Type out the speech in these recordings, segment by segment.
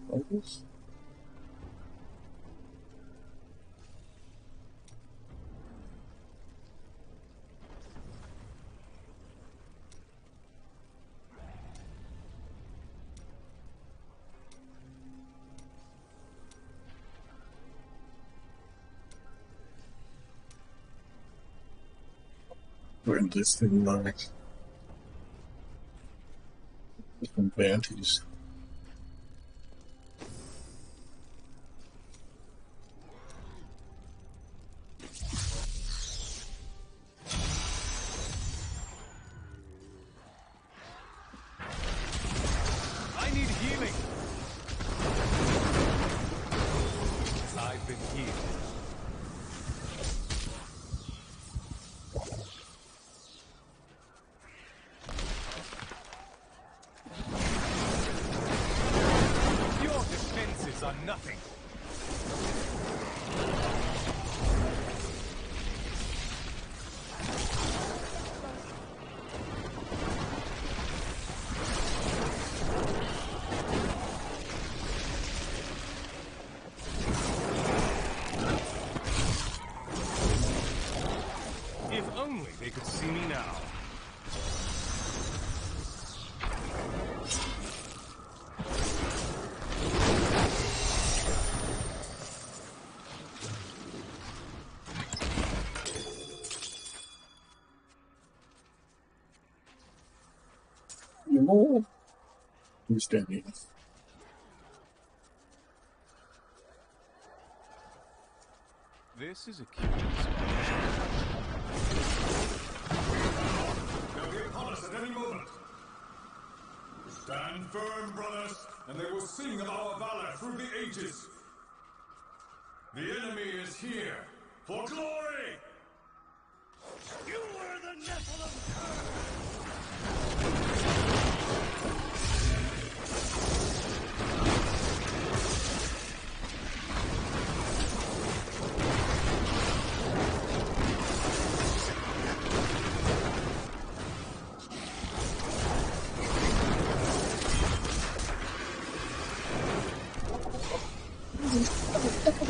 Focus. We're in this thing like different bounties. I need healing. I've been healed. Your defenses are nothing. If only they could see me now. You know, who's standing? This is a curious. They'll be upon us at any moment. Stand firm, brothers, and they will sing of our valor through the ages. The enemy is here for glory! You were the Nephilim!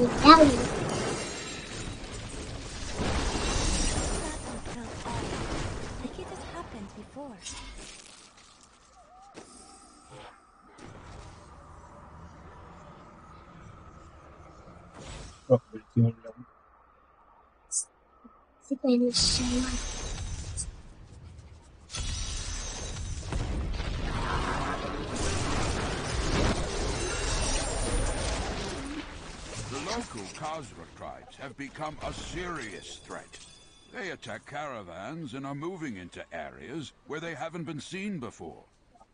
Diablo. Like it has happened before. Oh, we're doing them. Si pwede siya. The local Khazra tribes have become a serious threat. They attack caravans and are moving into areas where they haven't been seen before.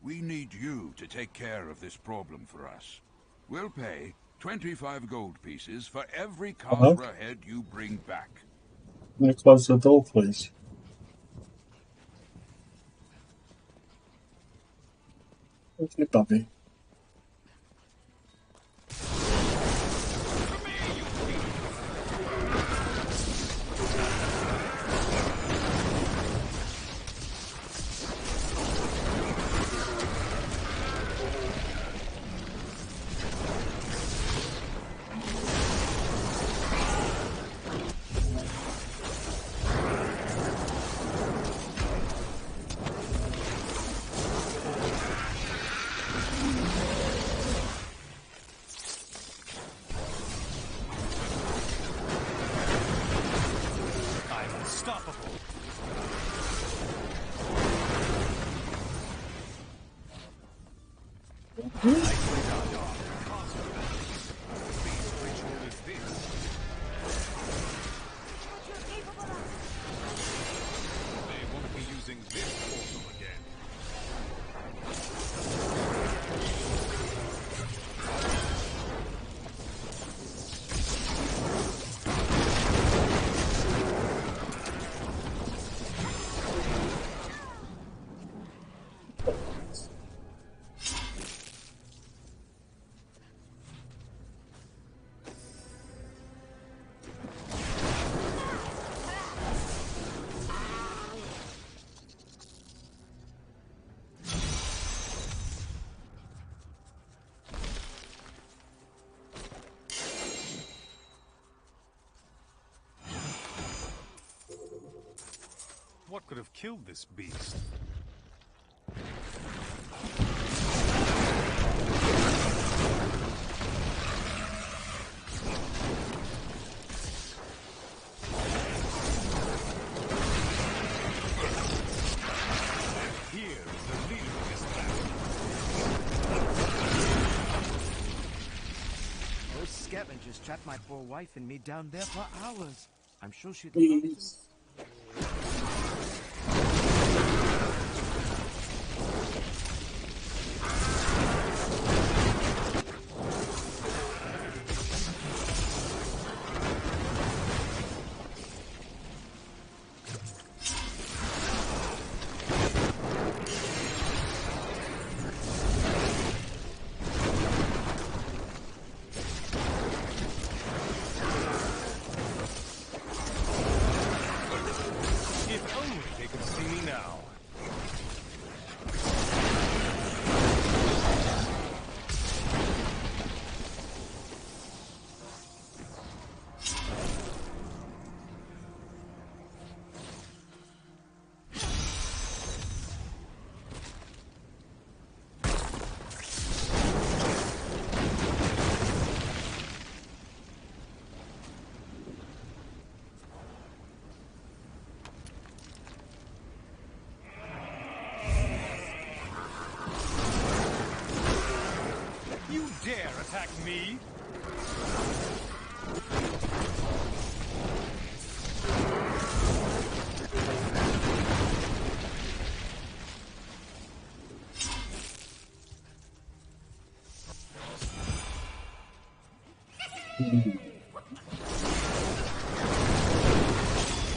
We need you to take care of this problem for us. We'll pay 25 gold pieces for every Khazra head you bring back. Can you close the door, please? Okay, Bobby. What could have killed this beast? Here is the leader of this battle. Those scavengers trapped my poor wife and me down there for hours. I'm sure she'd love to. Please. If only they could see me now. You dare attack me?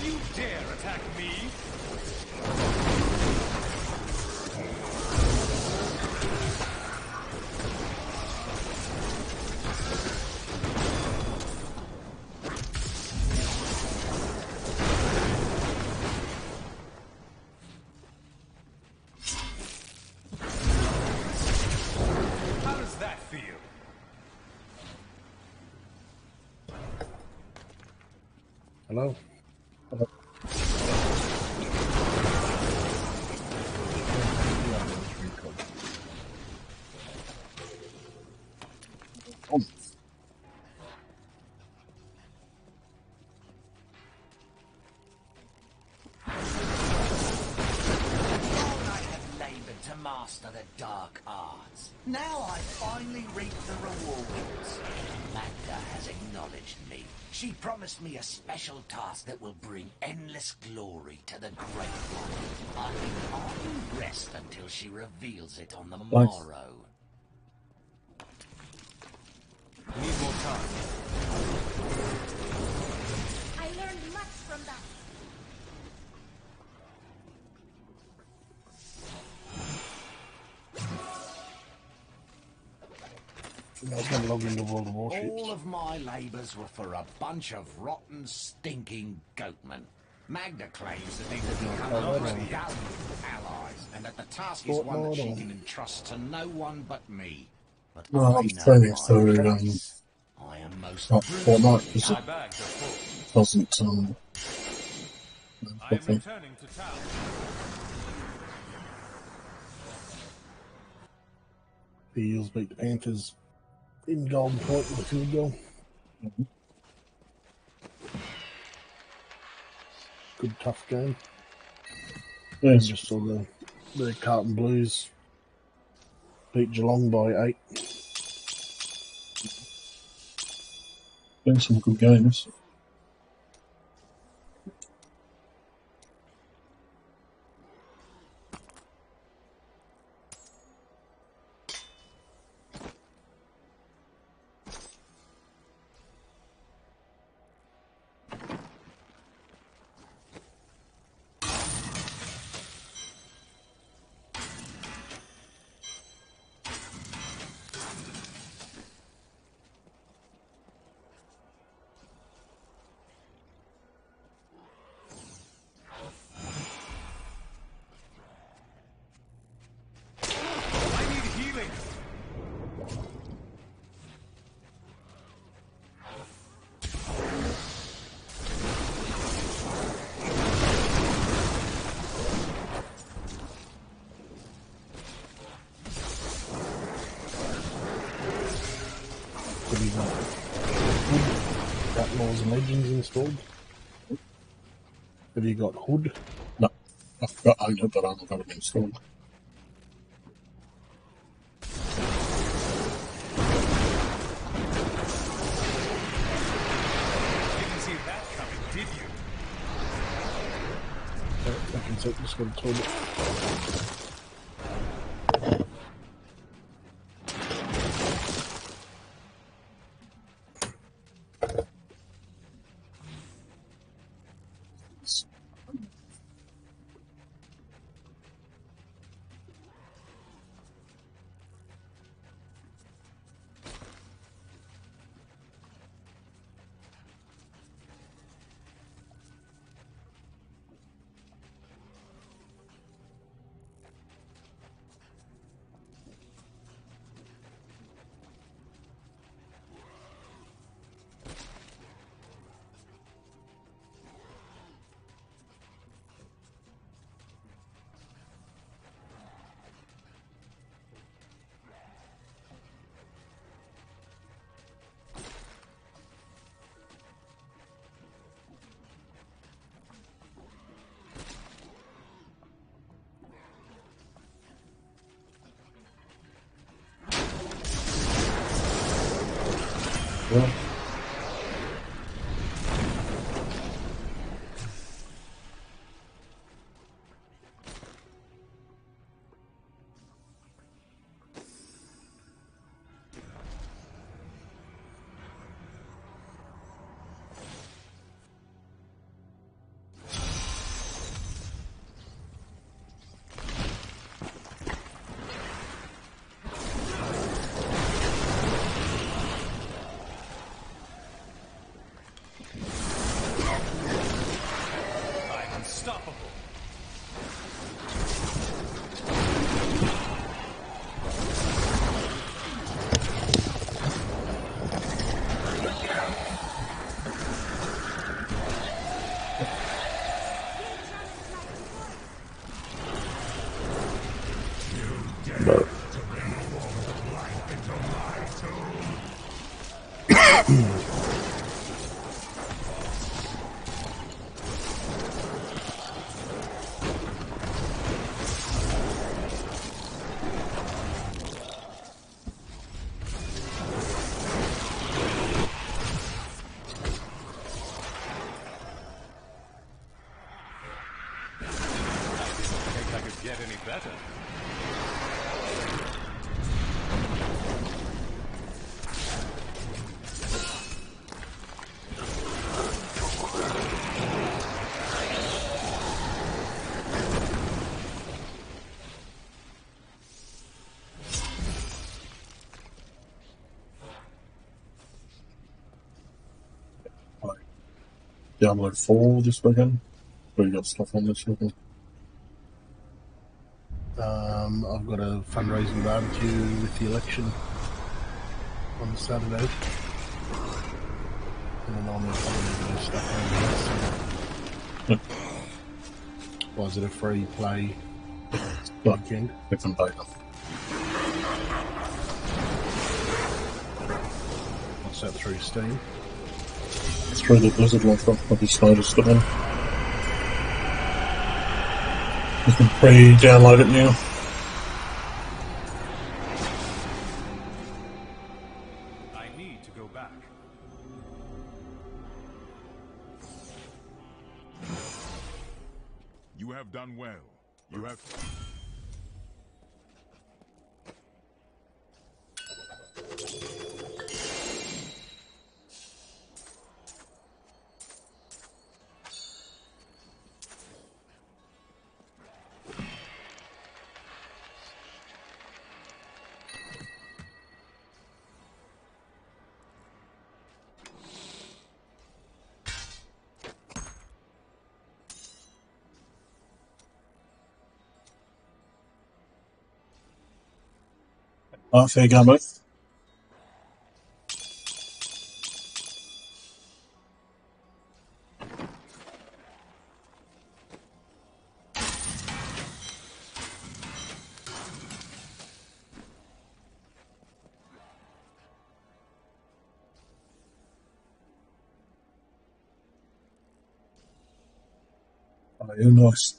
You dare attack me? How does that feel? Hello? Oh, I have labored to master the dark arts. Now I finally reap the rewards. Magda has acknowledged me. She promised me a special task that will bring endless glory to the Great One. I can hardly rest until she reveals it on the morrow. Need more time. I learned much from that. I was going to log into World of All Warships. of my labours were for a bunch of rotten, stinking goatmen. Magda claims that they will become Oh, our that's most all. valuable allies, and that the task is one that she can entrust to no one but me. But no, I I'm know training my through place. I am most Fortnite because My it bags are full. doesn't I am nothing. returning to town. The Eels beat the Panthers in Golden Point with a field goal. Good tough game. And Yes, just saw the Carlton Blues beat Geelong by 8. been some good games. Outlaws and Legends installed? Have you got Hood? No, I've got Owner, but I haven't got it installed. Didn't see that coming, did you? I can take this one toilet. Yeah. I'm unstoppable. No. Think I could get any better? Right. Diablo 4 this weekend. We got stuff on this weekend. I've got a fundraising barbecue with the election on Saturday. And then I'm probably do stuff around the house. Why is it a free play weekend? Different data. What's that through Steam? Through the Blizzard launcher, I just noticed it then. You can pre-download it now. I need to go back. You have done well. You have... Fair go, mate. Yeah, nice.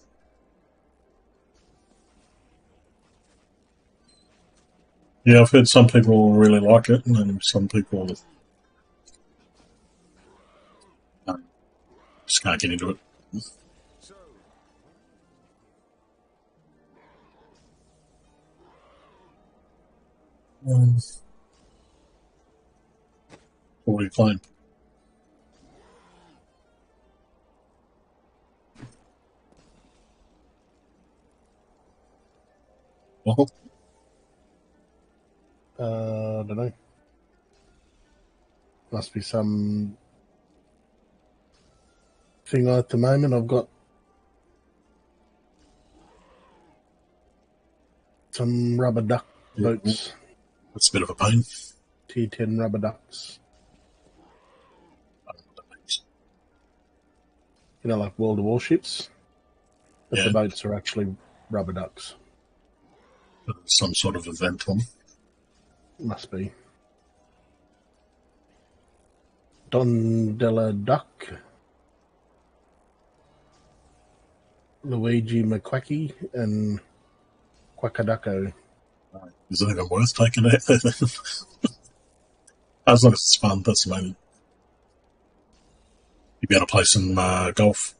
Yeah, I've heard some people really like it, and then some people just can't get into it. What are you playing? Oh, I don't know. Must be some thing at the moment. I've got some rubber duck boats. that's a bit of a pain. T10 rubber ducks. You know, like World of Warships. But Yeah. the boats are actually rubber ducks. Some sort of event on. Must be. Don Della Duck. Luigi McQuacky and Quackaducko. Is it even worth taking it? As long as it's fun, that's the main. You be able to play some golf.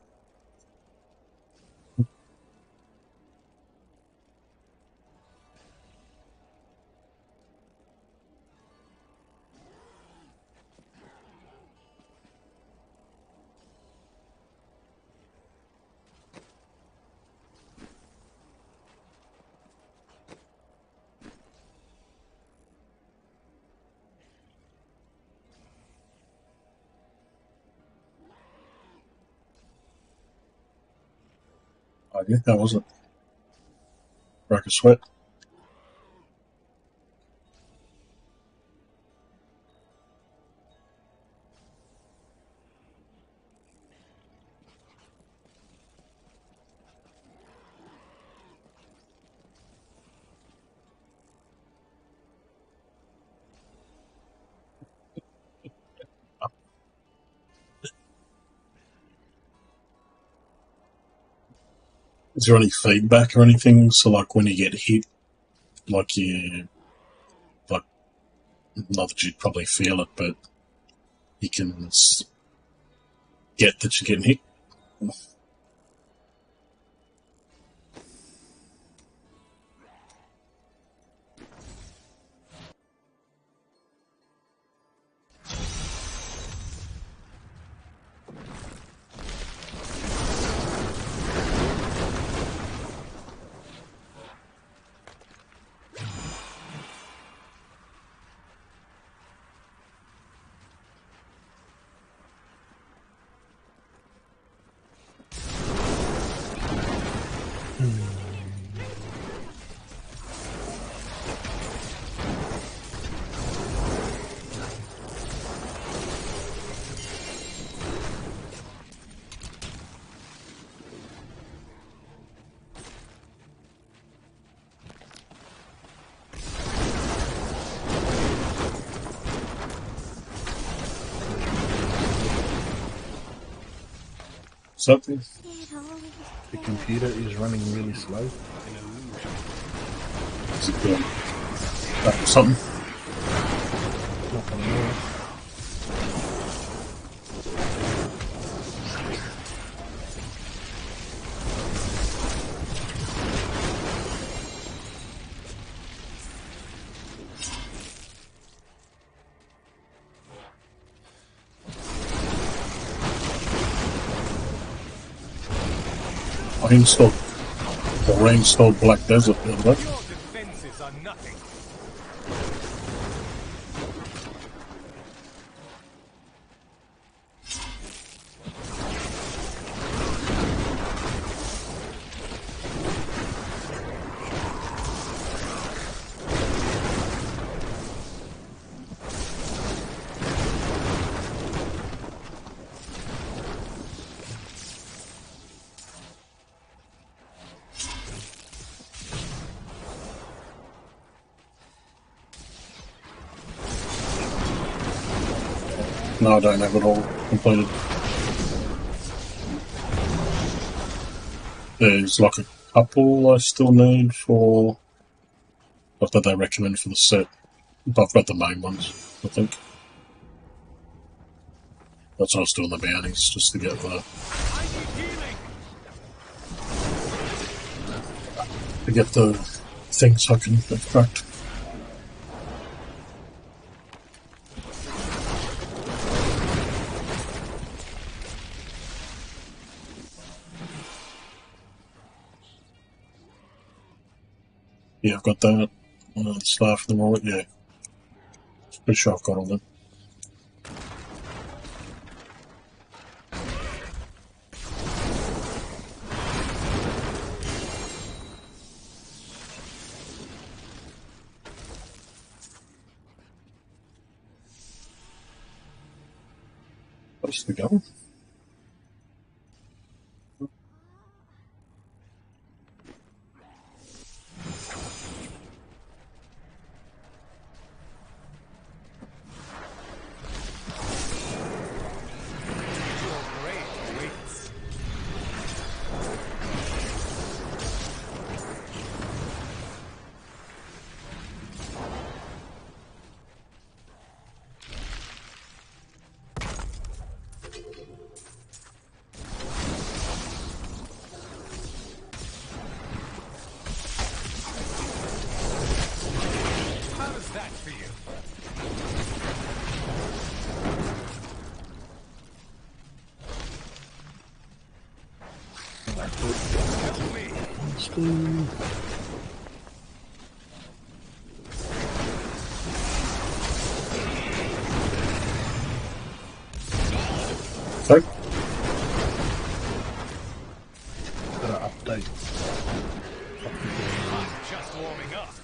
Oh, yeah, that was it. Broke a sweat. Is there any feedback or anything? So, like, when you get hit, like like, not that you'd probably feel it, but you can get that you're getting hit. Something. The computer is running really slow. Is it doing something? Not anymore. I installed or reinstalled Black Desert the other day. Your defenses are nothing. No, I don't have it all completed. There's like a couple I still need for, like, that they recommend for the set. But I've got the main ones, I think. That's why I was doing the bounties, just to get the things I can extract. Yeah, I've got that. Staff and all. Yeah. Pretty sure I've got all them. Where's the go? Sorry? Gotta update. Just warming up.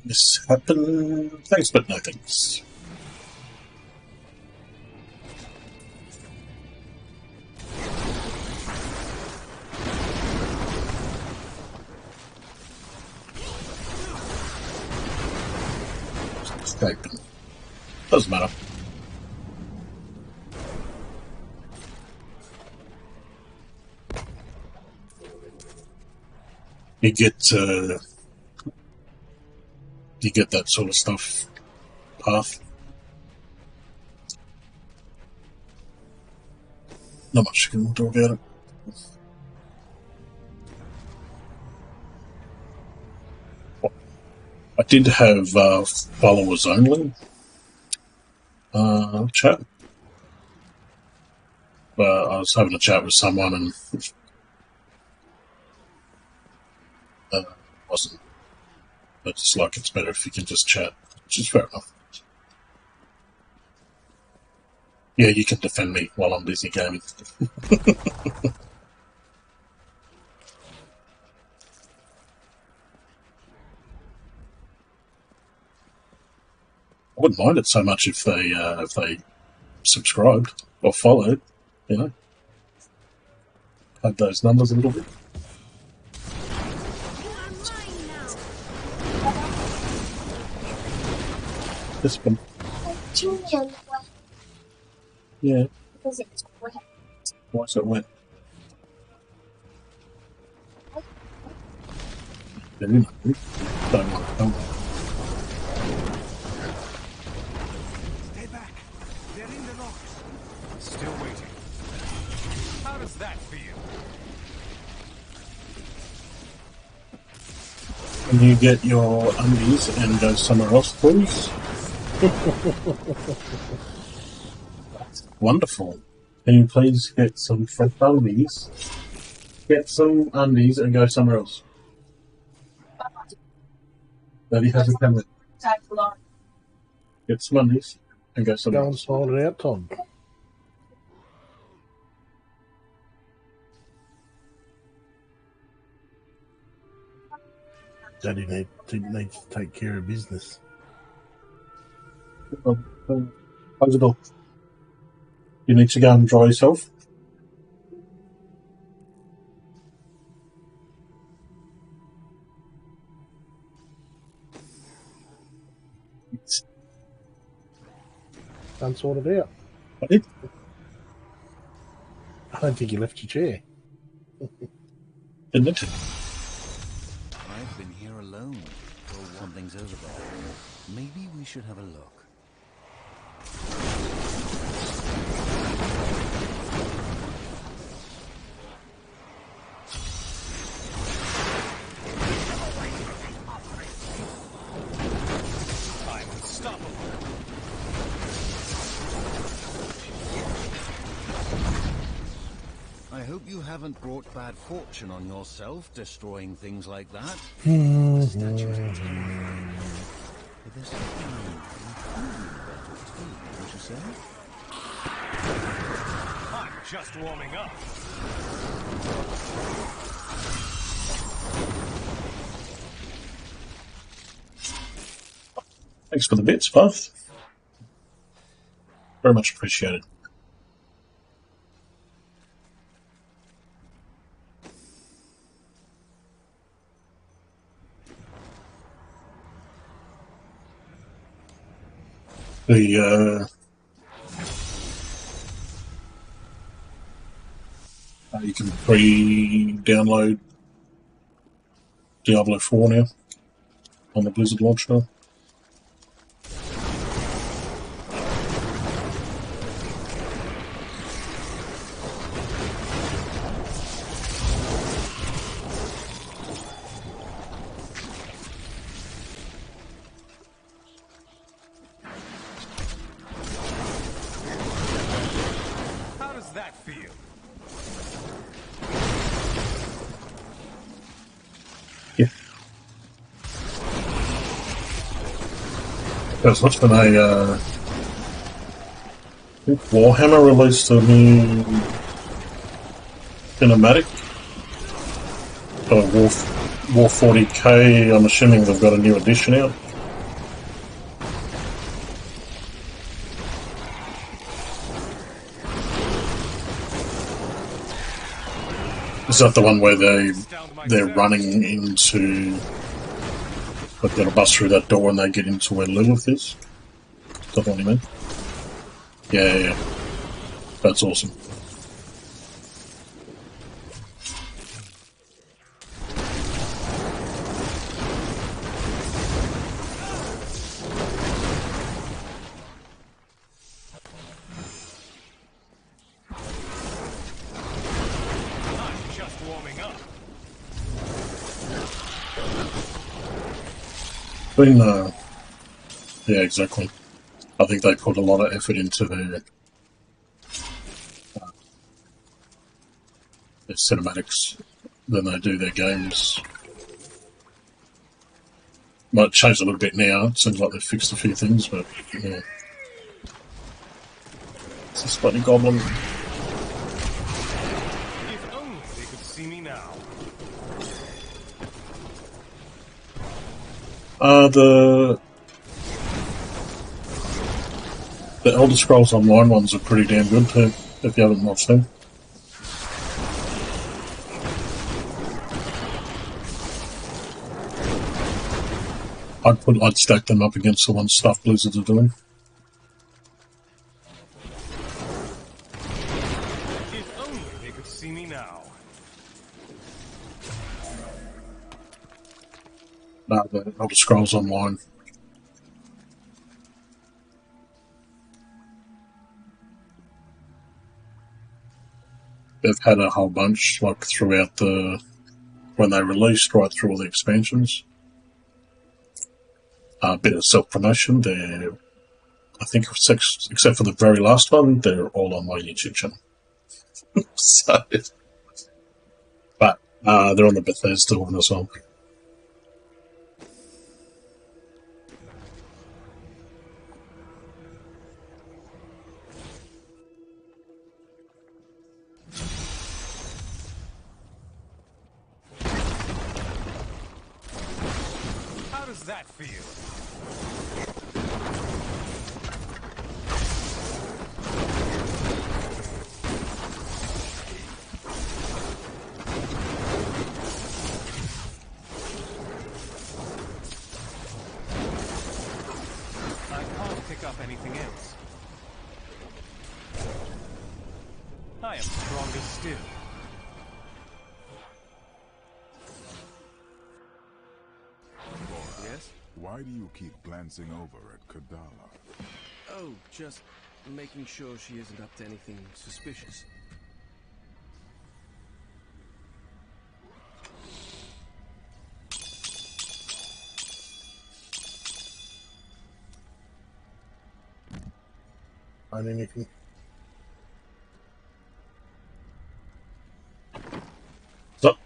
This happened. Thanks, but no thanks. Escaping. Doesn't matter. You get that sort of stuff path. Not much you can do about it. I did have followers only chat, but I was having a chat with someone and wasn't. But it's like it's better if you can just chat, which is fair enough. Yeah, you can defend me while I'm busy gaming. I wouldn't mind it so much if they subscribed or followed, you know, had those numbers a little bit. This one. Yeah. Because it's wet. Why is it wet? Don't want to come. Stay back. They're in the rocks. Still waiting. How does that feel? Can you get your undies and go somewhere else, please? That's wonderful. Can you please get some fresh undies? Get some undies and go somewhere else. Daddy has a camera. Get some undies and go somewhere Go and else. sort it out, Tom. Daddy needs to take care of business. Close the door. You need to go and dry yourself. Done sorted out. I did. I don't think you left your chair. Didn't it? I've been here alone. Oh, something's over there. Maybe we should have a look. I'm unstoppable. I hope you haven't brought bad fortune on yourself, destroying things like that. Hmm. Statue of time. But there's something improving about it too, don't you say? I'm just warming up. Thanks for the bits, both. Very much appreciated. The you can pre-download Diablo 4 now on the Blizzard launcher. How does that feel? Yeah. Because what's when I think Warhammer released a new cinematic. War 40k, I'm assuming they've got a new edition out. Is that the one where they're running into, like, they'll bust through that door and they get into where Lilith is? Is that what you mean? Yeah. That's awesome. I'm just warming up. Yeah, exactly. I think they put a lot of effort into their cinematics than they do their games. Might change a little bit now. It seems like they've fixed a few things, but yeah. It's this bloody goblin. If only they could see me now. The Elder Scrolls Online ones are pretty damn good too, if you haven't watched them. I'd stack them up against the ones Stuff Blizzards are doing. If only they could see me now. No, the Elder Scrolls Online. They've had a whole bunch, like, throughout when they released, right through all the expansions. A bit of self-promotion. I think, except for the very last one, they're all on my YouTube channel. So, but they're on the Bethesda one as well. How does that feel? I can't pick up anything else. I am stronger still. Yes? Why do you keep glancing over at Kadala? Oh, just making sure she isn't up to anything suspicious. Find anything? So,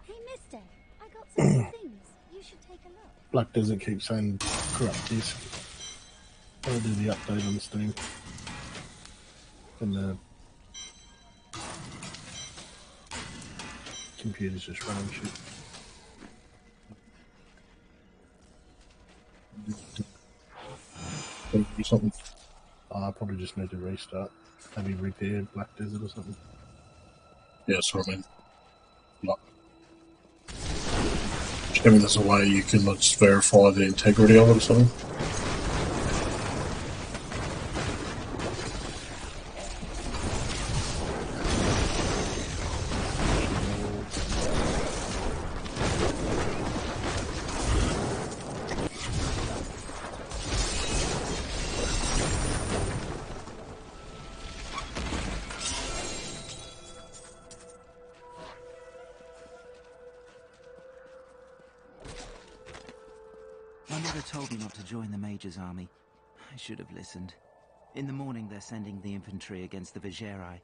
Hey, mister, I got some new things. You should take a look. Black Desert keeps saying corrupt disk. I'll do the update on Steam. And the computer's just running shit. do something. I probably just need to restart. Maybe repair Black Desert or something. Yeah, that's what I mean. Like, I mean, there's a way you can just verify the integrity of it or something. My mother told me not to join the Major's army. I should have listened. In the morning, they're sending the infantry against the Vigeri.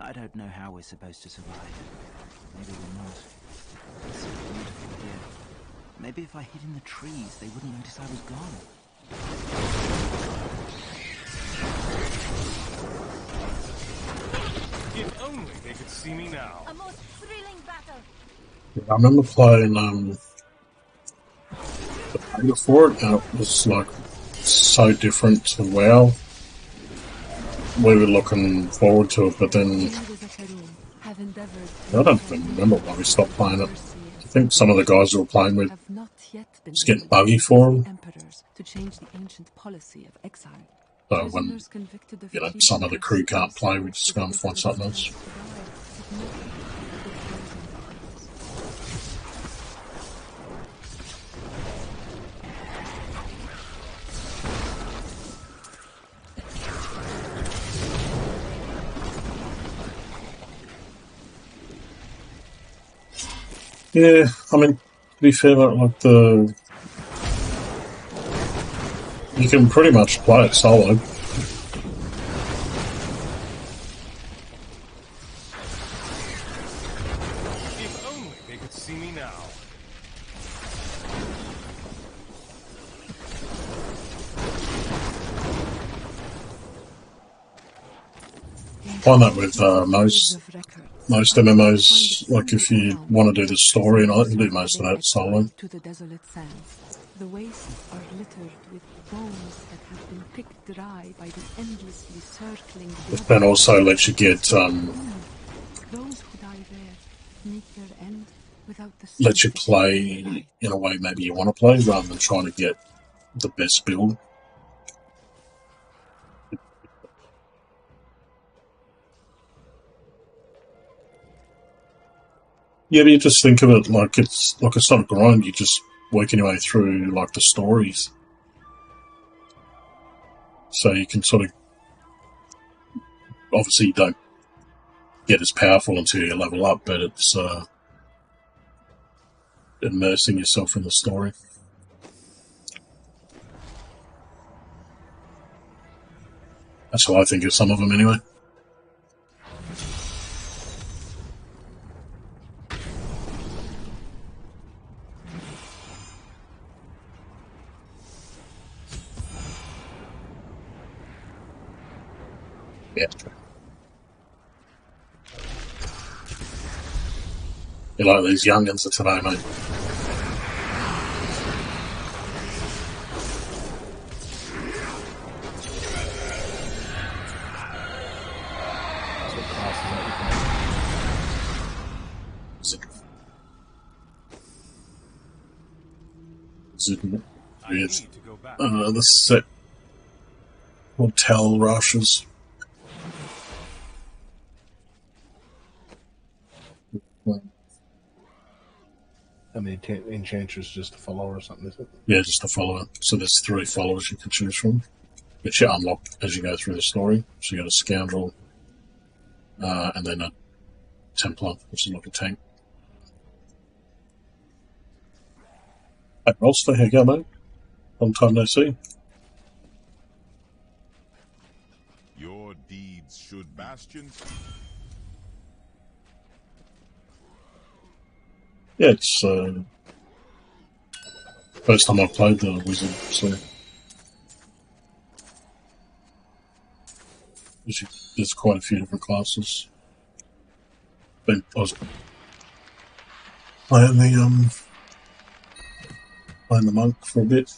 I don't know how we're supposed to survive. Maybe we're not. It's so beautiful here. Maybe if I hid in the trees, they wouldn't notice I was gone. If only they could see me now. A most thrilling battle. I remember playing the beta for it, and it was like so different to WoW. We were looking forward to it, but then I don't even remember why we stopped playing it. I think some of the guys who were playing with was getting buggy for them. So when some of the crew can't play, we just go and find something else. Yeah, I mean, to be fair, like you can pretty much play it solo. If only they could see me now. Find that with most MMOs, like if you want to do the story, and I can do most of that solo. To the desolate sands. The wastes are littered with bones that have been picked dry by the endlessly circling. But then also lets you get Those who die there meet their end without the lets you play in a way maybe you want to play, rather than trying to get the best build. Yeah, but you just think of it like it's not a grind. You're just working your way through like the stories, so you can sort of obviously you don't get as powerful until you level up, but it's immersing yourself in the story. That's what I think of some of them, anyway. Yeah. You like these youngins of today, mate. The set hotel rushes. And the enchantress just a follower or something, is it? Yeah, just a follower. So there's 3 followers you can choose from, which you unlock as you go through the story. So you got a scoundrel, and then a Templar, which is like a tank. Hey, Rolster, how you going, mate? Long time no see. Your deeds should bastions. Yeah, it's first time I've played the wizard, so there's quite a few different classes. I was playing the monk for a bit.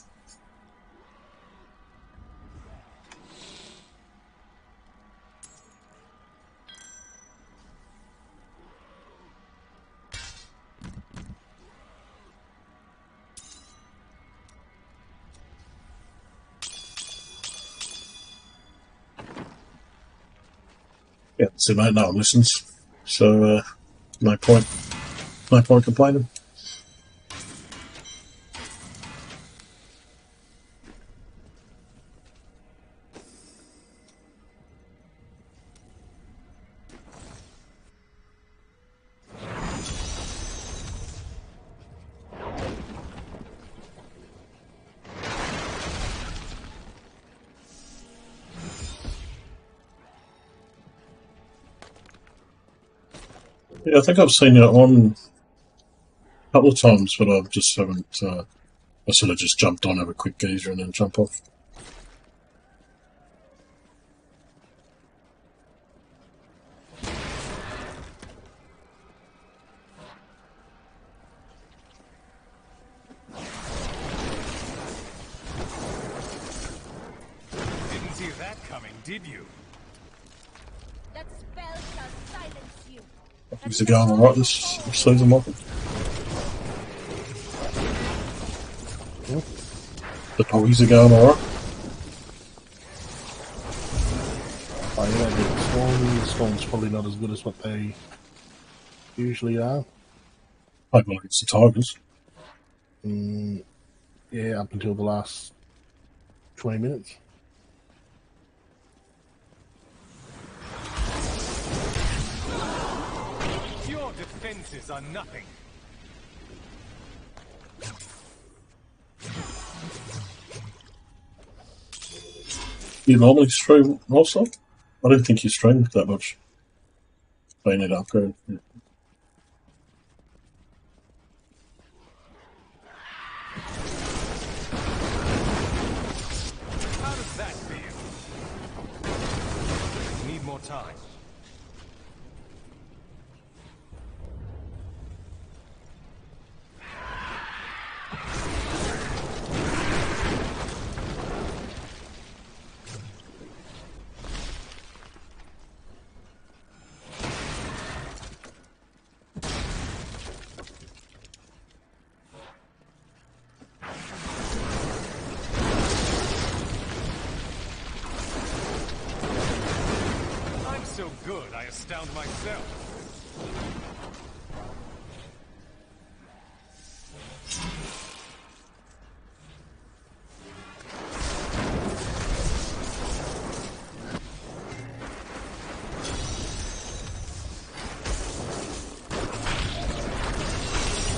Yeah, so mate, no one listens, so no point complaining. Yeah, I think I've seen it on a couple of times, but I just haven't. I sort of just jumped on, have a quick geezer, and then jump off. Didn't see that coming, did you? That spell shall silence you. Things are going alright this season, Michael. The doggies are going alright. Oh yeah, the storm's probably not as good as what they usually are. Played well against the Tigers. Yeah, up until the last 20 minutes. Your defenses are nothing. You normally stream also? I didn't think you streamed that much. They need to upgrade. Yeah. How does that feel? Need more time. I'm so good, I astound myself.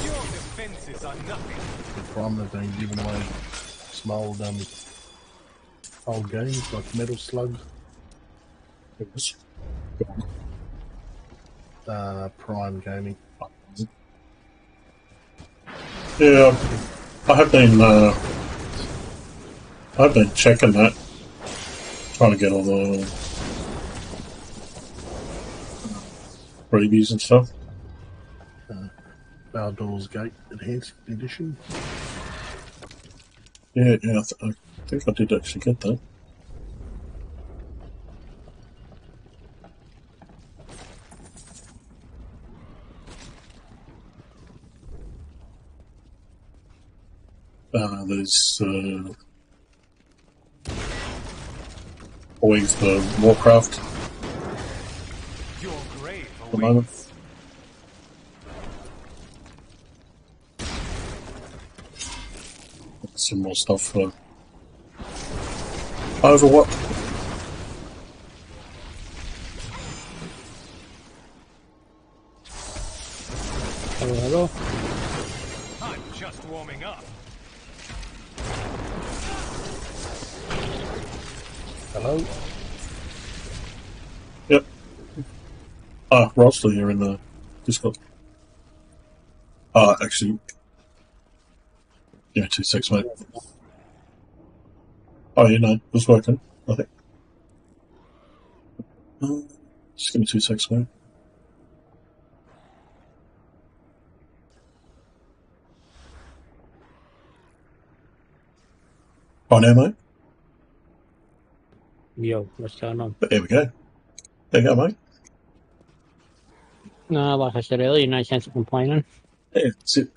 Your defenses are nothing. The problem they've been giving away some old games like Metal Slug, Prime Gaming. Yeah, I've been checking that, trying to get all the freebies and stuff. Baldur's Gate Enhanced Edition. Yeah, I think I did actually get that. There's always the Warcraft Your grave at the moment. awaits. some more stuff for Overwatch. Hello. I'm just warming up. Hello? Yep. Ah, Rosley, you're in the Discord. Actually, give me 2 seconds, mate. Oh, yeah, no, it was working, I think. Just give me 2 seconds, mate. Oh, now, mate? Yo, what's going on? But there we go. There you go, mate. No, like I said earlier, no sense of complaining. Yeah, that's it.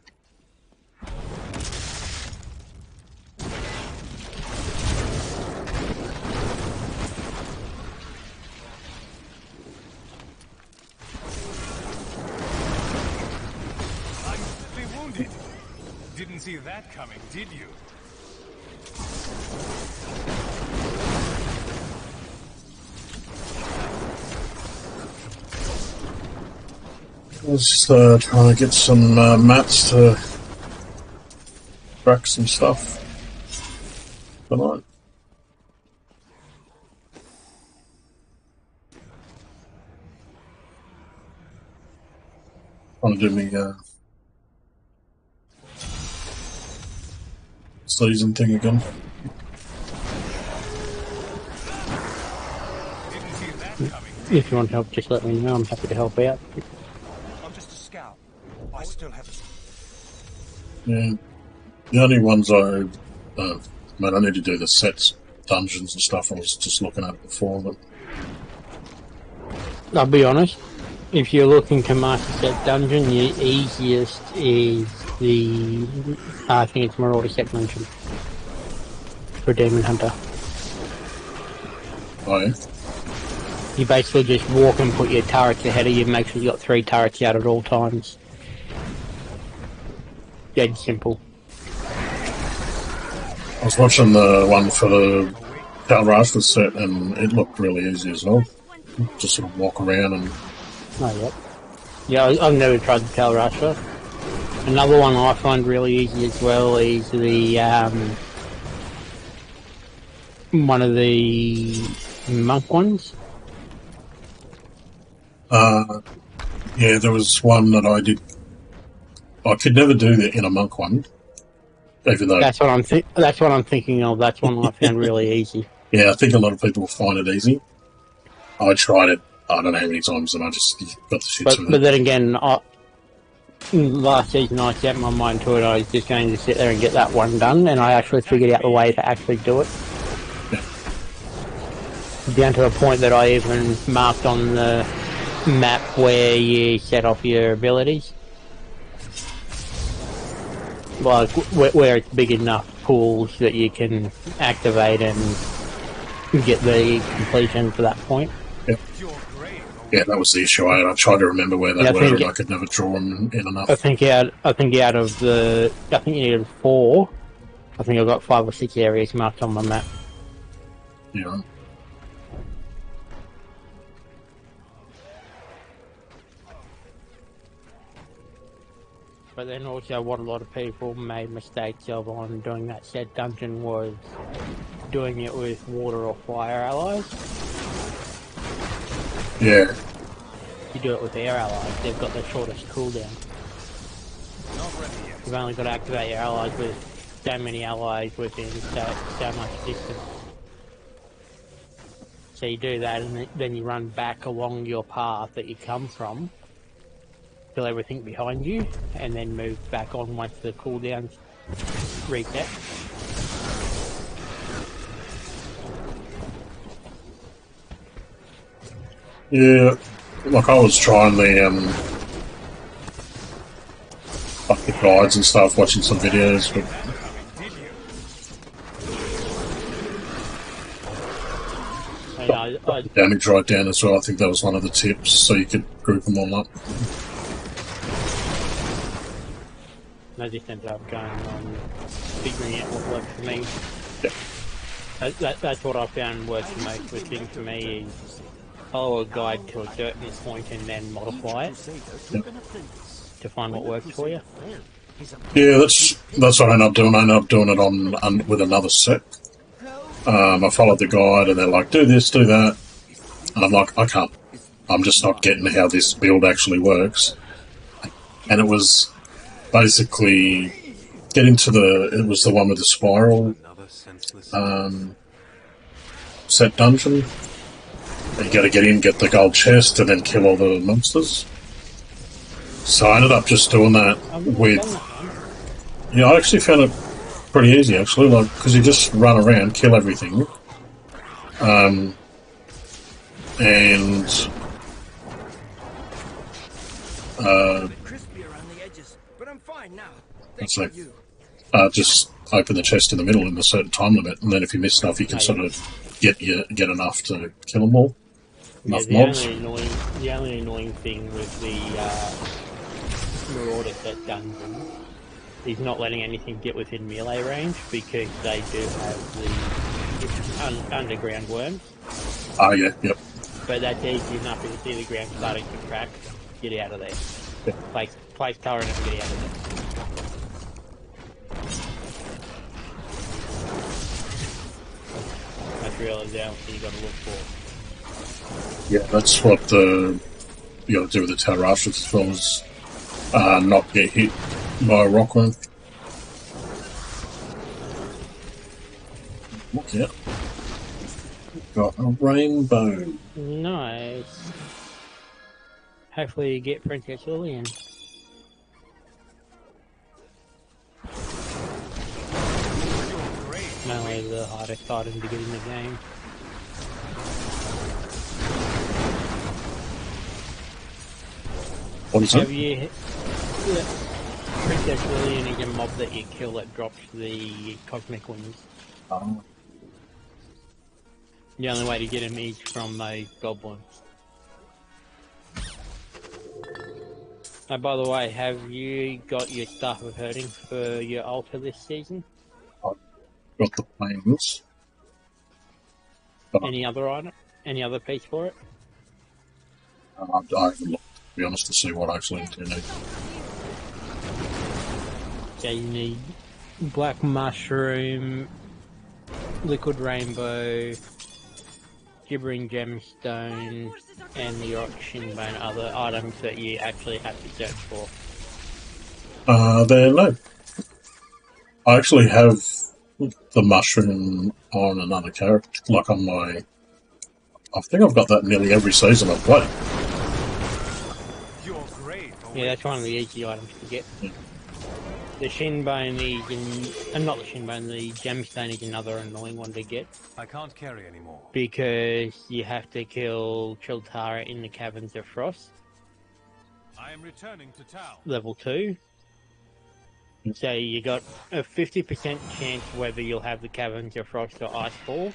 I'm badly wounded. Didn't see that coming, did you? I was just trying to get some mats to crack some stuff tonight. Trying to do me season thing again. Didn't see that coming. If you want help, just let me know. I'm happy to help out. I'm just a scout. I still have a... Yeah. The only ones I need to do the sets, dungeons and stuff. I was just looking at before, but I'll be honest. If you're looking to master set dungeon, the easiest is the... I think it's Marauder set dungeon. For Demon Hunter. oh yeah. You basically just walk and put your turrets ahead of you, make sure you got 3 turrets out at all times. Dead simple. I was watching the one for the Calrasta set, and it looked really easy as well. Just sort of walk around and... Oh, yep. Yeah, I've never tried the Calrasta. Another one I find really easy as well is the, one of the monk ones. Yeah, there was one that I did. I could never do the inner monk one, even though That's what I'm thinking of. That's one I found really easy. yeah, I think a lot of people find it easy. I tried it. I don't know how many times, and I just got the shits with But it. then again, last season I set my mind to it. I was just going to sit there and get that one done, and I actually figured out the way to actually do it. Yeah. Down to the point that I even marked on the map where you set off your abilities. Like, where it's big enough pools that you can activate and get the completion for that point. Yeah. Yeah, that was the issue. I tried to remember where they were, and I could never draw them in enough. I think out of the... I think you needed 4. I think I've got 5 or 6 areas marked on my map. Yeah. But then also what a lot of people made mistakes of on doing that said dungeon was doing it with water or fire allies. Yeah. You do it with air allies, they've got the shortest cooldown. You've only got to activate your allies with so many allies within so much distance. So you do that, and then you run back along your path that you come from, kill everything behind you, and then move back on once the cooldowns reset. Yeah, like I was trying the like the guides and stuff, watching some videos, but damage right down as well. I think that was one of the tips, so you could group them all up. I just ended up going on figuring out what worked for me. That's what I found works the most with things for me is follow a guide to a certain point and then modify it to find what works for you. Yeah, that's what I end up doing. I end up doing it on with another set. I followed the guide, and they're like, "Do this, do that," and I'm like, "I can't. I'm just not getting how this build actually works." And it was basically getting to it was the one with the spiral set dungeon. You got to get in, get the gold chest, and then kill all the monsters. So I ended up just doing that with. Yeah, I actually found it pretty easy, actually, like because you just run around, kill everything, and it's like just open the chest in the middle in a certain time limit, and then if you miss stuff, you can sort of get enough to kill them all. Enough mobs. The only annoying thing with the Marauder set dungeon is not letting anything get within melee range because they do have the underground worms. Oh yeah, yep. But that's easy enough if you see the ground starting to crack, get out of there. Yep. Place tower and get out of there. That's really the only thing you gotta look for. Yeah, that's what you got to do with the Terrashes as well as not get hit by a rockworm. Yeah. Got a rainbow. Nice. Hopefully you get Princess Lillian. Mainly the hardest item to get in the game. What is that? Princess Lillian is a mob that you kill that drops the cosmic wings. Oh. The only way to get him is from a goblin. Oh, by the way, have you got your Staff of Herding for your altar this season? I've got the planes. Any other item? Any other piece for it? I haven't looked, to be honest, to see what I actually need. So you need black mushroom, liquid rainbow, gibbering gemstone, and the rock shinbone, other items that you actually have to search for. No. I actually have the mushroom on another character, like on my. I think I've got that nearly every season I've played. Yeah, that's one of the easy items to get. Yeah. The shinbone is not the shinbone, the gemstone is another annoying one to get. I can't carry anymore. Because you have to kill Chiltara in the Caverns of Frost. I am returning to town. Level 2. So you got a 50% chance whether you'll have the Caverns of Frost or Icefall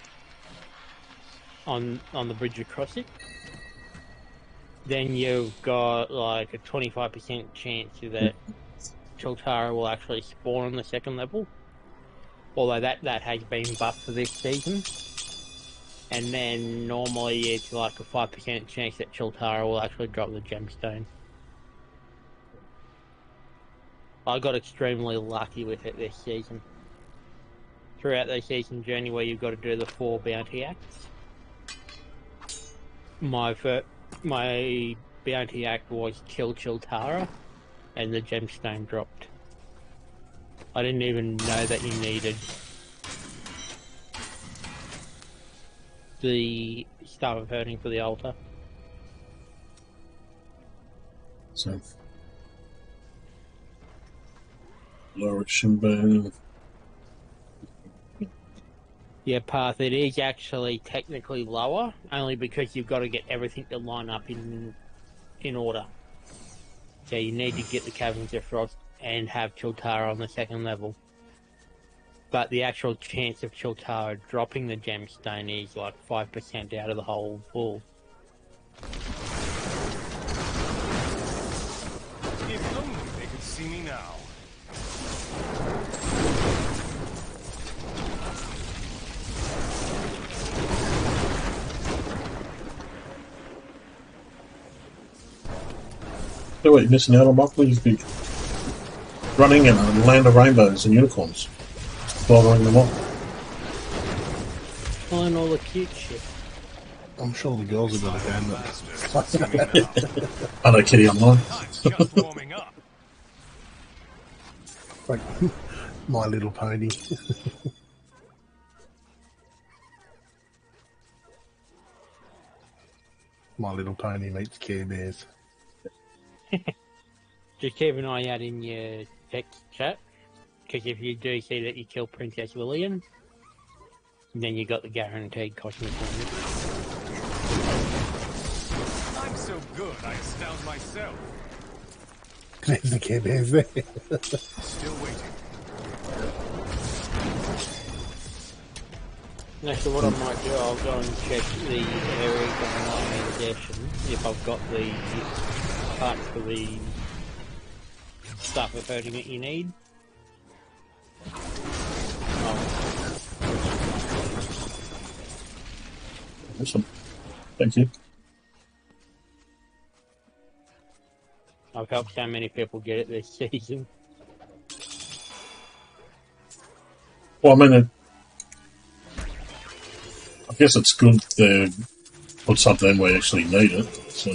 on the bridge across it. Then you've got like a 25% chance that Chiltara will actually spawn on the second level. Although that has been buffed for this season. And then normally it's like a 5% chance that Chiltara will actually drop the gemstone. I got extremely lucky with it this season. Throughout the season journey where you've got to do the 4 bounty acts. My bounty act was kill Chiltara, and the gemstone dropped. I didn't even know that you needed the Staff of Herding for the altar. So, lower shinbone. Yeah, Path, it is actually technically lower, only because you've got to get everything to line up in order. So you need to get the Caverns of Frost and have Chiltara on the second level. But the actual chance of Chiltara dropping the gemstone is like 5% out of the whole pool. If only they could see me now. Do what you're missing out on, Michael. You could be running in a land of rainbows and unicorns, slaughtering them all. Find all the cute shit. I'm sure the girls are going to game it. Hello, Kitty Online. Just warming up. Like My Little Pony. My Little Pony meets Care Bears. Just keep an eye out in your text chat, because if you do see that you kill Princess Lillian, then you got the guaranteed cosmic point. I'm so good, I astound myself. There's the Care Bears there. Still waiting. Actually, what I might do, I'll go and check the areas of my possession if I've got the parts for the stuff of hurting that you need. Awesome. Thank you. I've helped so many people get it this season. Well, I mean, I guess it's good to put something where you actually need it. So,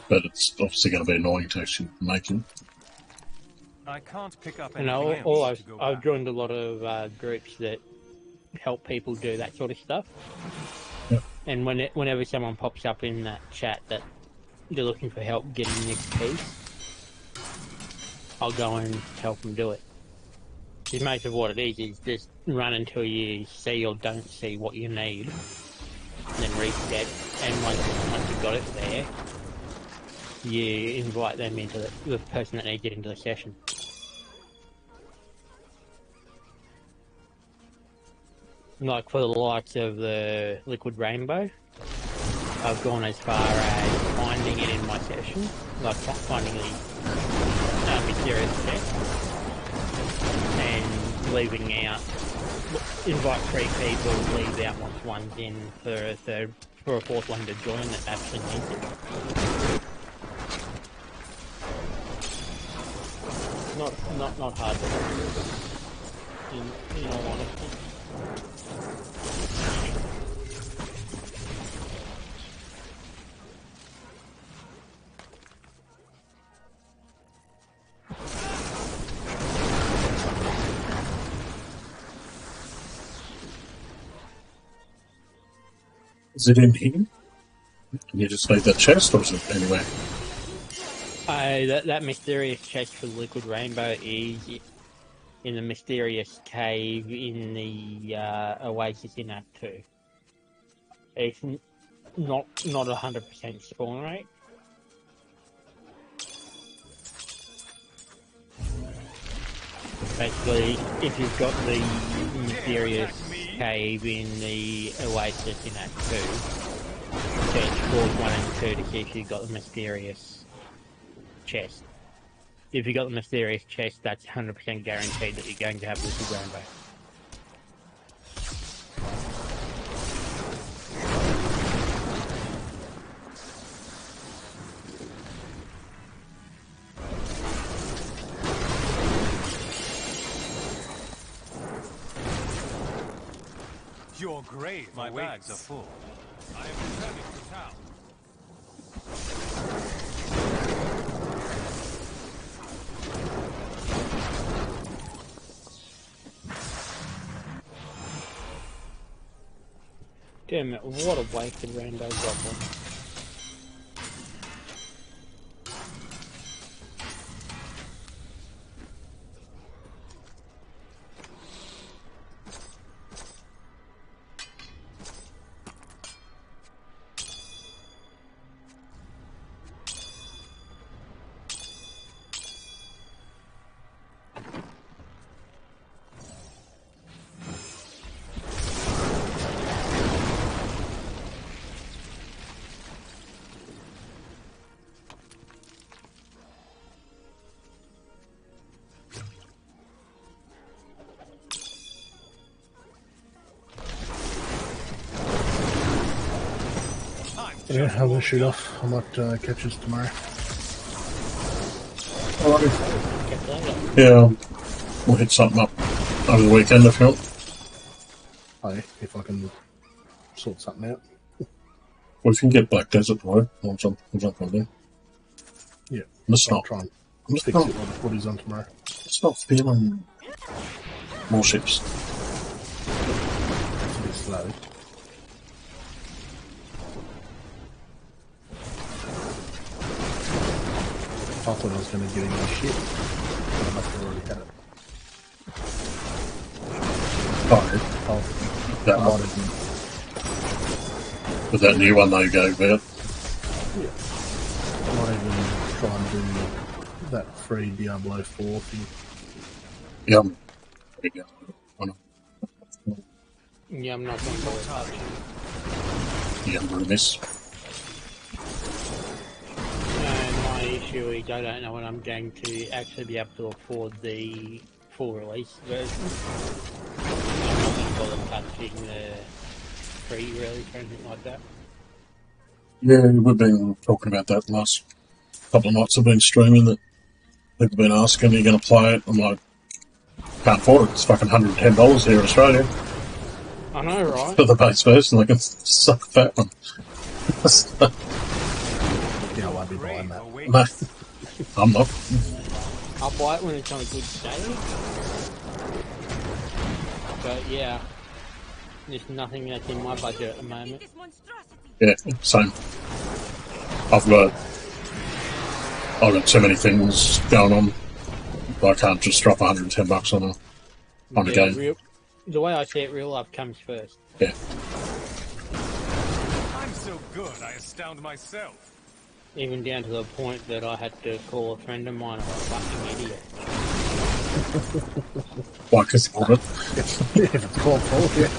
but it's obviously going to be annoying to actually make it. I can't pick up And anything else. I've joined a lot of groups that help people do that sort of stuff. Yep. And whenever someone pops up in that chat that they're looking for help getting the next piece, I'll go and help them do it. Because most of what it is just run until you see or don't see what you need, and then reset. And once you've got it there, you invite them into the person that needs it into the session. Like for the likes of the Liquid Rainbow, I've gone as far as finding it in my session, like finding the mysterious chest, and leaving out, invite 3 people, leave out once one's in for a fourth one to join that actually needs it. Not hard to do, in all honesty. Is it in here? Can you just leave that chest, or is it anywhere? That mysterious chest for the Liquid Rainbow is in the mysterious cave in the Oasis in Act 2. It's not 100% spawn rate. Basically, if you've got the mysterious cave in the Oasis in Act 2, search floors 1 and 2 to see if you've got the mysterious chest. If you've got the mysterious chest, that's 100% guaranteed that you're going to have Liquid Rainbow. Your grave, my bags are full. I am returning to town. Damn it, what a wasted rando goblin. Yeah, I'm gonna shoot off. I might catch us tomorrow. Alrighty. Catch you later. Yeah, we'll hit something up over the weekend if you want. Hey, if I can sort something out. Well, if you can get Black Desert, right? I'll jump on there. Yeah. I'm just I'll not. try and I'm just fix not. it while the footy's on tomorrow. Just not feeling more ships. It's a bit slow. I thought I was going to get in my shit, but I must have already had it. Oh, that I one. might have With that new one they go about. Yeah. I might even try and do that free Diablo 4 thing. Yeah. Yeah, I'm not going to touch. Yeah, I'm miss. My issue is I don't know when I'm going to actually be able to afford the full release version. I'm not going to bother touching the free release or anything like that. Yeah, we've been talking about that the last couple of nights I've been streaming that people have been asking, are you going to play it? I'm like, can't afford it. It's fucking $110 here in Australia. I know, right? For the base version, I can suck that one. Yeah, I won't be buying that. No, I'm not. I'll buy it when it's on a good sale. But yeah, there's nothing that's in my budget at the moment. Yeah, same. I've got too many things going on. I can't just drop $110 on a game. The way I see it, real life comes first. Yeah. I'm so good, I astound myself. Even down to the point that I had to call a friend of mine a fucking idiot. Why? Because he wanted If it's called for, yeah.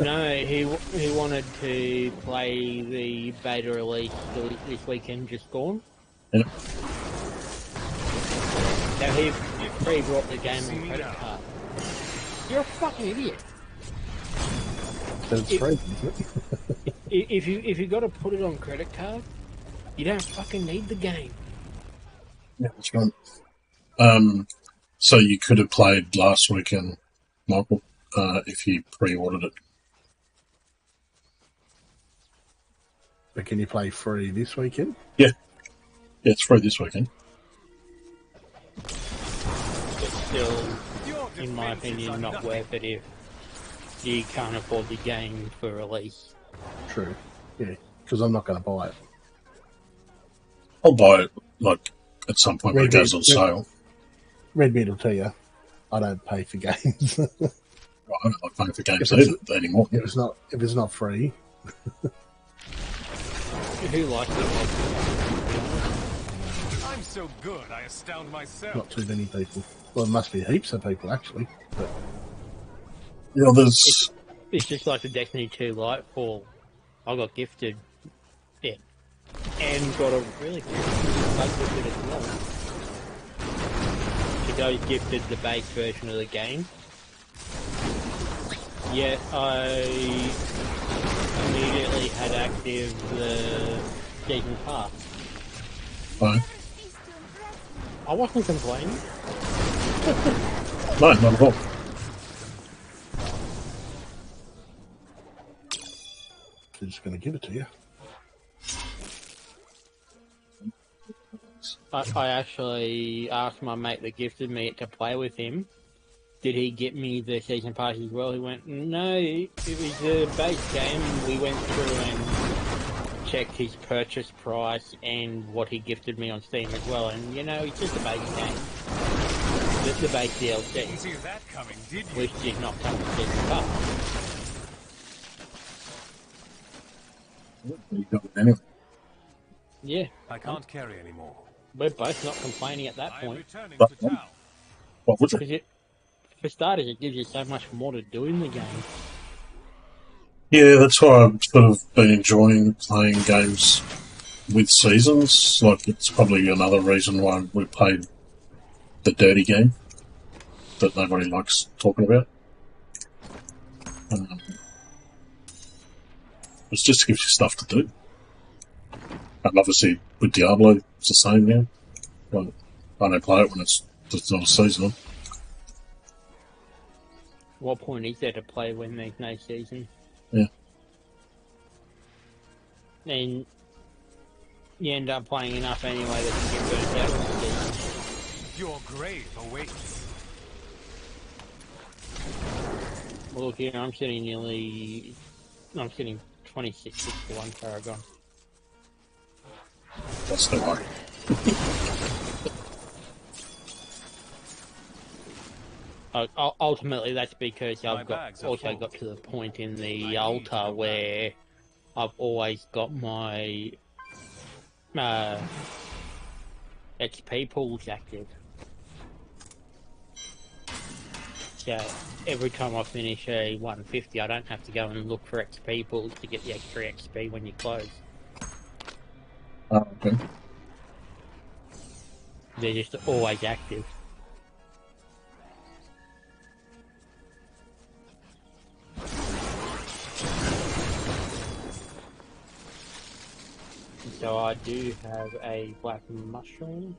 No, he wanted to play the beta release this weekend just gone. Yeah. So he pre-brought the game on credit card. You're a fucking idiot. That's free, isn't it? If you got to put it on credit card, you don't fucking need the game. Yeah, that's right. So you could have played last weekend, Michael, if you pre-ordered it. But can you play free this weekend? Yeah. Yeah, it's free this weekend. But still, in my opinion, not worth it if you can't afford the game for release. True. Yeah, because I'm not going to buy it. I'll buy it, like, at some point when it goes on sale. Redbeard will tell you, I don't pay for games. Well, I don't like paying for games either anymore. If it's not free. Who likes it? I'm so good, I astound myself. Not too many people. Well, there must be heaps of people, actually. But Yeah, there's... It's just like the Destiny 2 Lightfall. I got gifted it. And got a really good bug with it as well. The guy gifted the base version of the game. Yet I immediately had active the season pass. Fine. I wasn't complaining. No, not at all. they're just going to give it to you. I actually asked my mate that gifted me it to play with him. Did he get me the season pass as well? He went, no, it was the base game. We went through and checked his purchase price and what he gifted me on Steam as well. And, you know, it's just a base game. The base DLC. Didn't see that coming, did you? Which did not come with season pass. You got it anyway. Yeah. I can't carry anymore. We're both not complaining at that I am point. returning to town. What would you? Because for starters, it gives you so much more to do in the game. Yeah, that's why I've sort of been enjoying playing games with seasons. Like, it's probably another reason why we played the dirty game that nobody likes talking about. It just gives you stuff to do. And obviously, with Diablo, it's the same now. Like, I don't play it when it's just not a season. What point is there to play when there's no season? Yeah. Then you end up playing enough anyway that you get burnt out with the season. Your grave awaits. Well, look here, I'm sitting 26-61 Paragon. That's the way. Ultimately, that's because I've also got to the point in the altar where I've always got my XP pools active. So every time I finish a 150, I don't have to go and look for XP pools to get the extra XP when you close. Oh, okay. They're just always active. So I do have a black mushroom.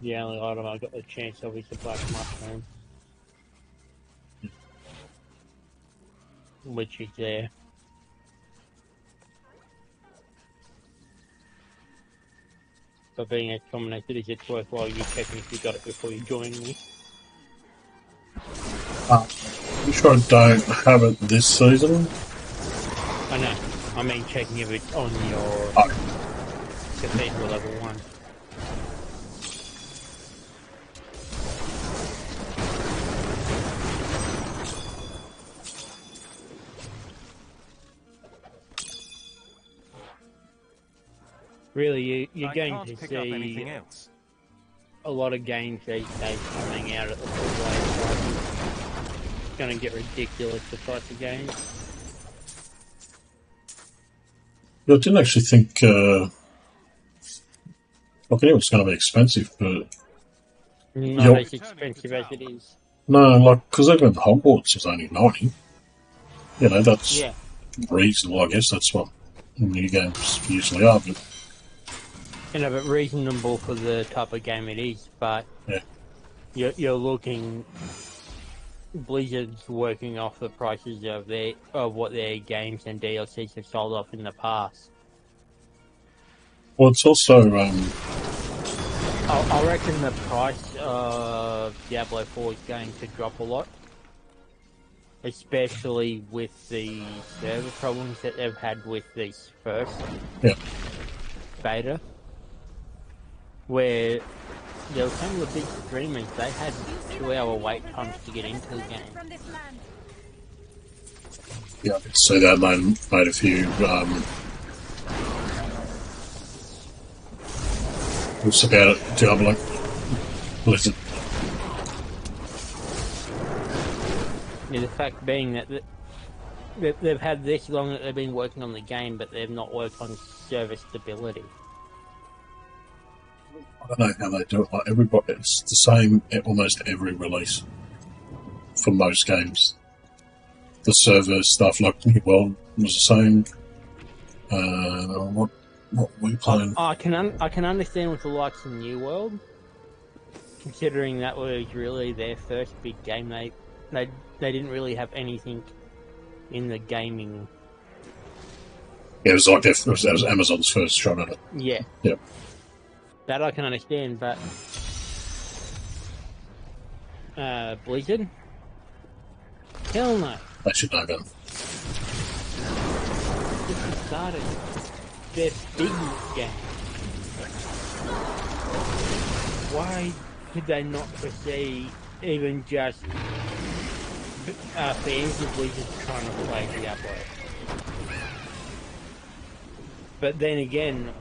The only item I got the chance of is the black mushroom, which is there. But being as dominated as it's worthwhile you checking if you got it before you join me. I'm sure I don't have it this season. I know. I mean checking if it's on your cathedral level 1. Really, you're going to see a lot of games these days coming out at the full price. It's going to get ridiculous, the price of games. I didn't actually think... I knew it was going to be expensive, but... Not as expensive as it is. No, like, because even Hogwarts is only 90. You know, that's reasonable, I guess. That's what new games usually are, but... You know, but reasonable for the type of game it is, but you're looking... Blizzard's working off the prices of what their games and DLCs have sold off in the past. Well, it's also... I reckon the price of Diablo 4 is going to drop a lot. Especially with the server problems that they've had with this first beta. Where there were some of the big streamers, they had 2-hour wait times to get into the game. Yeah, I could see that. They made a few... what's about it? Diablo. Blizzard. Yeah, the fact being that they've had this long that they've been working on the game, but they've not worked on server stability. I don't know how they do it. Like everybody, it's the same at almost every release for most games. The server stuff, like New World, was the same. What we playing? I can understand with the likes of New World, considering that was really their first big game. They didn't really have anything in the gaming. Yeah, it was like that was Amazon's first shot at it. Yeah. Yep. That I can understand, but Blizzard? Hell no. They should know better. This is started their big game. Why could they not foresee even just fans of Blizzard trying to play Diablo? But then again,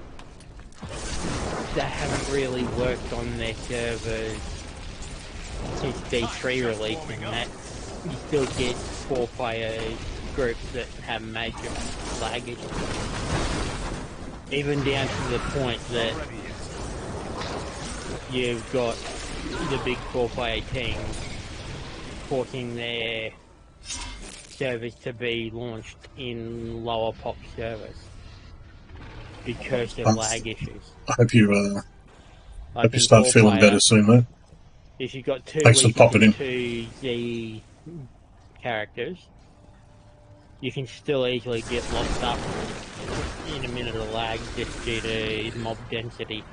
they haven't really worked on their servers since D3 releasing that, you still get 4-player groups that have major lag issues. Even down to the point that you've got the big 4-player teams forcing their servers to be launched in lower pop servers because of lag issues. I hope you Like in start feeling 4-player, better soon, mate. if you've got 2 Thanks for weeks popping in. 2 Z characters, you can still easily get locked up in a minute of lag just due to mob density.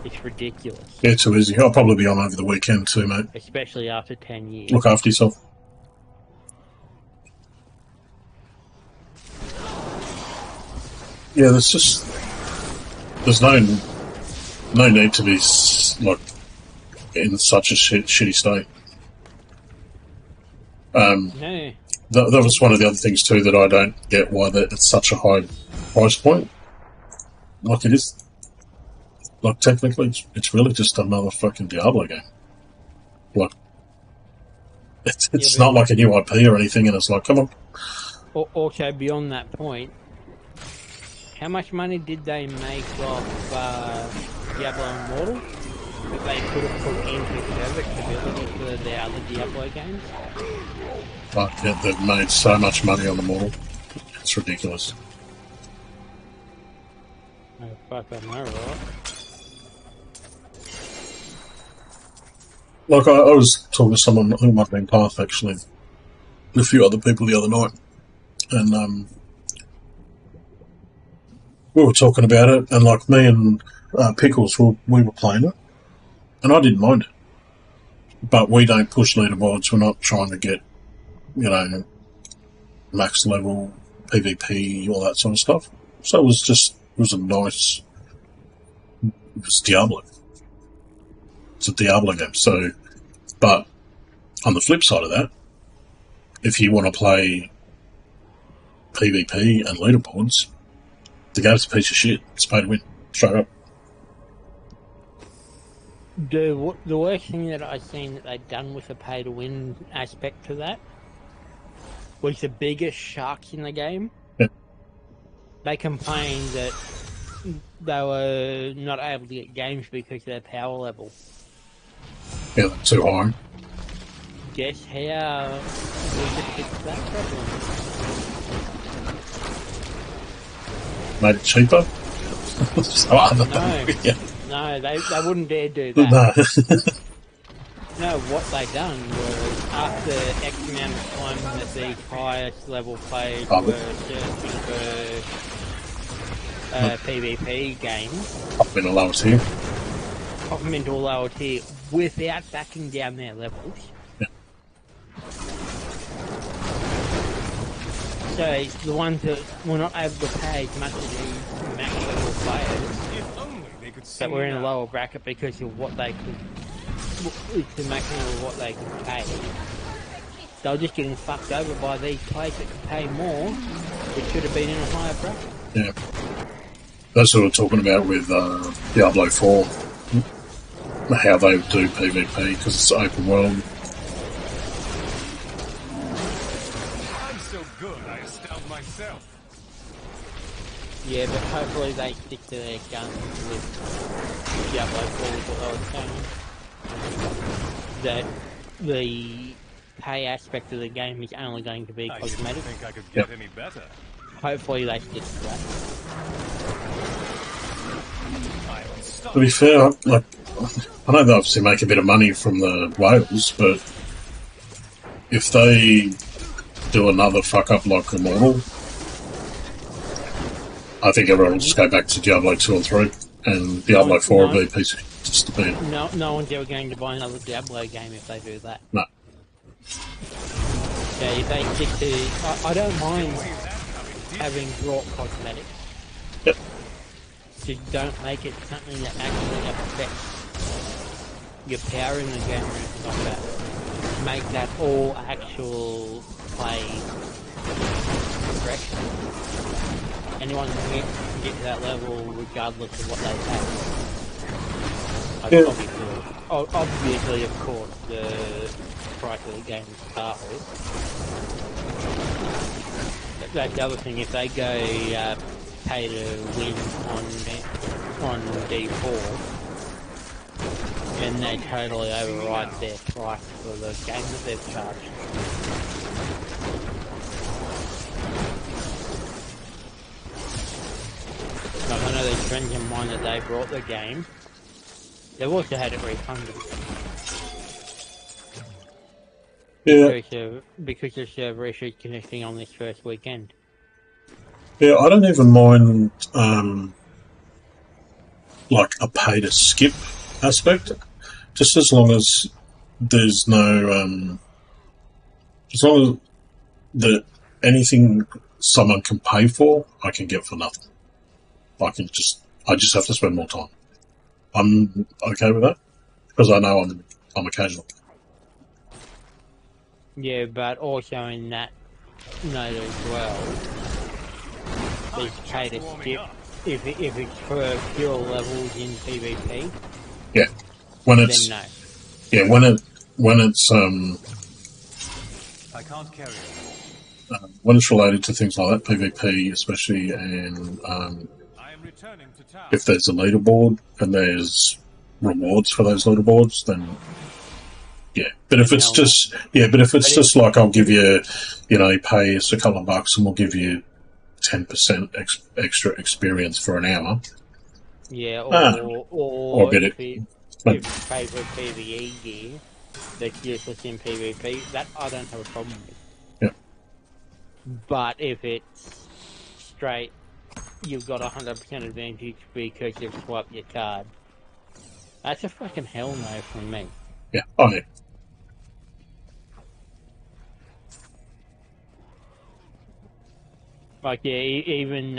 It's ridiculous. Yeah, too easy. I'll probably be on over the weekend too, mate. Especially after 10 years. Look after yourself. Yeah, there's no need to be like in such a shitty state. No. That was one of the other things too that I don't get, why that it's such a high price point. Like it is. Like technically, it's really just another fucking Diablo game. Like it's not like a new IP or anything, and it's like, come on. Also, beyond that point, how much money did they make off Diablo Immortal that they could have put into serviceability for their other Diablo games? But yeah, they've made so much money on the model. It's ridiculous. Oh, fuck, I know, right? Like, I was talking to someone, I think it might have been Path, actually, and a few other people the other night, and we were talking about it, and like me and Pickles, we were playing it, and I didn't mind it. But we don't push leaderboards, we're not trying to get, you know, max level, PvP, all that sort of stuff. So it was a nice, it's Diablo. It's a Diablo game. So, but on the flip side of that, if you want to play PvP and leaderboards, the game's a piece of shit. It's pay to win. Straight up. The worst thing that I've seen that they've done with the pay to win aspect to that was the biggest sharks in the game. Yeah. They complained that they were not able to get games because of their power level. Yeah, they're too high. Guess how we could fix that problem? Made it cheaper? No, they wouldn't dare do that. No, what they done was after X amount of time that the highest level players were searching for PvP games, Pop them in a lower tier. Pop them into a lower tier without backing down their levels. Yeah. So the ones that were not able to pay as much as the max level players that were in a lower bracket because of what they could, the maximum of what they could pay. They were just getting fucked over by these players that could pay more, which should have been in a higher bracket. Yeah. That's what we're talking about with Diablo 4. How they do PvP, because it's open world. I'm so good, I astound myself. Yeah, but hopefully they stick to their guns with Diablo 4 with what I was saying. That the pay aspect of the game is only going to be cosmetic. I think I could get any better. Hopefully they stick to that. To be fair, like, I know they obviously make a bit of money from the whales, but if they do another fuck up like Immortal, I think everyone will just go back to Diablo 2 and 3, and Diablo 4 will be a piece of just to be. No one's ever going to buy another Diablo game if they do that. No. Yeah, if they stick to... I don't mind having drop cosmetics. Yep. Just don't make it something that actually affects your power in the game or anything like that. Make that all actual play progression. Anyone can get to that level regardless of what they pay. I'd probably do it. Obviously, of course, the price of the game starts. That's the other thing. If they go pay to win on D4, then they totally override their price for the game that they've charged. Like, I know there's friends of mine that they brought the game. They've also had it refunded. Yeah. Because the server issues connecting on this first weekend. Yeah, I don't even mind like a pay to skip aspect, just as long as there's no as long as that anything someone can pay for, I can get for nothing. I just have to spend more time. I'm okay with that because I know I'm a casual. Yeah, but also in that note as well, there's pay to skip if it's for pure levels in PvP. Yeah, when it's then no. Yeah, when it's I can't carry it. When it's related to things like that, PvP especially, and I am returning to town. If there's a leaderboard and there's rewards for those leaderboards, then yeah. But if it's just just like I'll give you, pay us a couple of bucks and we'll give you 10% extra experience for an hour. Yeah, or get if it. If pay for PvE gear that's useless in PvP, that I don't have a problem with. Yeah. But if it's straight, you've got 100% advantage because you've swiped your card. That's a fucking hell no from me. Yeah. Oh yeah. Like, yeah, even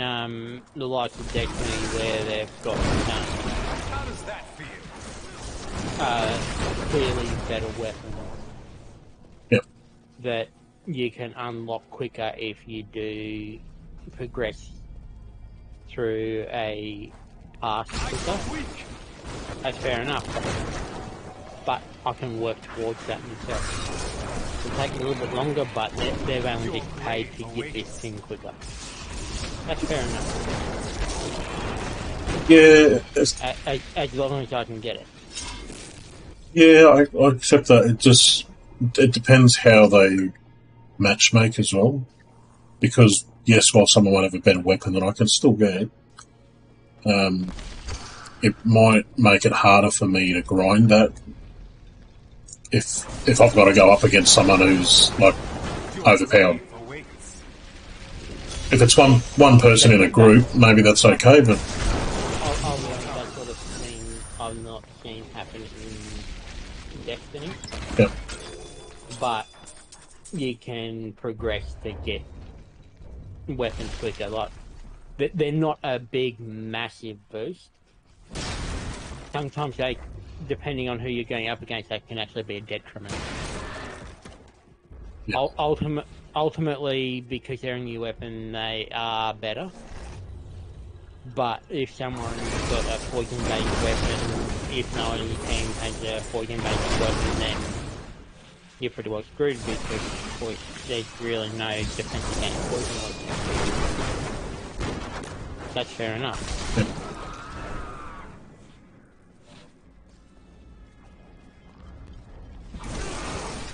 the likes of Destiny where they've got How does that feel? clearly better weapons. Yep. That you can unlock quicker if you do progress through a pass quicker. That's fair enough. But I can work towards that myself. It'll take me a little bit longer, but they've only just paid to get this thing quicker. That's fair enough. Yeah. As long as I can get it. Yeah, I accept that. It depends how they matchmake as well. Because yes, while someone might have a better weapon that I can still get, it might make it harder for me to grind that. If I've got to go up against someone who's like overpowered. If it's one person in a group, maybe that's okay, but I'll be honest, that sort of thing I've not seen happen in Destiny. Yeah. But you can progress to get weapons quicker. Like, they're not a big, massive boost. Sometimes they, depending on who you're going up against, they can actually be a detriment. Yeah. Ultimately, because they're a new weapon, they are better. But if someone's got a poison-based weapon, if no one in your team has a poison-based weapon, then you're pretty well screwed because there's really no defense against poison weapons. That's fair enough. Yeah.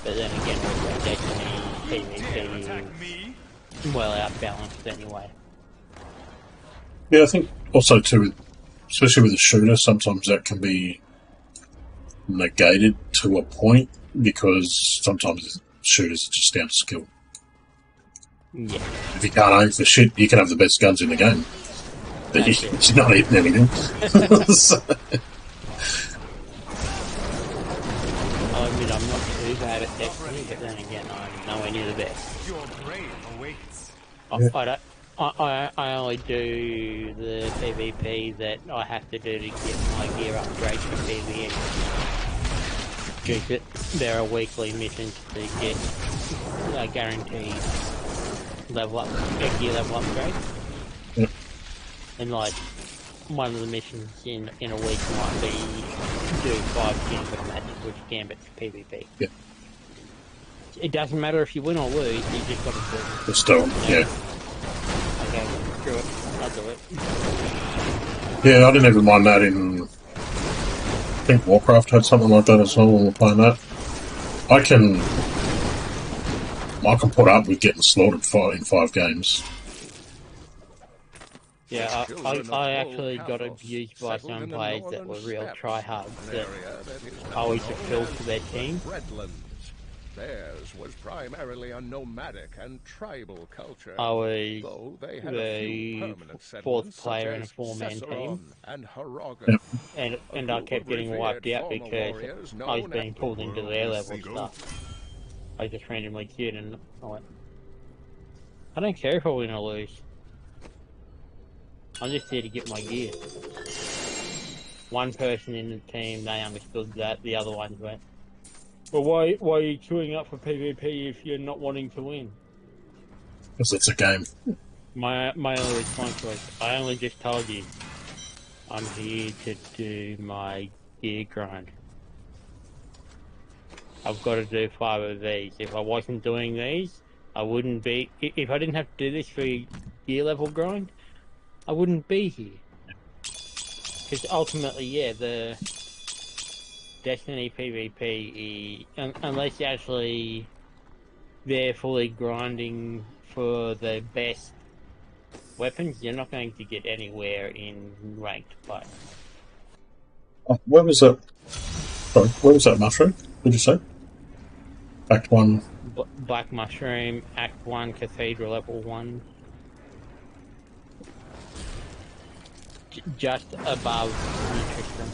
But then again, Destiny PvP is well outbalanced anyway. Yeah, I think also too, especially with a shooter, sometimes that can be negated to a point because sometimes shooters are just down to skill. Yeah. If you can't aim for shit, you can have the best guns in the game, but you're not hitting anything. So. I'll admit I'm not too bad at Destiny, but then again, I'm nowhere near the best. Your grave awaits. I only do the PvP that I have to do to get my gear upgrade for PvE. Because there are weekly missions to get a guaranteed level up, a gear level upgrade. And like, one of the missions in a week might be do 5 gambit matches with gambit PvP. Yeah. It doesn't matter if you win or lose, you just got to do it. Just do it, yeah. Okay, screw it. I'll do it. Yeah, I didn't even mind that in... I think Warcraft had something like that as well when we were playing that. I can put up with getting slaughtered in 5 games. Yeah, I actually got abused by some players that were real tryhards that always appealed to their team. Theirs was primarily a nomadic and tribal culture. I was though they had a few the permanent 4th player in a as 4-man team, and Harrogan. and I kept getting wiped out because I was being pulled into their level stuff. I just randomly queued and I went, I don't care if I win or lose. I'm just here to get my gear. One person in the team, they understood that, the other ones went, well, why are you queuing up for PvP if you're not wanting to win? Because it's a game. My only response was, I only just told you, I'm here to do my gear grind. I've got to do 5 of these. If I wasn't doing these, I wouldn't be... If I didn't have to do this for gear level grind, I wouldn't be here. Because ultimately, yeah, the Destiny PvP, unless you're actually there fully grinding for the best weapons, you're not going to get anywhere in ranked play. Oh, where was that? Sorry, where was that mushroom? Did you say? Act 1. Black Mushroom, Act 1, Cathedral level 1. Just above Nutrition.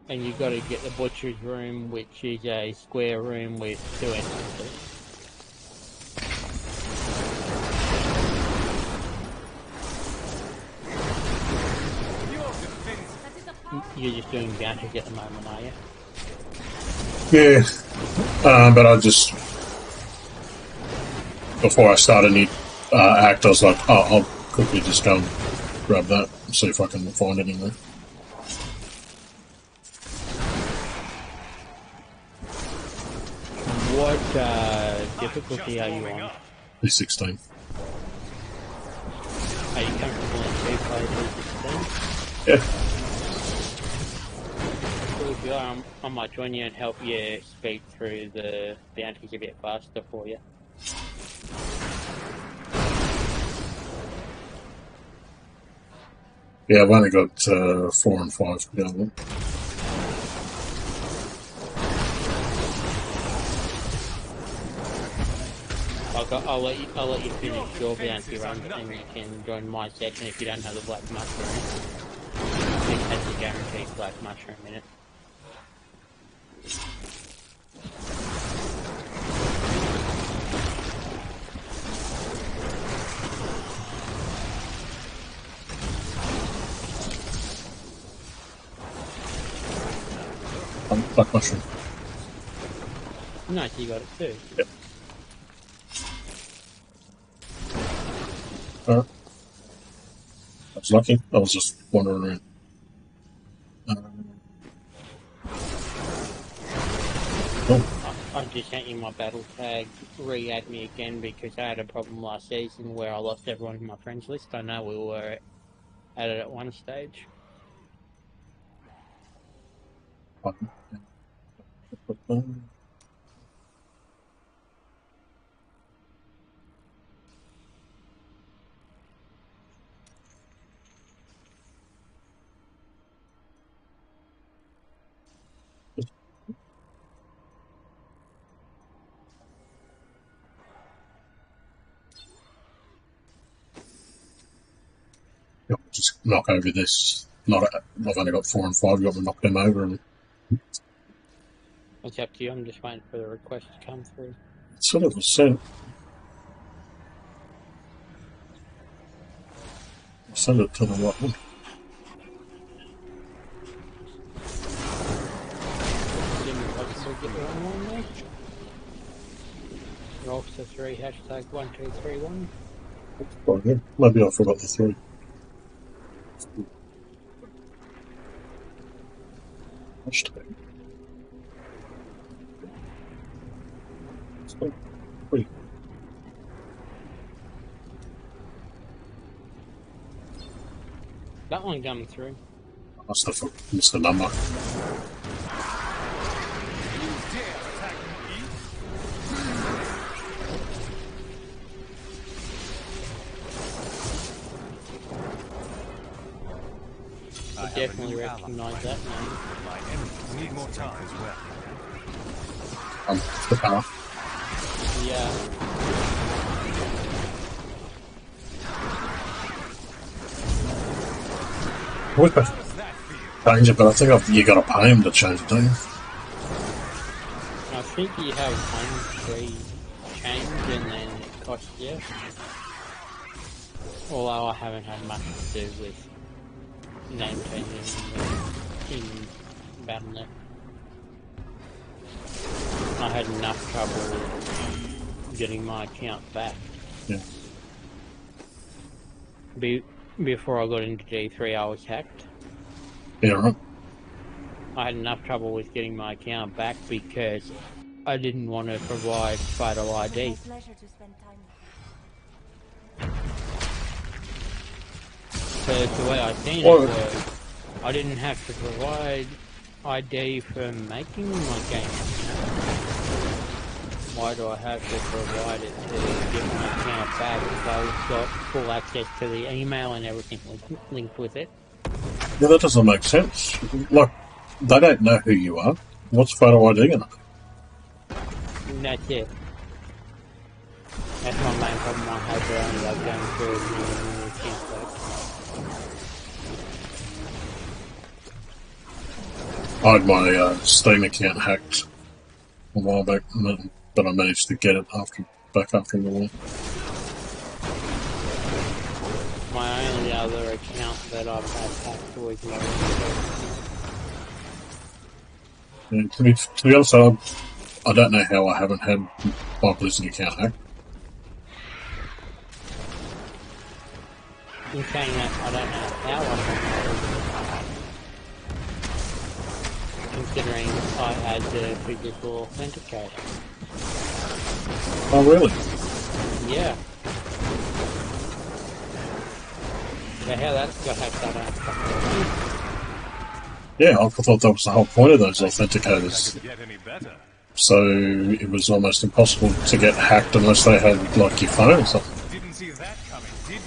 And you've got to get the Butcher's Room, which is a square room with 2 entrances. You're just doing bounties at the moment, are you? Yeah. But I just... Before I start any act, I was like, oh, I'll quickly just go and grab that and see if I can find anything. What difficulty are you on? B16. Are you comfortable in 2 players B16? Yeah. So if you are, I might join you and help you speed through the bounties a bit faster for you. Yeah, I've only got 4 and 5 to go. I'll let you finish your bounty run, and you can join my section if you don't have the black mushroom. It has a guaranteed black mushroom in it. Black mushroom. Nice, you got it too. Yep. Alright. I was lucky. I was just wandering around. I just sent you my battle tag. Re-add me again because I had a problem last season where I lost everyone in my friends list. I know we were at it at one stage. Just knock over this. I've only got 4 and 5. You got to knock them over. And It's up to you. I'm just waiting for the request to come through. it's sort of a sent. Send it to the right one. Rollster 3 hashtag 1231. Right here. Maybe I forgot the 3. That one coming through. Must have missed the number. I definitely recognise that name. My enemies need more time as well. The power. Yeah. We could change it, but I think you got to pay him to change it, don't you? I think you have one free change and then it costs you. Although I haven't had much to do with name changing in Battle.net. I had enough trouble getting my account back. Yeah. Before I got into G3 I was hacked. Yeah, right. I had enough trouble with getting my account back because I didn't want to provide photo ID. So the way I seen it was, I didn't have to provide ID for making my game account. Why do I have to provide it to get my account back if I've got full access to the email and everything linked with it? Yeah, that doesn't make sense. Like, they don't know who you are. What's photo ID gonna do? That's it. That's my main problem I had where I ended up going through the account back. I had my Steam account hacked a while back, but I managed to get it back after a while. My only other account that I've had hacked was my Yeah, to be honest, I don't know how I haven't had my Blizzard account hacked. In saying that, I don't know how I hacked, considering I had the physical authenticator. Oh, really? Yeah. So how that got hacked, I don't fucking know. Yeah, I thought that was the whole point of those authenticators. So it was almost impossible to get hacked unless they had, like, your phone or something. Didn't see that coming, did you?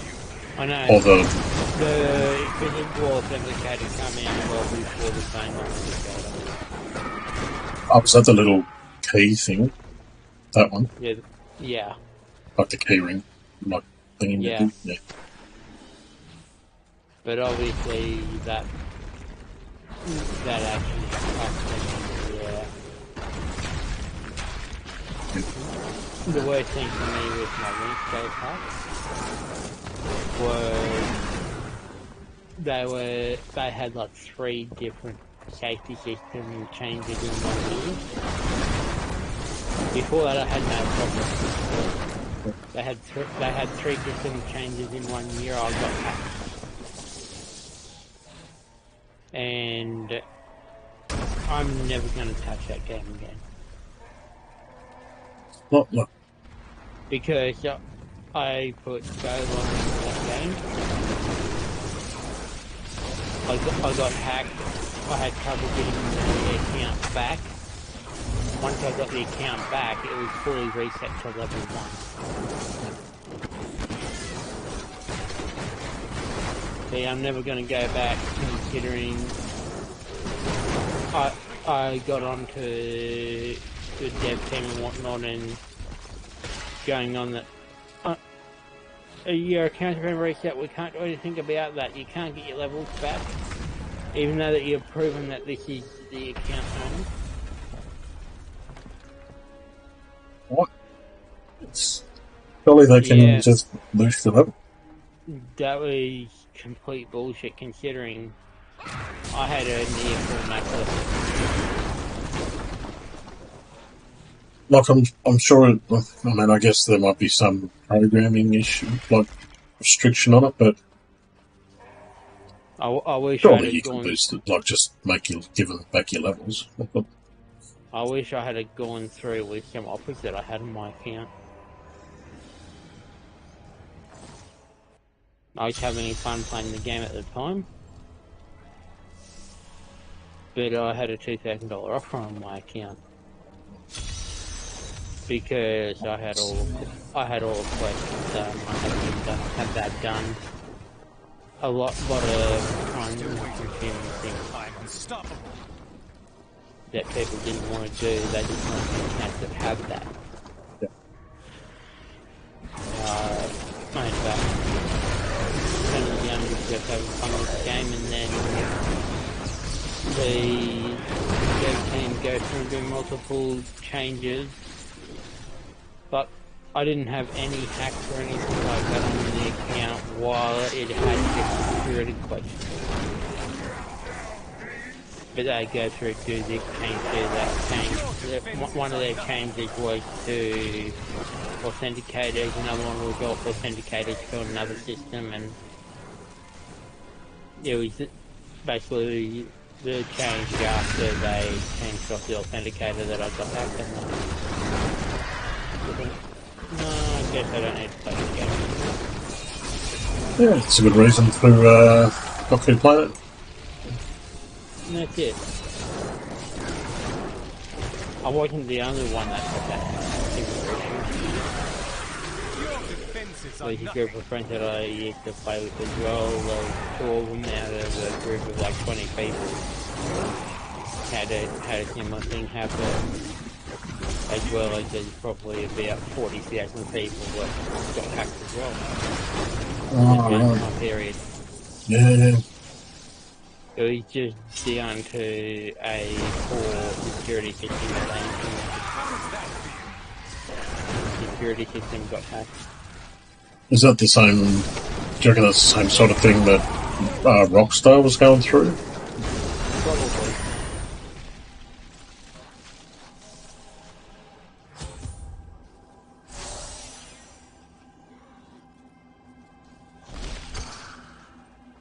I know. Or the physical authenticator come in well before the phone authenticator. was that the little key thing? That one? Yeah. Yeah. Like the key ring, like thing. Yeah. Yeah. But obviously that actually yeah. The worst thing for me with my Riftage hacks was they had like 3 different safety system changes in 1 year. Before that I had no problem. They had 3 different changes in 1 year. I got hacked. And I'm never going to touch that game again. What? Because I put so long into that game. I got hacked. I had trouble getting the account back. Once I got the account back, it was fully reset to level 1. See, I'm never going to go back, considering I got onto the dev team and whatnot, and going on that your account's been reset, we can't do anything about that. You can't get your levels back, even though that you've proven that this is the account number. What? Surely they can just boost it up. That was complete bullshit, considering I had a near full max level. Like, I'm sure, I mean, I guess there might be some programming issue, like, restriction on it, but I wish I Surely you had can gone. boost it, like just give them back your levels. I wish I had gone through with some offers that I had on my account. I was having fun playing the game at the time, but I had a $2,000 offer on my account because I had all the questions done. I had that done. A lot of time-consuming things that people didn't want to do. They just wanted to have that. I ended up spending the just having fun with the game, and then the dev team go through and do multiple changes, but I didn't have any hacks or anything like that on the account while it had just security questions. But they go through do this change, do that change. One of their changes was to authenticators, another one was authenticators for another system, and it was basically the change after they changed off the authenticator that I got hacked. And no, I guess I don't need to play the game. Yeah, it's a good reason to not to play it. And that's it. I wasn't the only one that had that There's a group of friends that I used to play with as well. There was 2 of them out of a group of like 20 people. Had a similar thing happen, as well as there's probably about 40,000 people that got hacked as well. Oh, in my period. Yeah. It was just down to a poor security system that the security system got hacked. Is that the same? Do you reckon that's the same sort of thing that Rockstar was going through? Probably.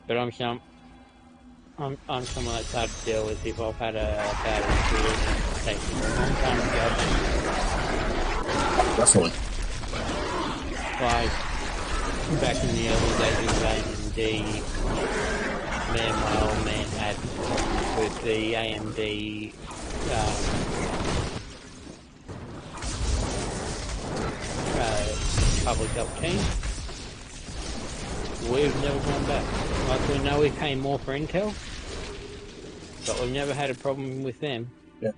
But I'm someone that's hard to deal with. If I've had a bad experience, it takes me a long time to go. Definitely. Like back in the early days of AMD, me and my old man had with the AMD public health team. We've never gone back. Like, we know we pay more for Intel, but we've never had a problem with them. Yeah.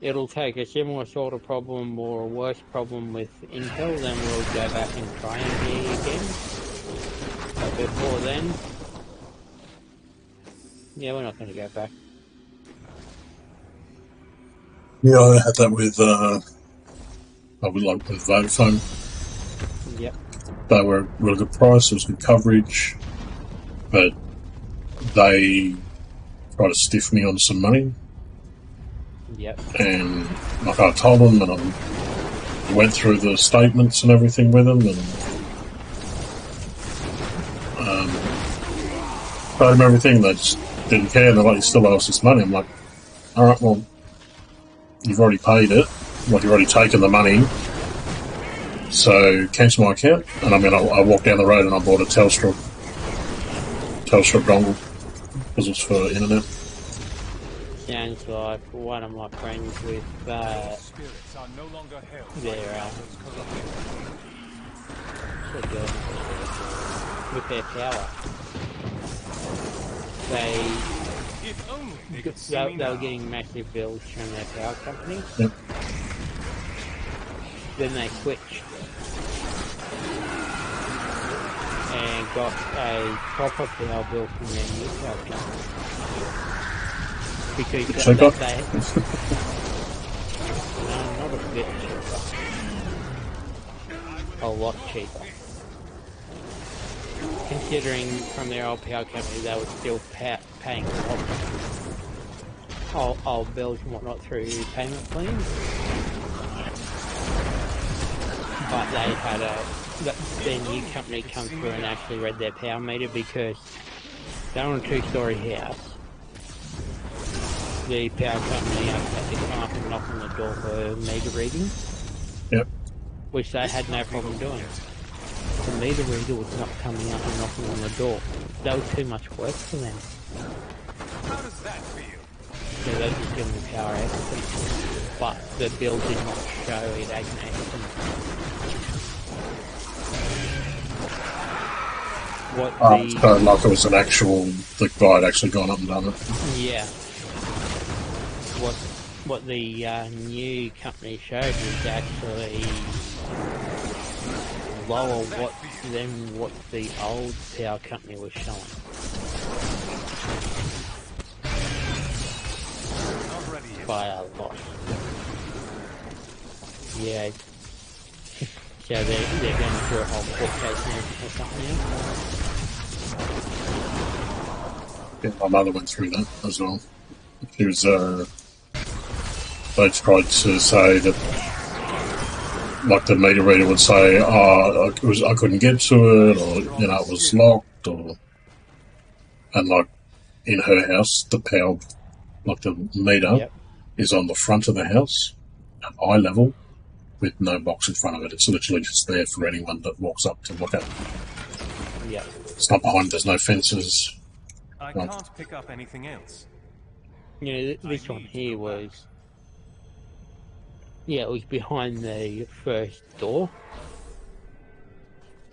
It'll take a similar sort of problem or a worse problem with Intel, then we'll go back and try and be again. But before then, yeah, we're not going to go back. Yeah, I had that with Vodafone. Yep. They were a really good price, it was good coverage, but they tried to stiff me on some money. Yep. And like I told them, and I went through the statements and everything with them, and told them everything. They just didn't care. They're like, "You still owe us this money." I'm like, "All right, well, you've already paid it. Like, you've already taken the money. So cancel my account." And I mean, I walked down the road and I bought a Telstra dongle because it's for internet. Sounds like one of my friends with their power. They were getting massive bills from their power company. Yep. Then they switched and got a proper power bill from their new power company. Because they no, not a bit cheaper. A lot cheaper. Considering from their old power company they were still paying old bills and whatnot through payment plans. But they had their new company come through and actually read their power meter because They're on a 2-story house. The power company had to come up and knock on the door for meter reading. Yep. Which they had no problem doing. The meter reader was not coming up and knocking on the door. That was too much work for them. How does that feel? So they just give them the power estimate. But the bill did not show it as an estimate. So like it was an actual, the guy had actually gone up and done it. Yeah. What the new company showed was actually lower than what the old power company was showing. By a lot. Yeah. So they're going through a whole court case now or something now. Yeah, my mother went through that as well. She was, they tried to say that, like the meter reader would say, I couldn't get to it, or, you know, it was locked, or, and like, in her house, the power, like the meter is on the front of the house, at eye level, with no box in front of it. It's literally just there for anyone that walks up to look at it. Yeah. It's not behind, there's no fences. I can't pick up anything else. Yeah, this one here was... Yeah, it was behind the first door.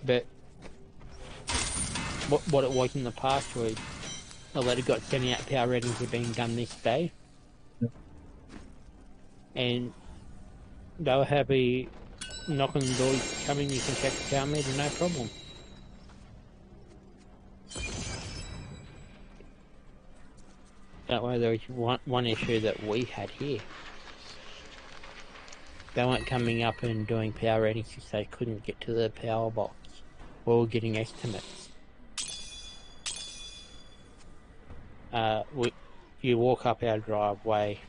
But what it was in the past was a letter got sent out, power readings were being done this day. And they were happy, knock on the door, come in, you can check the power meter, no problem. That way there was one issue that we had here. They weren't coming up and doing power readings because they couldn't get to the power box. We were getting estimates. You walk up our driveway,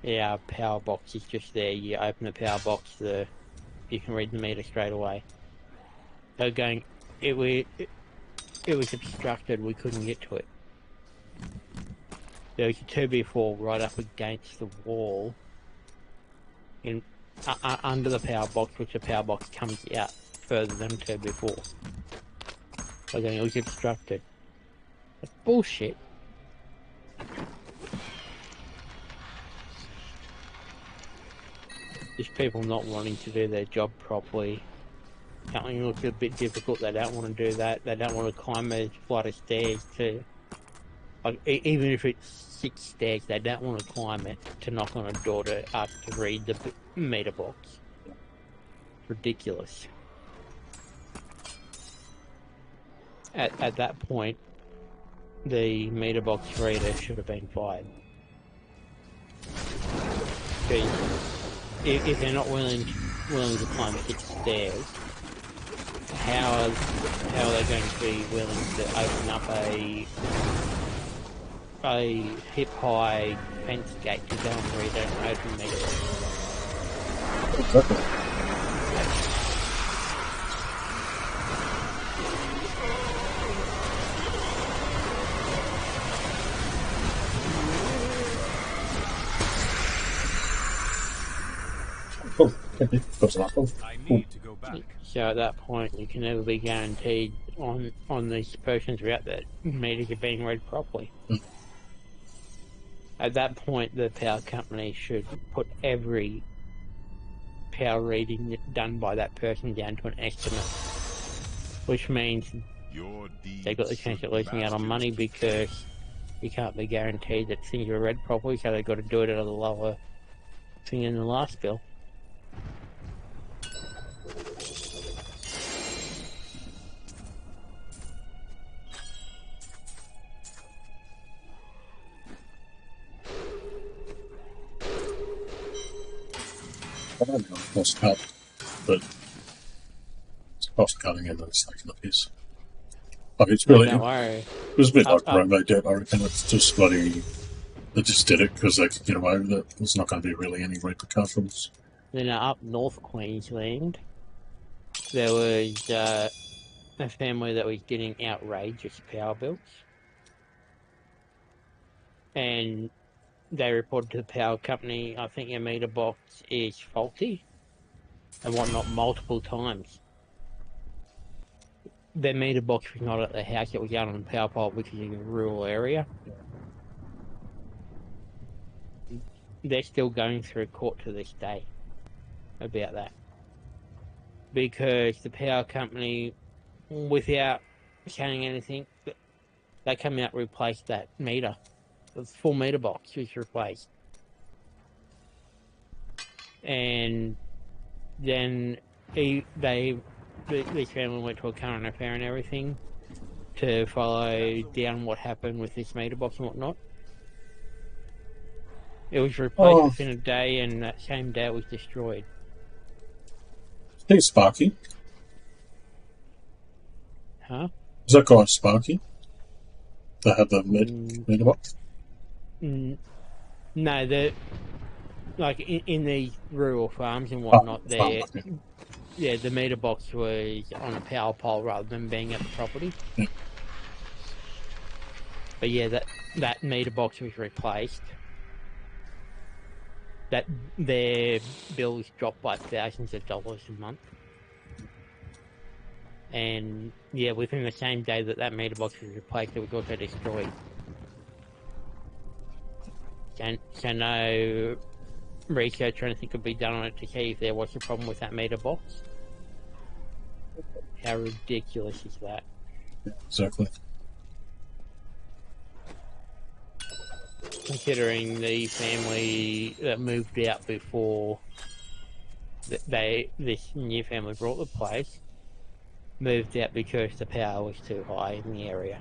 our power box is just there. You open the power box, you can read the meter straight away. They were going, it was obstructed, we couldn't get to it. There was a 2B4 right up against the wall, under the power box, which the power box comes out further than 2B4. So then it was obstructed. That's bullshit. Just people not wanting to do their job properly. Something looks a bit difficult, they don't want to do that. They don't want to climb a flight of stairs to... Like, even if it's 6 stairs, they don't want to climb it to knock on a door to ask to read the meter box. It's ridiculous. At that point, the meter box reader should have been fired. If they're not willing to climb 6 stairs, how are they going to be willing to open up a hip-high fence gate to go and read an open meter? Exactly. I need to go back. So at that point, you can never be guaranteed on these person's route that meters are being read properly. At that point, the power company should put every power reading done by that person down to an estimate, which means they got the chance of losing out on money because you can't be guaranteed that things are read properly, so they've got to do it at a lower thing in the last bill. I don't know if cost cut, but it's cost cutting and then it's taking a piss. Like it's really, it was a bit like Robo Debt, I reckon. It's just bloody, they just did it because they could get away with it. There's not going to be really any repercussions. Then up North Queensland, there was a family that was getting outrageous power bills. and they reported to the power company, I think your meter box is faulty and whatnot multiple times. Their meter box was not at the house, it was out on the power pole, which is in a rural area. They're still going through court to this day about that. Because the power company, without saying anything, they come out and replaced that meter. The full meter box was replaced. And then this family went to a current affair and everything to follow down what happened with this meter box and whatnot. It was replaced within a day, and that same day it was destroyed. I think Sparky. Huh? Is that guy Sparky? That had the meter box? No, like in these rural farms and whatnot, the meter box was on a power pole rather than being at the property. Yeah. But yeah, that meter box was replaced. That their bills dropped by thousands of dollars a month. And yeah, within the same day that meter box was replaced, it was also destroyed. So no research or anything could be done on it to see if there was a problem with that meter box. How ridiculous is that? Exactly. Considering the family that moved out before this new family bought the place, moved out because the power was too high in the area.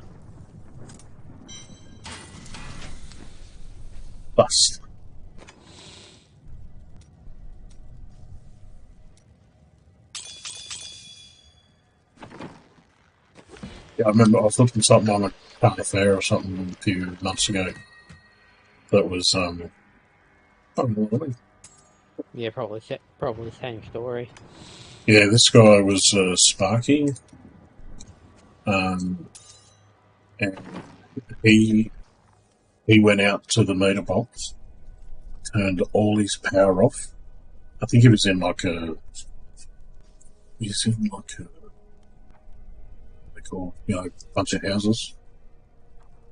Bust. Yeah, I remember I was looking something on a current affair or something a few months ago that was yeah, probably the same story. Yeah, this guy was Sparky, and he went out to the meter box, turned all his power off. I think he was in like a they call, bunch of houses,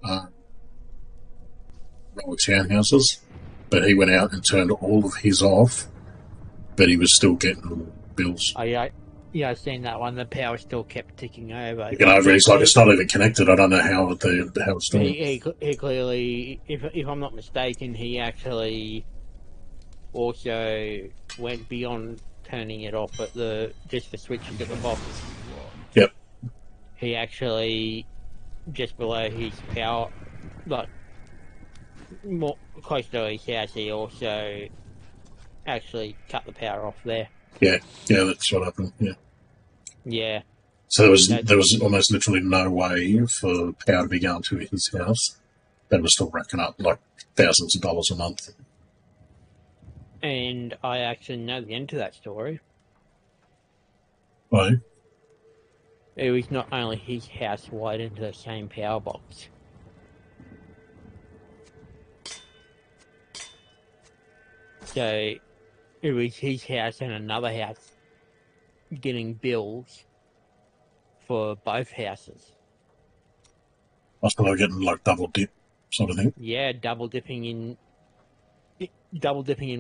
row of townhouses. But he went out and turned all of his off, but he was still getting bills. Oh, yeah, I've seen that one. The power still kept ticking over. He's like, it's not even connected. I don't know how it's doing. He clearly, if I'm not mistaken, he actually also went beyond turning it off at just the switches at the box. Yep. He actually, just below his power, like more close to his house, he also actually cut the power off there. Yeah, that's what happened. Yeah. Yeah. So there was almost literally no way for power to be going to his house. They were still racking up like thousands of dollars a month. And I actually know the end to that story. Why? It was not only his house wired into the same power box. So it was his house and another house getting bills for both houses. I suppose they're getting like double dip sort of thing. Yeah, double dipping in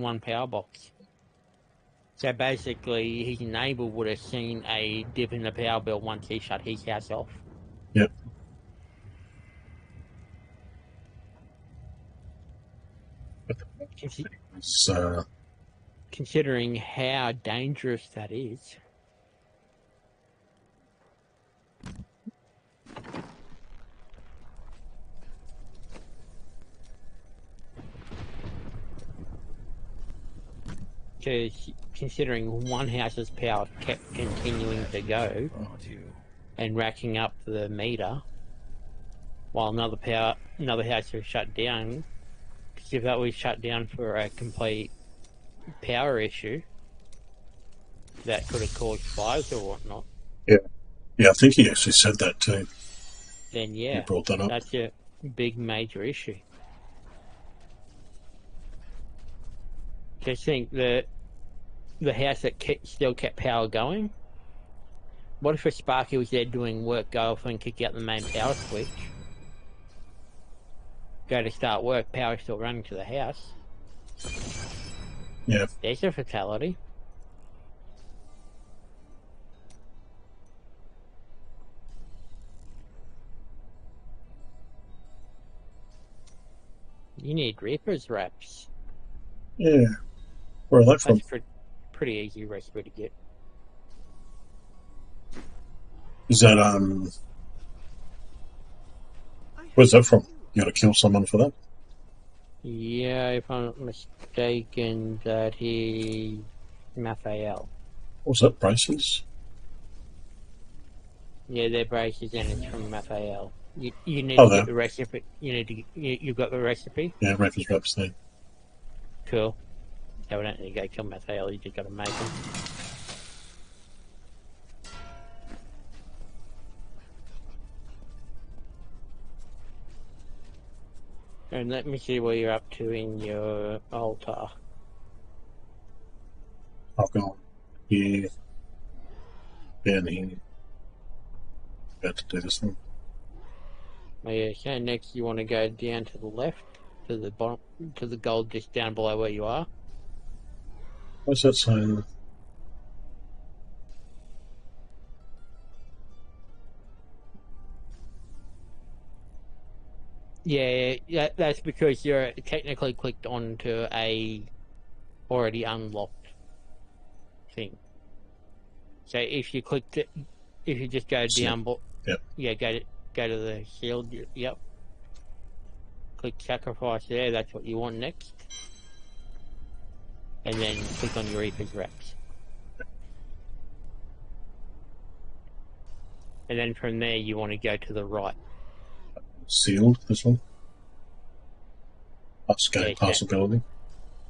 one power box. So basically, his neighbour would have seen a dip in the power bill once he shut his house off. Yep. Considering how dangerous that is. Because considering one house's power kept continuing to go and racking up the meter while another house was shut down, because if that was shut down for a complete power issue, that could have caused fires or whatnot. Yeah, I think he actually said that too. Then yeah, he brought that up. That's a big major issue. Just think the house that still kept power going. What if a Sparky was there doing work, go off and kick out the main power switch? Go to start work, power still running to the house. Yeah. There's a fatality. You need Reaper's wraps. Yeah. Where are they from? That's pretty easy recipe to get. Is that where's that from? You got to kill someone for that? Yeah, if I'm not mistaken, that is Raphael. What's that? Braces? Yeah, they're braces, and it's from Raphael. You need Oh, to there. get the recipe. You got the recipe? Yeah, Reaper's wraps there. Cool. So we don't need to go kill Raphael. You just got to make them. And let me see what you're up to in your altar. I've gone here, down here. About to do this one. Oh, yeah, so next you want to go down to the left, to the bottom, to the gold just down below where you are. What's that saying? Yeah, that's because you're technically clicked onto a already unlocked thing. So if you clicked it, if you just go down, yep. Yeah, go to the shield. Yep. Click sacrifice there. That's what you want next, and then click on your Reaper's wraps. And then from there, you want to go to the right. Sealed, this one. Let's gain possibility.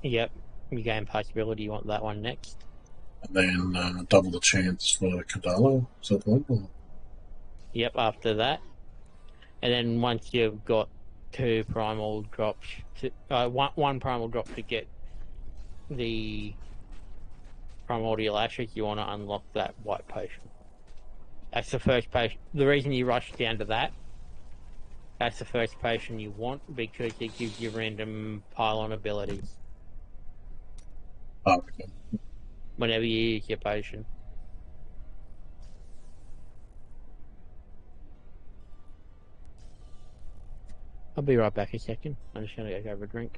Yep. You gain possibility. You want that one next. And then double the chance for Kadalo. Is that the one? Or? Yep, after that. And then once you've got two primal drops, one primal drop to get the primordial ashes, you want to unlock that white potion. That's the first potion. The reason you rush down to that's the first potion you want, because it gives you random pylon abilities. Oh, okay. Whenever you use your potion. I'll be right back a second. I'm just going to go grab a drink.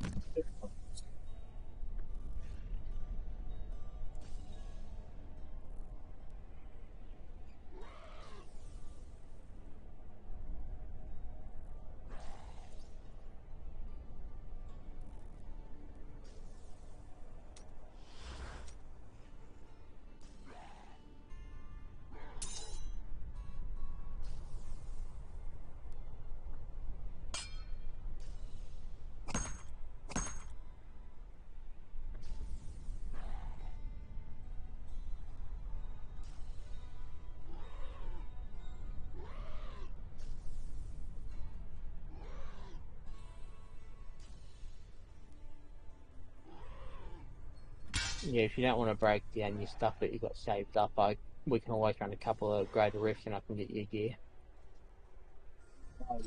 Yeah, if you don't want to break down your stuff that you got saved up, we can always run a couple of greater rifts and I can get you gear.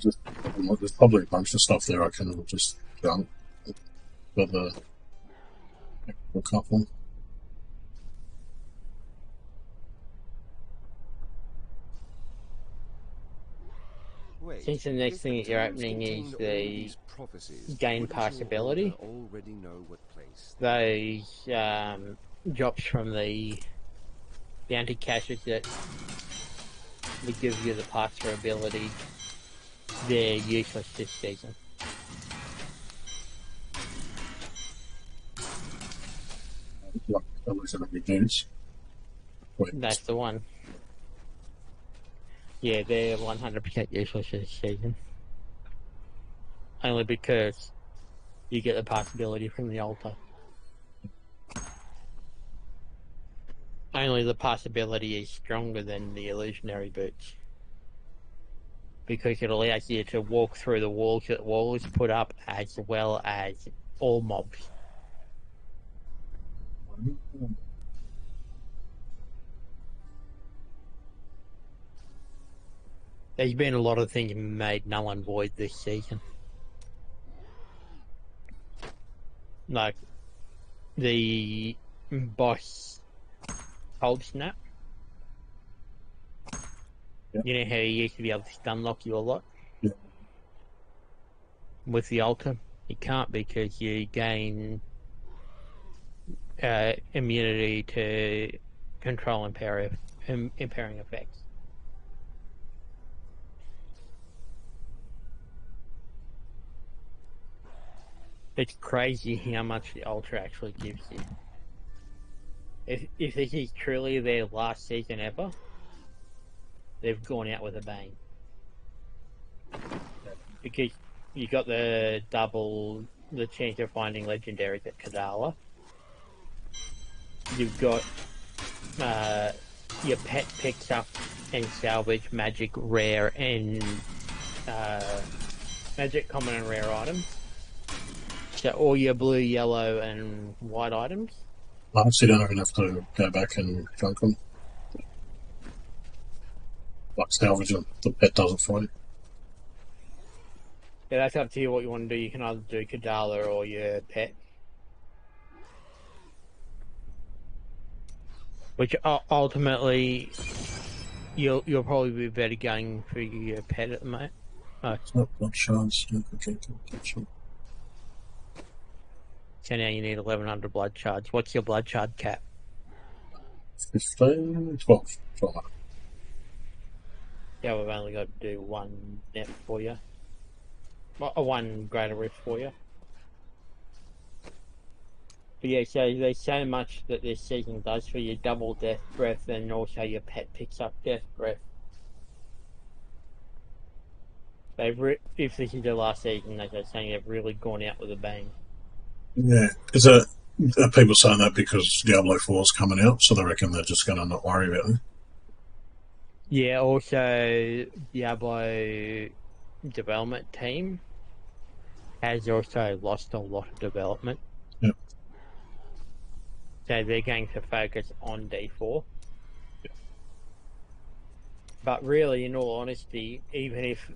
There's probably a bunch of stuff there I can just jump for the couple. Since the next thing you're opening is the gain possibility, those drops from the bounty caches that give you the pass-through ability, they're useless this season. Like illusionary dudes. That's the one. Yeah, they're 100% useless this season. Only because you get the possibility from the altar. Only the possibility is stronger than the illusionary boots. Because it allows you to walk through the walls that the wall is put up, as well as all mobs. There's been a lot of things made null and void this season. Like the boss cold snap. Yep. You know how you used to be able to stun lock you a lot? Yep. With the Ultim, you can't because you gain immunity to control impairing effects. It's crazy how much the Ultra actually gives you. If this is truly their last season ever, they've gone out with a bang. Because you got the chance of finding legendaries at Kadala. You've got your pet picks up and salvage magic rare and magic common and rare items. So all your blue, yellow, and white items. So you don't even have to go back and junk them. Like salvage them. The pet does it for you. Yeah, that's up to you what you want to do. You can either do Kadala or your pet. Which ultimately, you'll probably be better going for your pet at the moment. Oh. It's not blood shards. So now you need 1100 blood shards. What's your blood shard cap? 15, 12. Yeah, we've only got to do one net for you. One greater rift for you. But yeah, so there's so much that this season does for you. Double death breath, and also your pet picks up death breath. If this is the last season, as I was saying, they've really gone out with a bang. Yeah. Are people saying that because Diablo 4 is coming out, so they reckon they're just going to not worry about it? Yeah, also Diablo development team has also lost a lot of development. Yep. So they're going to focus on D4. Yep. But really, in all honesty, even if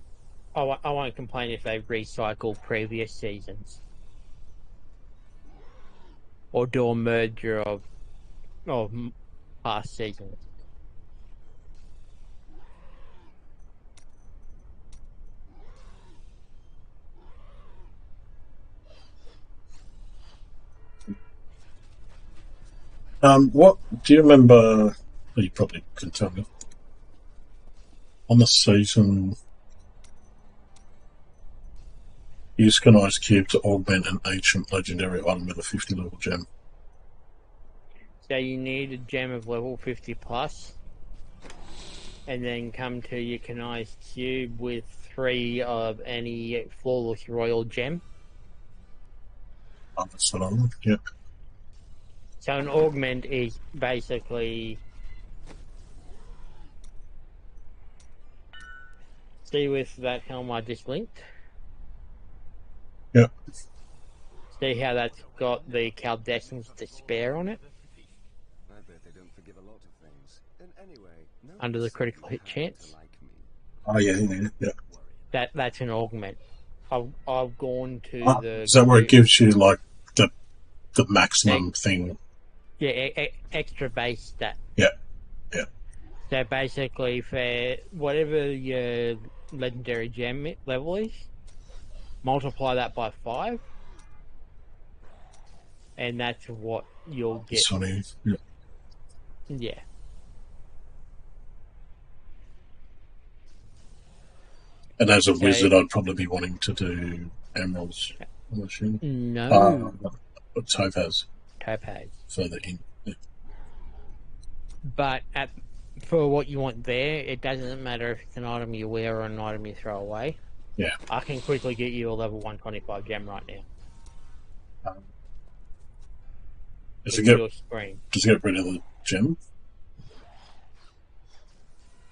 I won't complain if they recycle previous seasons or do a merger of past seasons. What do you remember? You probably can tell me. On the season, use Scanized Cube to augment an ancient legendary item with a 50 level gem. So you need a gem of level 50 plus, and then come to your Canized Cube with 3 of any flawless royal gem. That's what I want. Yep. So an augment is basically, see with that helm I just linked? Yep. See how that's got the Caldescent's Despair on it? I bet they don't forgive a lot of things. And anyway, Under the critical hit chance? Oh, yeah. That's an augment. I've gone to the... Is that where it gives you, like, the maximum thing? Yeah, extra base stat. Yeah. So basically, for whatever your legendary gem level is, multiply that by 5, and that's what you'll get. Yeah. And as a wizard, I'd probably be wanting to do emeralds. No. Topaz. Further in. Yeah. But for what you want there, it doesn't matter if it's an item you wear or an item you throw away. Yeah. I can quickly get you a level 125 gem right now. Does it get rid of the gem?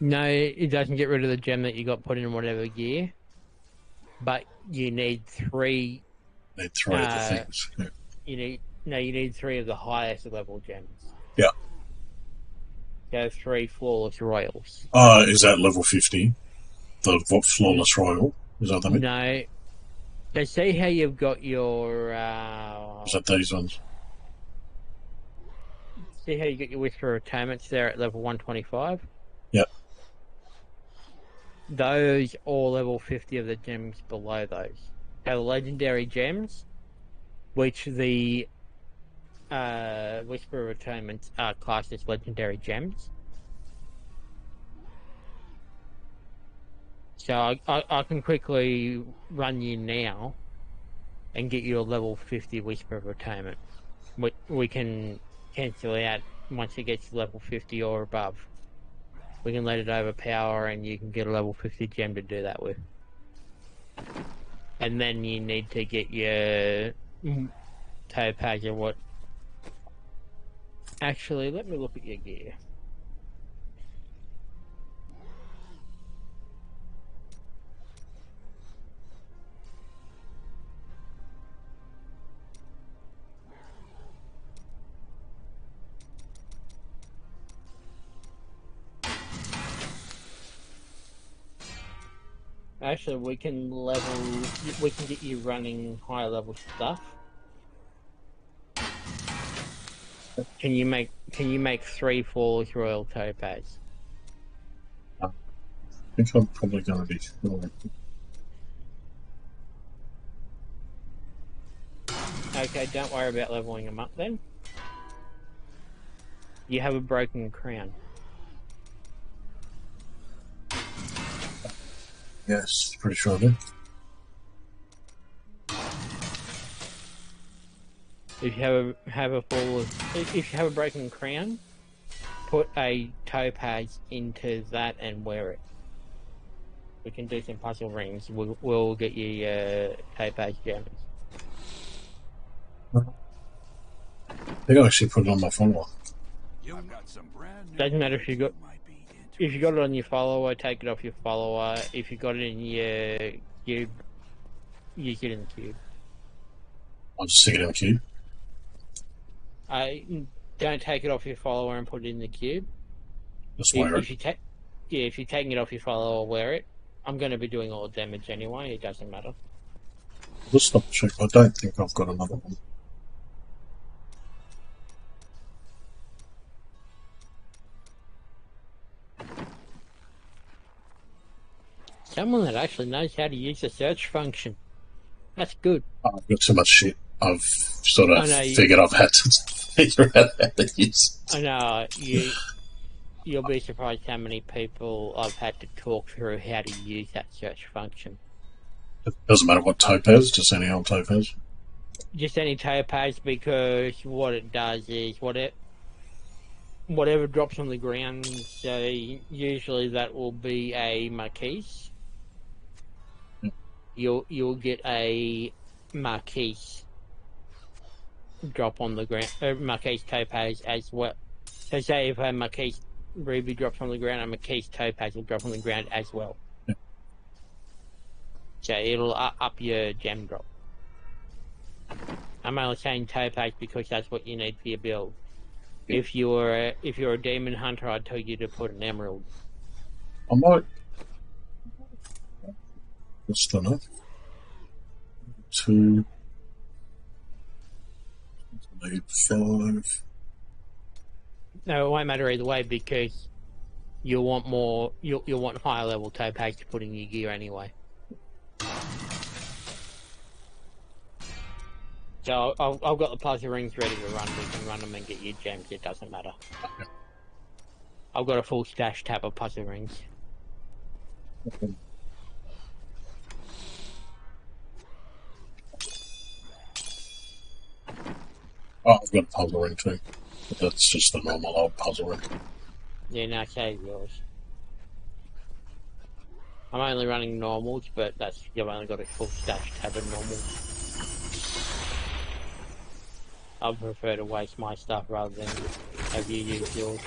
No, it doesn't get rid of the gem that you got put in whatever gear. But you need 3... Need 3 of the things. Yeah. You need No, you need 3 of the highest level gems. Yeah. Go 3 flawless royals. Is that level 50? The flawless royal? Is that the bit? No. So see how you've got your... Is that these ones? See how you get your Whisper of Atonements there at level 125? Yep. Those are level 50 of the gems below those. So the legendary gems, which the Whisper of Atonements are classed as legendary gems. So I can quickly run you now and get you a level 50 Whisper of Atonement. We can cancel out once it gets to level 50 or above. We can let it overpower and you can get a level 50 gem to do that with. And then you need to get your topaz or what. Actually, let me look at your gear. Actually, we can get you running higher level stuff. Can you make 3 flawless royal topaz? I think I'm probably going to be fine. Okay, don't worry about leveling them up then. You have a broken crown. Yes, pretty sure I do. If you have a broken crown, put a topaz into that and wear it. We can do some puzzle rings. We'll get you topaz gems. I think I actually put it on my follower. Doesn't matter if you got it on your follower, take it off your follower. If you got it in your cube, use it in the cube. I'll just stick it in the cube. Don't take it off your follower and put it in the cube. Just wear it. If you're taking it off your follower, wear it. I'm going to be doing all the damage anyway. It doesn't matter. Let's double check. I don't think I've got another one. Someone that actually knows how to use the search function. That's good. I've got so much shit. I've sort of figured I've had to figure out how to use it. I know. You'll be surprised how many people I've had to talk through how to use that search function. It doesn't matter what topaz, just any old topaz. Just any topaz, because what it does is whatever drops on the ground, so usually that will be a marquise. You'll get a marquise drop on the ground, marquise topaz as well. So say if a marquise ruby drops on the ground, a marquise topaz will drop on the ground as well. So it'll up your gem drop. I'm only saying topaz because that's what you need for your build. If you're a demon hunter, I'd tell you to put an emerald. I might. Just don't know. 2. Need 5. No, it won't matter either way because you'll want more. You'll want higher level topaz to put in your gear anyway. So I've got the puzzle rings ready to run. We can run them and get you gems. It doesn't matter. Okay. I've got a full stash tab of puzzle rings. Okay. Oh, I've got a puzzle ring too. But that's just the normal old puzzle ring. Yeah, no, save yours. I'm only running normals, but you've only got a full stash tab of normals. I prefer to waste my stuff rather than have you use yours.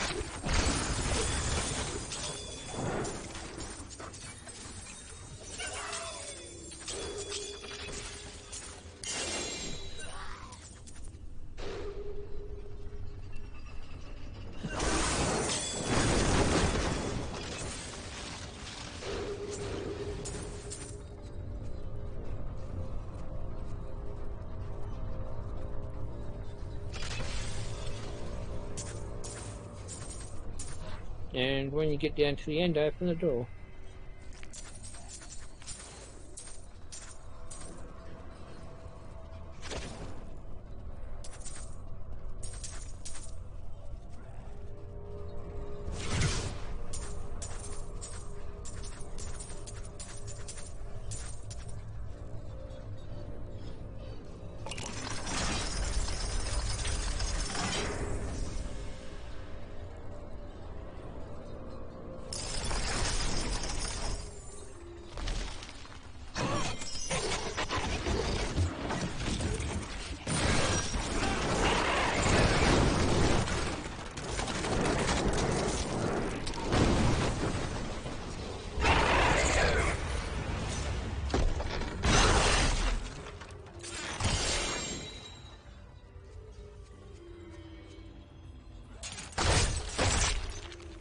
And when you get down to the end, open the door.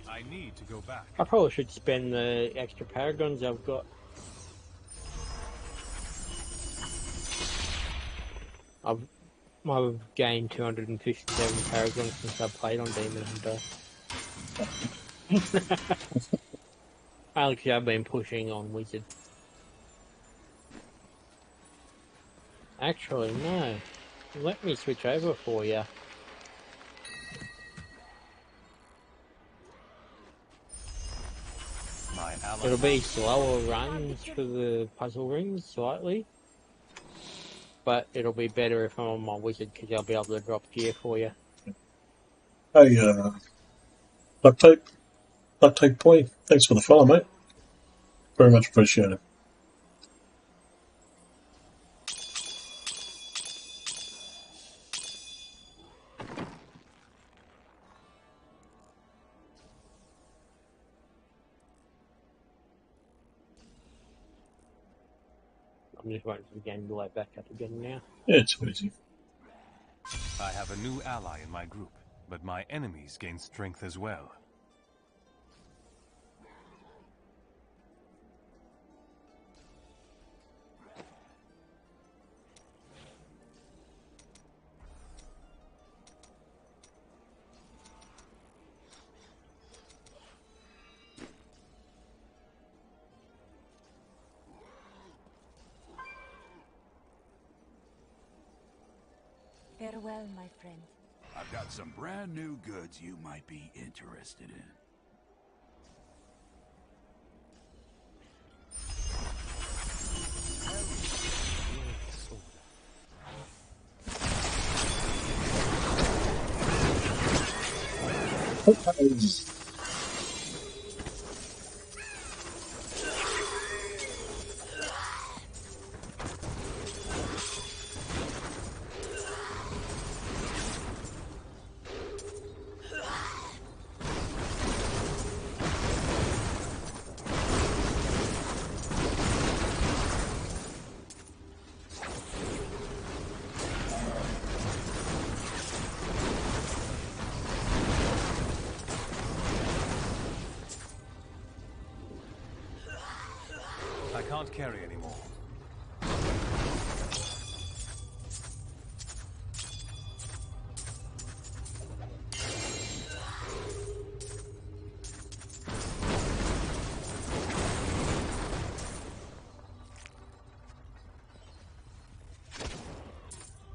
I need to go back. I probably should spend the extra paragons I've got. I've gained 257 paragons since I played on Demon Hunter. Actually, I've been pushing on Wizard. Actually, no. Let me switch over for you. It'll be slower runs for the puzzle rings, slightly. But it'll be better if I'm on my Wizard, because I'll be able to drop gear for you. Hey, duct tape boy, thanks for the follow, mate. Very much appreciated. I'm just waiting for the game to light back up again now. Yeah, it's easy. I have a new ally in my group, but my enemies gain strength as well. Farewell, my friend. I've got some brand new goods you might be interested in. I can't carry anymore.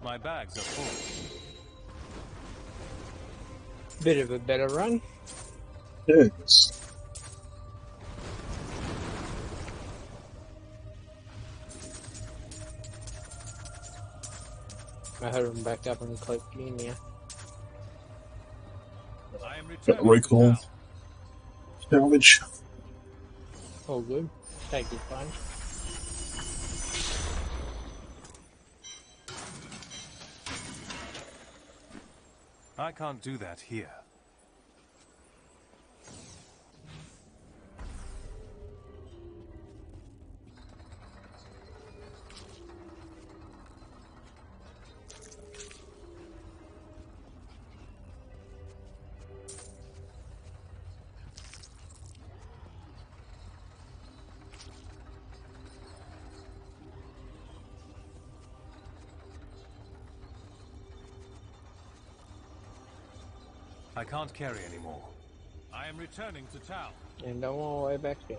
My bags are full. Bit of a better run. Yes. I heard him back up and click in now. I am Got the returning to recall town. salvage. All good. Take your time. I can't do that here. I can't carry anymore. I am am returning to town. And I'm all the way back in.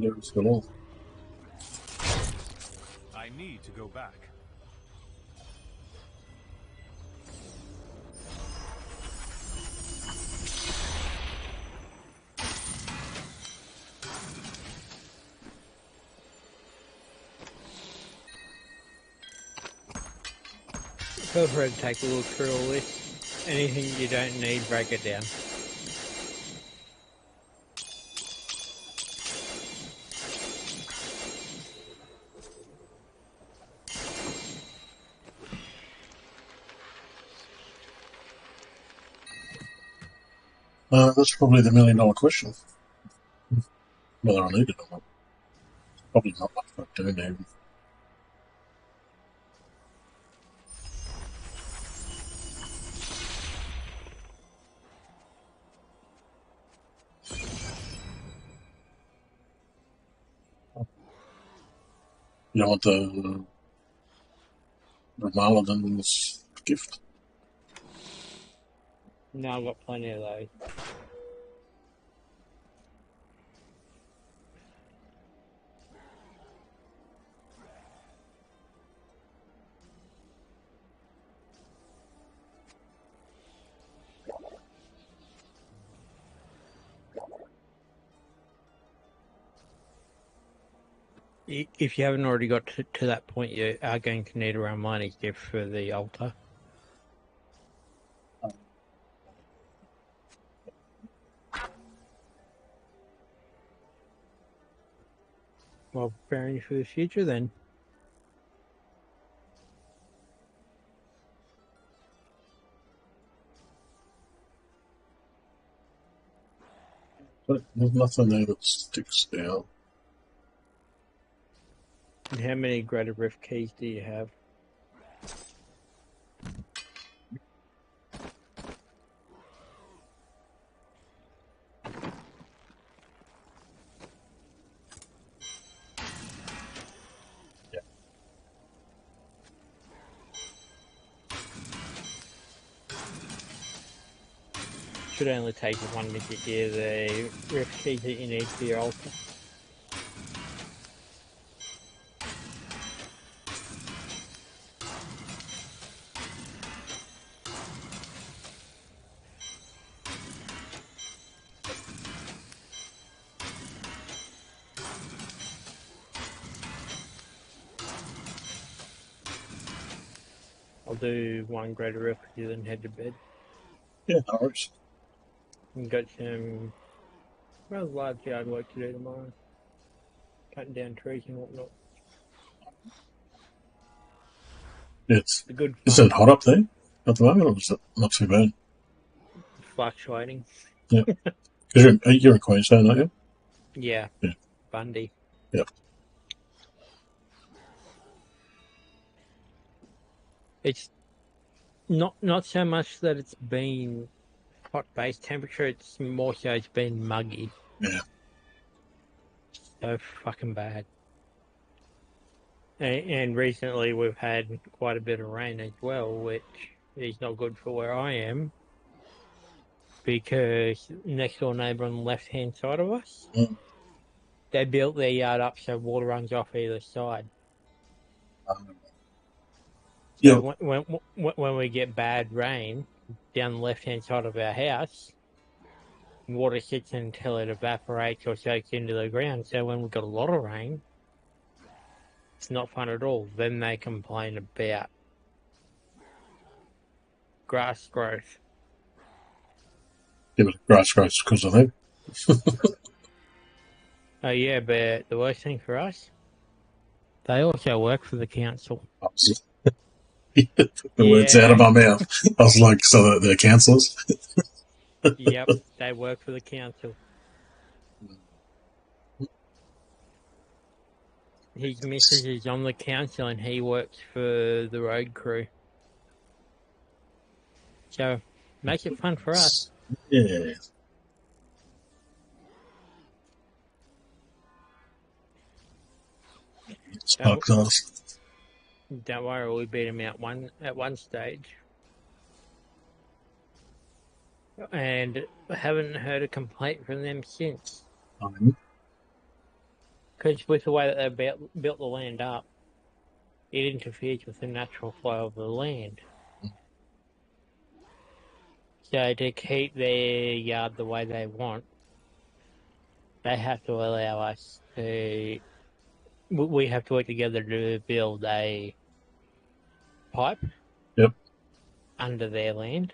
There's the wall. I need to go back. Feel free to take a look through all this. Anything you don't need, break it down. That's probably the $1 million question. Whether I need it or not. Probably not much work doing there. You don't want the Ramaladin's gift? No, I've got plenty of those. If you haven't already got to that point, you are going to need a Ramani gift for the altar. Well, preparing for the future then. But there's nothing there that sticks out. And how many Greater Rift keys do you have? Should only take you one to get you the rift key that you need for your altar. I'll do one Greater Rift with you, then head to bed. Yeah, no worries. You've got some rather large yard work to do tomorrow. Cutting down trees and whatnot. It's The good is fun. it hot up there at the moment, or is it not too bad? Fluctuating. Yeah, because you're in Queensland, aren't you? Yeah. Yeah. Bundy. Yeah. It's not so much that it's been hot base temperature, it's more so it's been muggy. Yeah. So fucking bad. And recently we've had quite a bit of rain as well, which is not good for where I am, because next door neighbour on the left-hand side of us, they built their yard up so water runs off either side. So when we get bad rain down the left-hand side of our house, water sits until it evaporates or soaks into the ground. So when we've got a lot of rain, it's not fun at all. Then they complain about grass growth. Yeah, but grass grows because of them. Oh yeah, but the worst thing for us, they also work for the council. The words out of my mouth. I was like, so that they're councillors? Yep, they work for the council. His missus is on the council and he works for the road crew. So, make it fun for us. Yeah. It's podcast. Don't worry, we beat him out at one stage. And I haven't heard a complaint from them since. Because with the way that they built the land up, it interferes with the natural flow of the land. So to keep their yard the way they want, they have to allow us to... We have to work together to build a pipe under their land.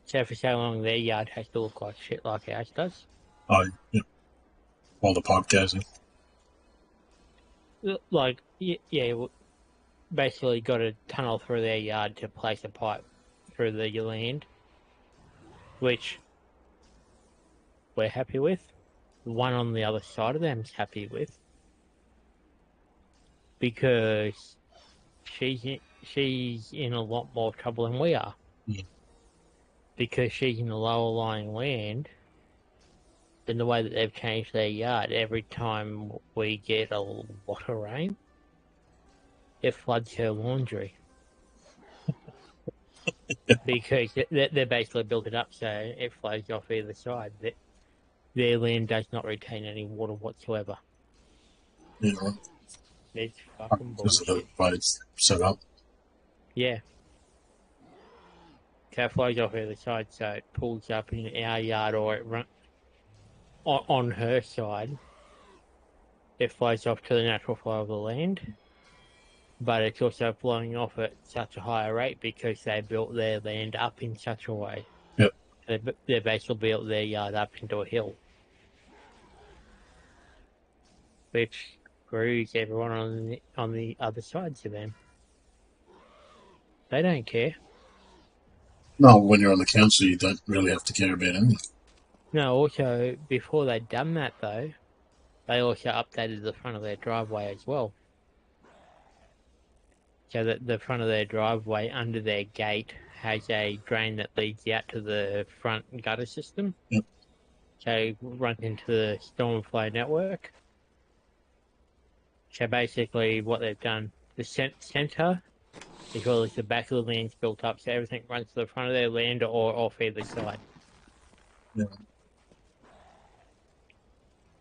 So for so long, their yard has to look like shit like ours does. Oh, yeah. While the pipe goes in. Like, yeah, basically got a tunnel through their yard to place a pipe through the land, which we're happy with. The one on the other side of them's happy with, because she's in a lot more trouble than we are. Yeah. Because she's in the lower lying land, and the way that they've changed their yard, every time we get a lot of rain, it floods her laundry. Because they're basically built it up so it flows off either side. Their land does not retain any water whatsoever. Yeah. It's fucking bullshit. Because of the way it's set up. Yeah. So it flows off either side, so it pulls up in our yard, or it runs on her side. It flows off to the natural flow of the land, but it's also flowing off at such a higher rate because they built their land up in such a way. Yep. They basically built their yard up into a hill, which screws everyone on the other side to them. They don't care. No, when you're on the council, you don't really have to care about anything. No, also, before they'd done that, though, they also updated the front of their driveway as well. So that the front of their driveway, under their gate, has a drain that leads out to the front gutter system. Yep. So it runs into the storm flow network. So basically what they've done, the centre, as well as the back of the land's built up, so everything runs to the front of their land or off either side. Yeah.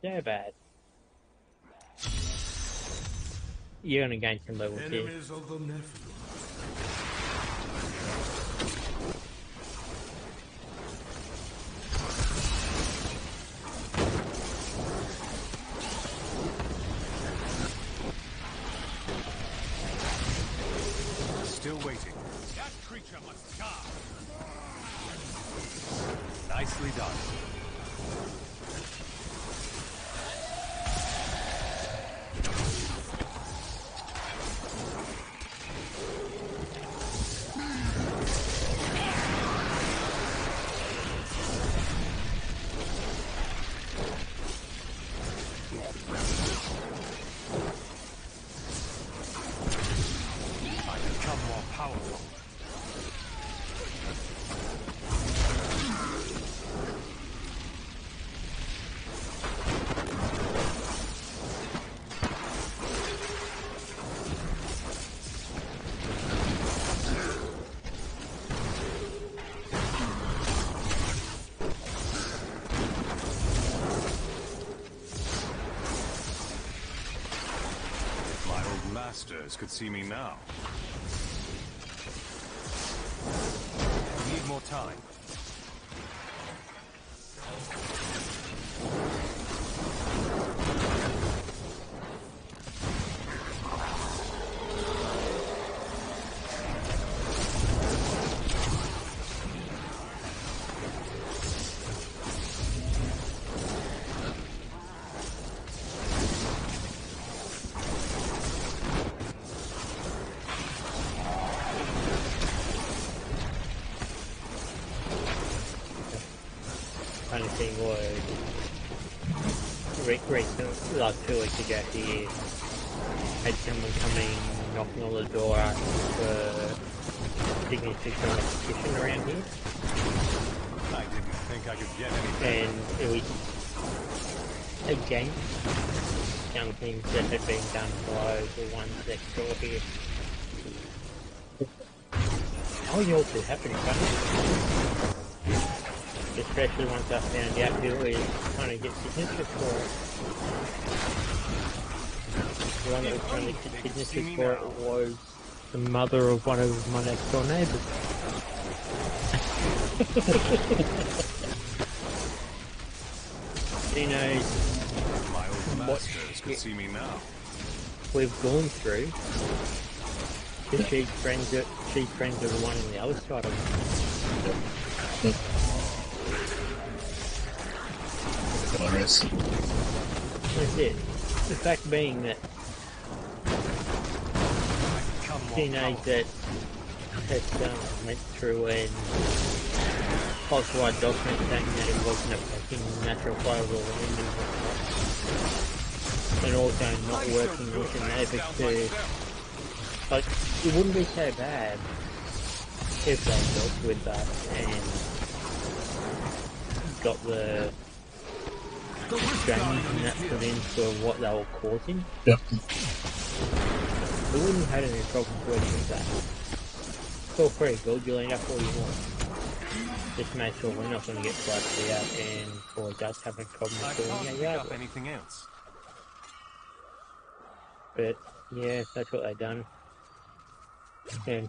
They're bad. You're going to gain some levels here. Enemies of the Nephilim. Still waiting. That creature must die. Nicely done. masters could see me now. Need more time. Funny thing was, recently, like 2 weeks ago here, had someone coming knocking on the door asking for signatures on a petition around here. I didn't think I could get anything. And it was against something that had been done by the ones next door here. Oh, you also happen to especially once I found out who was trying to get signatures for it. The one that was trying to get signatures for it was the mother of one of my next door neighbours. You know, My old masters could see me now. we've gone through. Because she's friends with the one on the other side of it. Hilarious. That's it. The fact being that she knows that went through and falsified documents saying that it wasn't affecting natural flows or the and also not working with the neighbours to, like, it wouldn't be so bad if they dealt with that and got the drainage and that put in for what they were causing. Yep. We wouldn't have had any problems working with that. Feel free, build your land up all you want. Just make sure we're not going to get flooded out and cause us having problems doing our yard work. Anything else? But yeah, that's what they done. And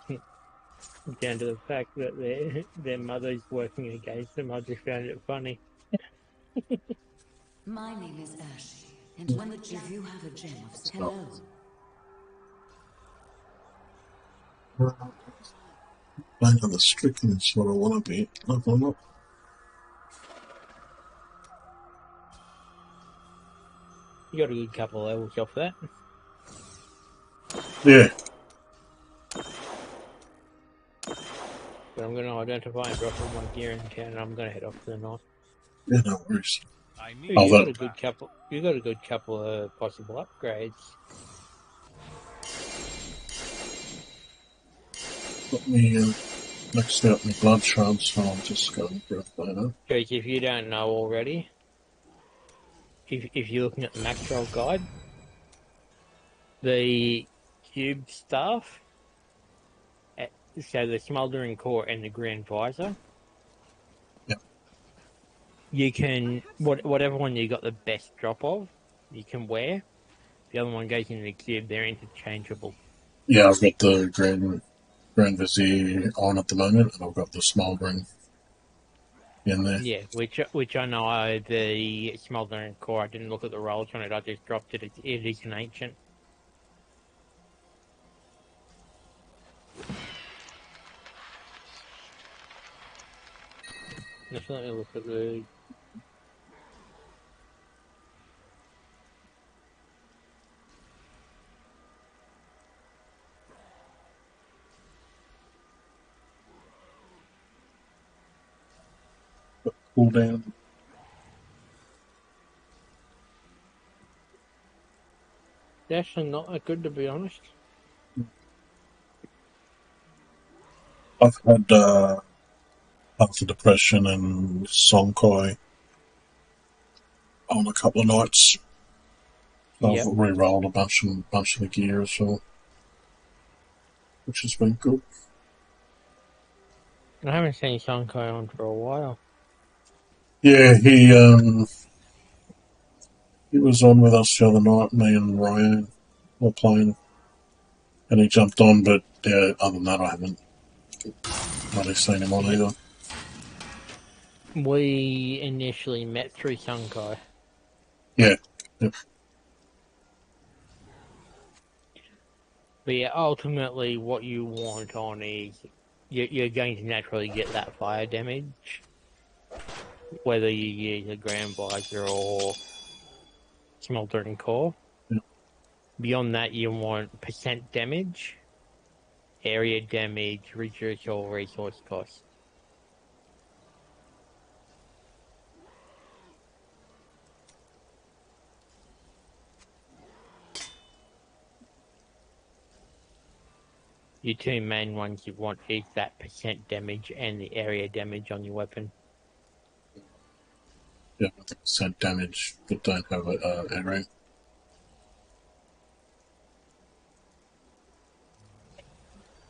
down to the fact that their mother's working against them, I just found it funny. My name is Ashley, and when if you have a gem of hello. Playing on the Stricken is what I want to be. No, I'm not. You got a good couple of levels off that. Yeah. But I'm going to identify and drop all my gear in town, and I'm going to head off to the north. Yeah, no worries. You got a good couple. You got a good couple of possible upgrades. Got me maxed out my blood shrubs, so I'll just go and grab that. Jake, if you don't know already, if you're looking at the Maxwell guide, the cube staff, so the smoldering core and the grand visor. Yep. You can whatever one you got the best drop of, you can wear. The other one goes in the cube. They're interchangeable. Yeah, I've got the Grand Vizier on at the moment, and I've got the Smouldering in there. Yeah, which I know the smoldering core. I didn't look at the rolls on it. I just dropped it. It is an ancient. Let's let me look at the. Cooldown. They're actually not that good, to be honest. I've had Path of Depression and Sonkoi on a couple of nights. I've re-rolled a bunch of the gear as well, which has been good. I haven't seen Sonkai on for a while. Yeah, he was on with us the other night. Me and Ryan were playing. And he jumped on, but yeah, other than that, I haven't really seen him on either. We initially met through Sunkai. Yeah. Yep. But yeah, ultimately what you want on is you're going to naturally get that fire damage, whether you use a ground visor or smoldering core. Yep. Beyond that, you want percent damage, area damage, reduce your resource cost. Your two main ones you want is that percent damage and the area damage on your weapon. Yeah, with the percent damage, but don't have an arrow.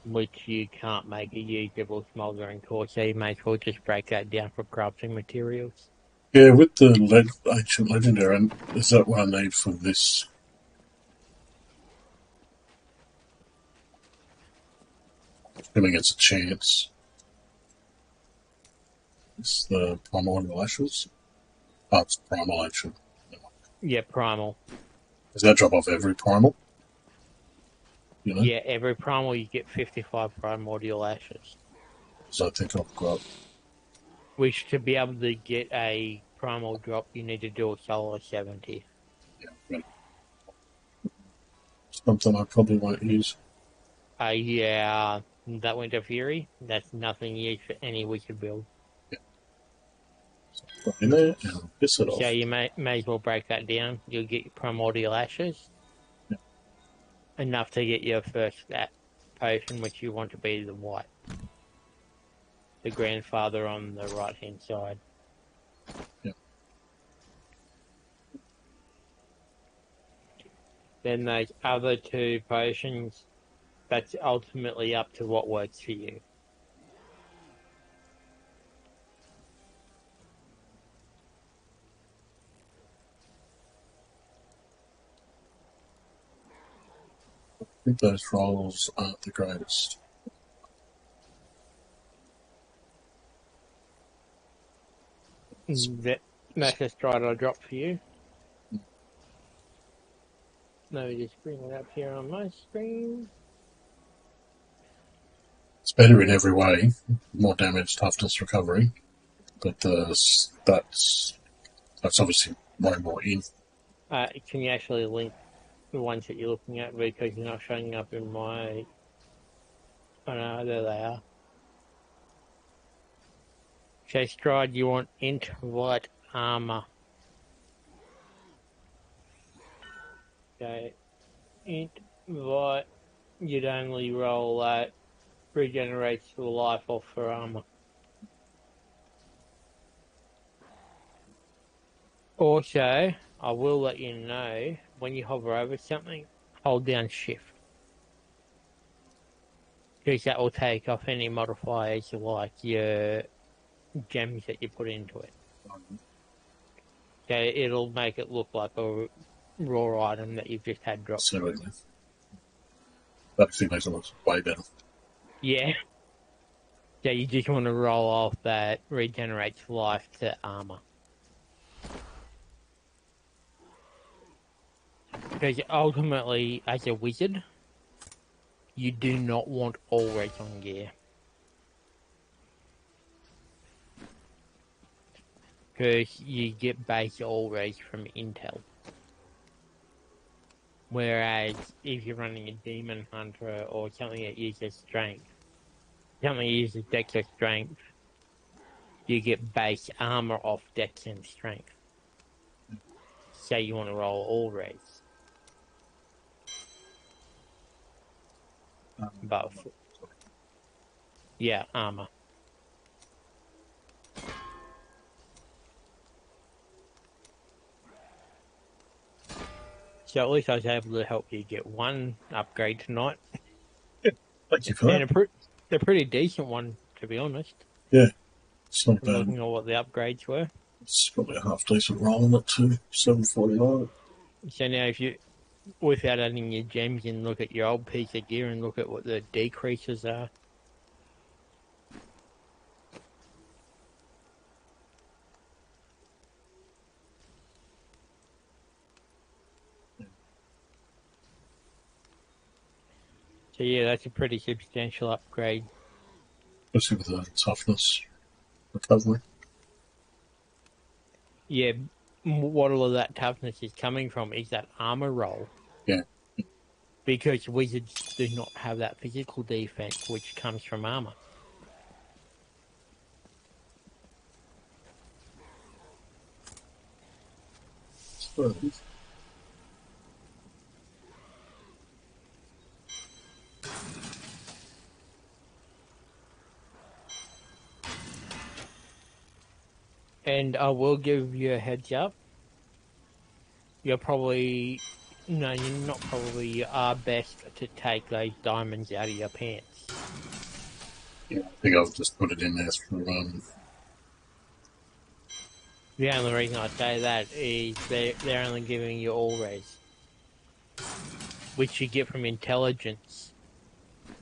Which you can't make a usable smoldering core, so you may as well just break that down for crafting materials. Yeah, with the ancient legendary, is that what I need for this? Assuming it's a chance. It's the primordial ashes. Oh, it's primal actually. Yeah, primal. Does that drop off every primal? You know? Yeah, every primal you get 55 primordial ashes. So I think I've got. Which to be able to get a primal drop, you need to do a solo 70. Yeah, something I probably won't use. Yeah, that Winter Fury, that's nothing used for any wicked build. Yeah. So I'll put in there and I'll piss it off. So you may as well break that down. You'll get your primordial ashes. Yeah. Enough to get your first potion, which you want to be the white. The grandfather on the right hand side. Yeah. Then those other two potions, that's ultimately up to what works for you. I think those rolls aren't the greatest. That's just right, I'll drop for you. Let me just bring it up here on my screen. It's better in every way. More damage, toughness, recovery. But that's obviously way more in. Can you actually link the ones that you're looking at because you're not showing up in my... Oh no, there they are. Okay, Stride, you want int white armor. Okay, int white, you'd only roll that, regenerates the life off for armor. Also, I will let you know, when you hover over something, hold down shift. Because that will take off any modifiers like your gems that you put into it. Okay, it'll make it look like a raw item that you've just had dropped. Absolutely. That actually makes it look way better. Yeah. So you just want to roll off that regenerates life to armor. Because ultimately, as a wizard, you do not want all recon gear. Because you get base all res from intel. Whereas if you're running a demon hunter or something that uses strength, something that uses dex or strength, you get base armor off dex and strength. Say you want to roll all res. But yeah, armor. So at least I was able to help you get one upgrade tonight. Yeah, thank you for that. And a pretty decent one, to be honest. Yeah, it's not I'm bad. looking at what the upgrades were. It's probably a half decent roll in it too. 749. So now if you without adding your gems and look at your old piece of gear and look at what the decreases are. So yeah, that's a pretty substantial upgrade. Especially with the toughness recovery. Yeah, what all of that toughness is coming from is that armor roll. Yeah. Because wizards do not have that physical defense, which comes from armor. And I will give you a heads up. You're probably... No, you're not probably. You are best to take those diamonds out of your pants. Yeah, I think I'll just put it in there for The only reason I say that is they're only giving you all res, which you get from intelligence.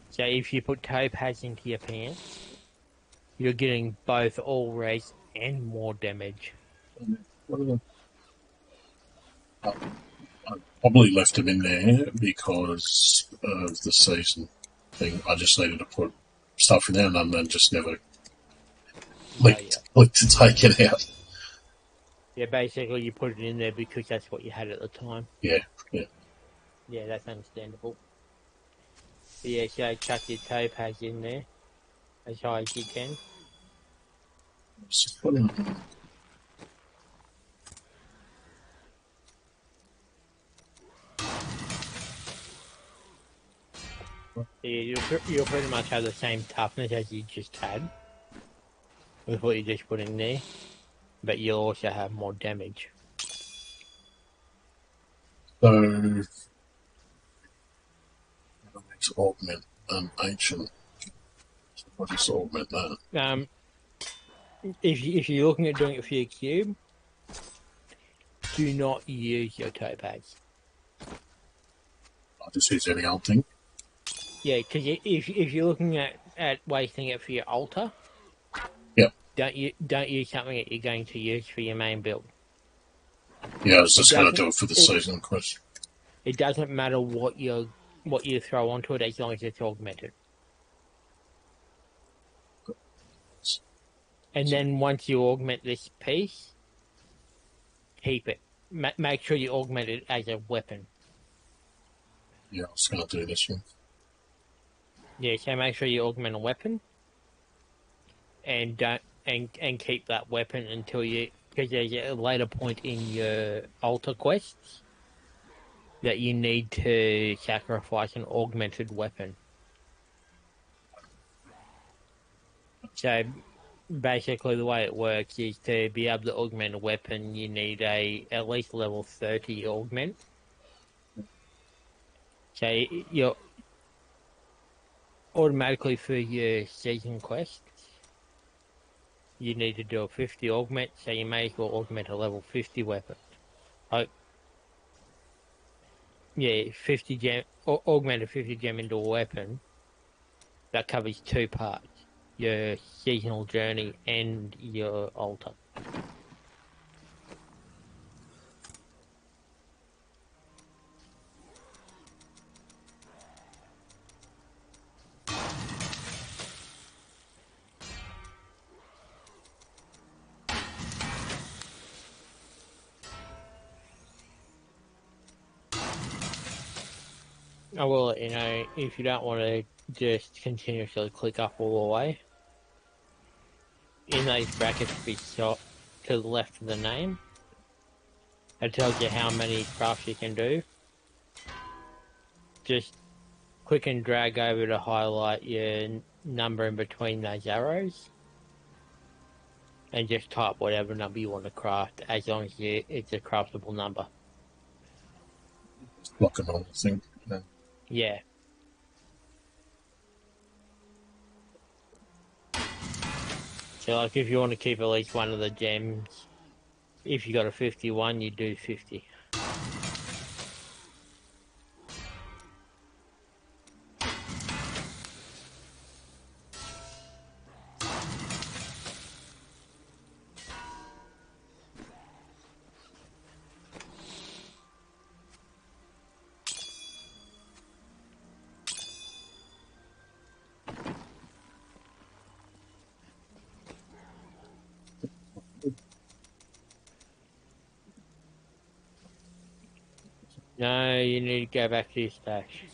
So if you put topaz into your pants, you're getting both all res and more damage. I probably left them in there because of the season thing. I just needed to put stuff in there and then just never clicked to take it out. Yeah, basically you put it in there because that's what you had at the time. Yeah, yeah. Yeah, that's understandable. But yeah, so chuck your topaz in there as high as you can. Yeah, you'll pretty much have the same toughness as you just had with what you just put in there, but you'll also have more damage. So, to augment ancient. So I'll just augment that. If you're looking at doing it for your cube, do not use your topaz. I'll just use any old thing. Yeah, because if you're looking at wasting it for your altar, yep. don't use something that you're going to use for your main build. Yeah, I was just going to do it for the season quest. It doesn't matter what you throw onto it as long as it's augmented. And then once you augment this piece, keep it. Make sure you augment it as a weapon. Yeah, I was going to do this one. Yeah, so make sure you augment a weapon, and keep that weapon until you, because there's a later point in your altar quests that you need to sacrifice an augmented weapon. So basically the way it works is to be able to augment a weapon, you need at least level 30 augment. So you're automatically for your season quests, you need to do a 50 augment, so you may as well augment a level 50 weapon. Yeah, 50 gem, augment a 50 gem into a weapon. That covers two parts: your seasonal journey and your altar. I will let you know if you don't want to just continuously click up all the way. In those brackets to the left of the name, it tells you how many crafts you can do. Just click and drag over to highlight your number in between those arrows, and just type whatever number you want to craft, as long as it's a craftable number. Block a normal thing. Yeah. So, like, if you want to keep at least one of the gems, if you got a 51, you do 50. No, you need to go back to your stash.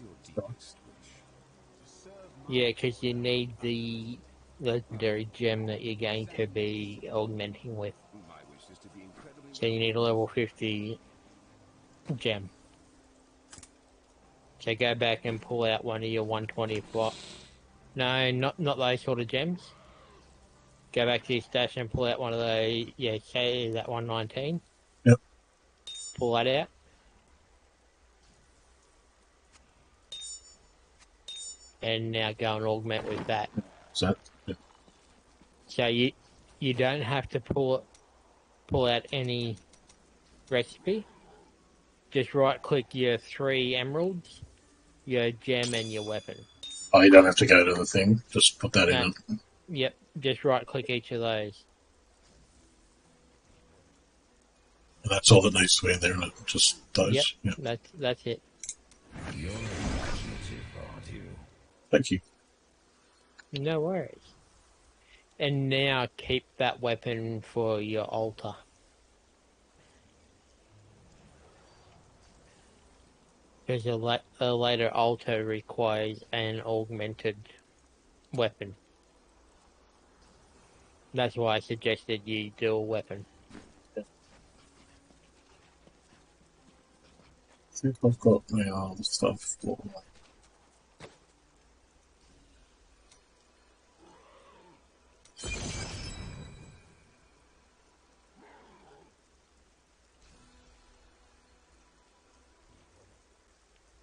Yeah, because you need the legendary gem that you're going to be augmenting with. So you need a level 50 gem. So go back and pull out one of your 124. No, not those sort of gems. Go back to your stash and pull out one of those. Yeah, say that 119. Yep. Pull that out. And now go and augment with that. So, yeah. So you don't have to pull out any recipe. Just right click your 3 emeralds, your gem, and your weapon. Oh, you don't have to go to the thing. Just put that in it. Yep, just right click each of those. And that's all that needs to be in there, and just those. Yep, that's it. You're imaginative, aren't you? Thank you. No worries. And now keep that weapon for your altar. Because a later altar requires an augmented weapon. That's why I suggested you do a weapon. I think I've got my other stuff.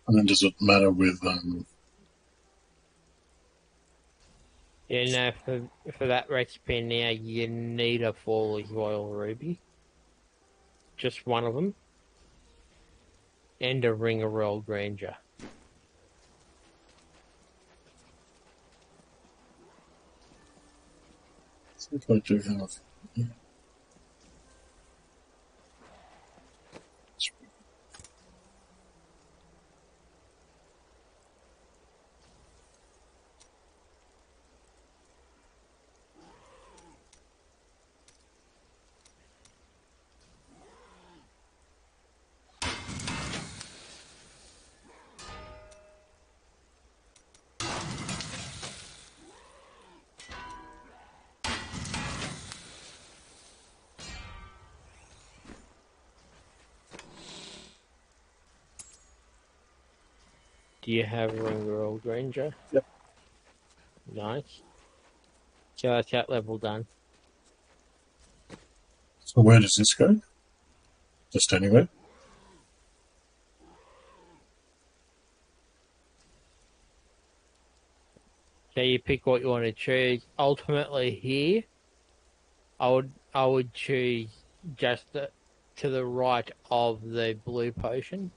And then does it matter with Yeah, no, for that recipe now, you need a Faller's Royal Ruby. Just one of them. And a Ring of Royal Grandeur. I think I do have. Yeah. Do you have a Ring of Royal Grandeur? Yep. Nice. So that's that level done. So where does this go? Just anywhere? So you pick what you want to choose. Ultimately here, I would choose just to the right of the blue potion.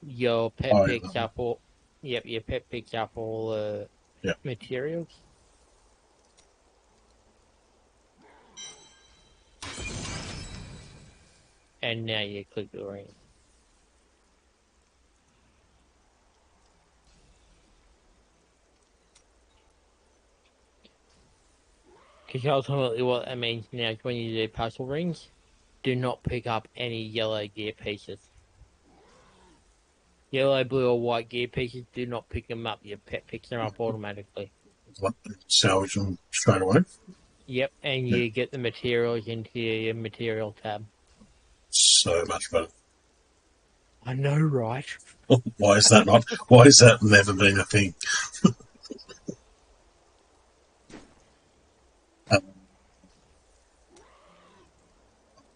Your pet picks up all. Yep, your pet picks up all the materials. And now you click the ring. Because ultimately what that means now is when you do puzzle rings, do not pick up any yellow gear pieces. Yellow, blue, or white gear pieces, do not pick them up. Your pet picks them up automatically. Salvage them straight away? Yep, and you get the materials into your material tab. So much better. I know, right? Why is that not? Why has that never been a thing?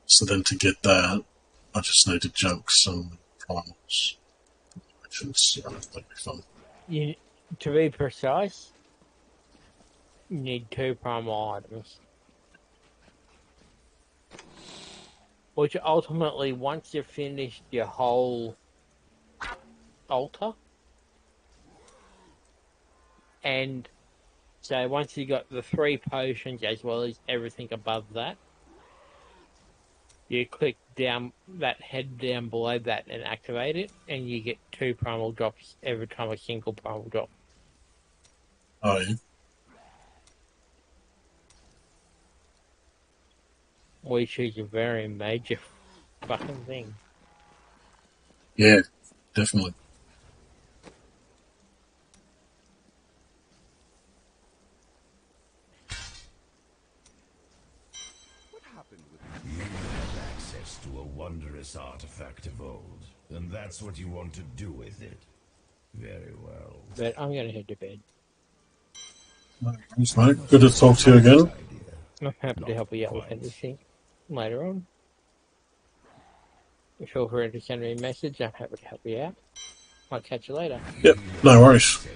So then to get that, I just need to junk some primals. Which is, that'd be fun. To be precise, you need 2 primal items. Which ultimately, once you've finished your whole altar, and so once you got the 3 potions as well as everything above that, you click down that head down below that and activate it, and you get 2 primal drops every time a single primal drop. Oh, yeah. Which is a very major fucking thing. Yeah, definitely. You have access to a wondrous artifact of old, and that's what you want to do with it. Very well. But I'm going to head to bed. Thanks, mate. Good to talk to you again. I'm happy to help you out with anything later on. Feel free to send me a message. I'm happy to help you out. I'll catch you later. Yep, no worries.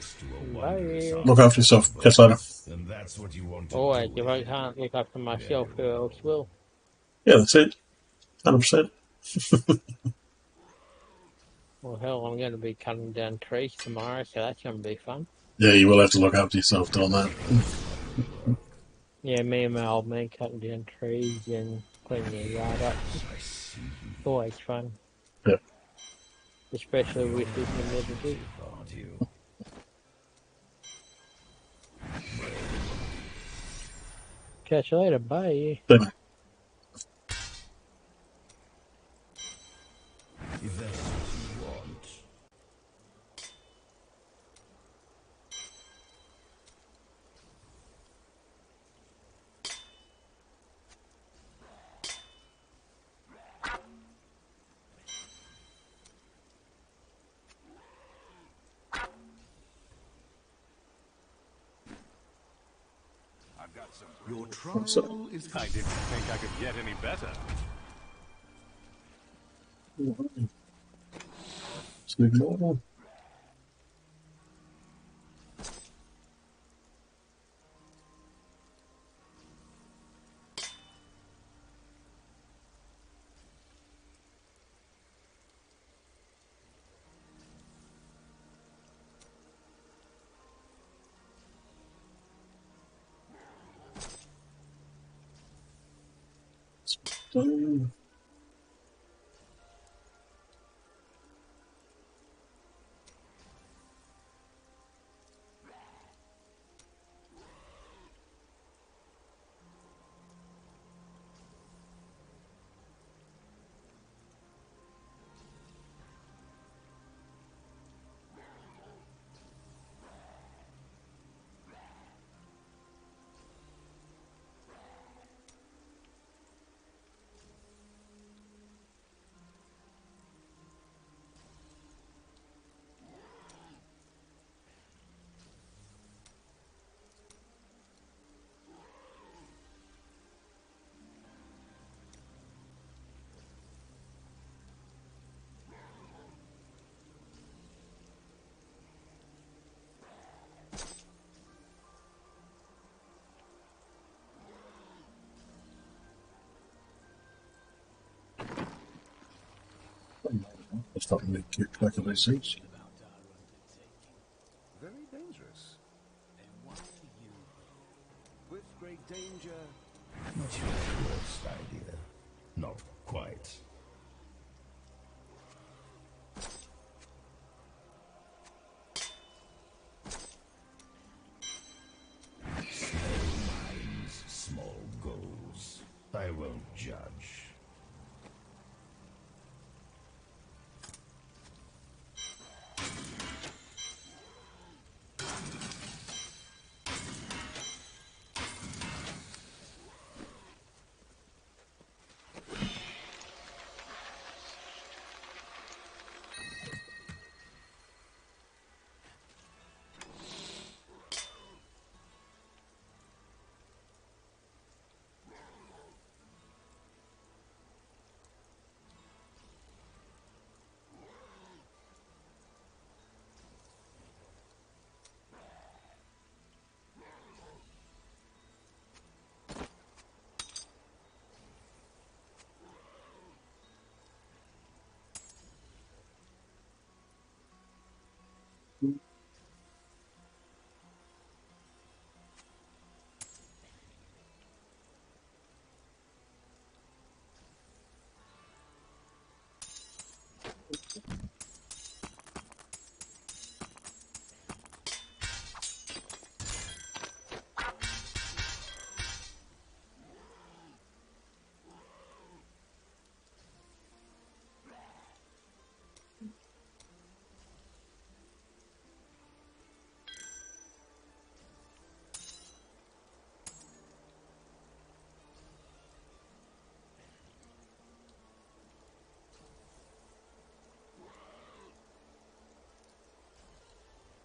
Bye. Look after yourself. Catch you later. And that's what you want to Always, do. if I can't look after myself, who else will? Yeah, that's it. 100%. Well, hell, I'm going to be cutting down trees tomorrow, so that's going to be fun. Yeah, you will have to look after yourself doing that. Yeah, me and my old man cutting down trees and cleaning the yard up. Always fun. Yep. Especially with this humidity. Catch you later. Bye. Bye, mate. If that's what you want. Your trial is... I didn't think I could get any better. Let's start with the back of these seats. Very dangerous. With great danger. Not your worst idea. Not quite. Small minds, small goals. I won't judge.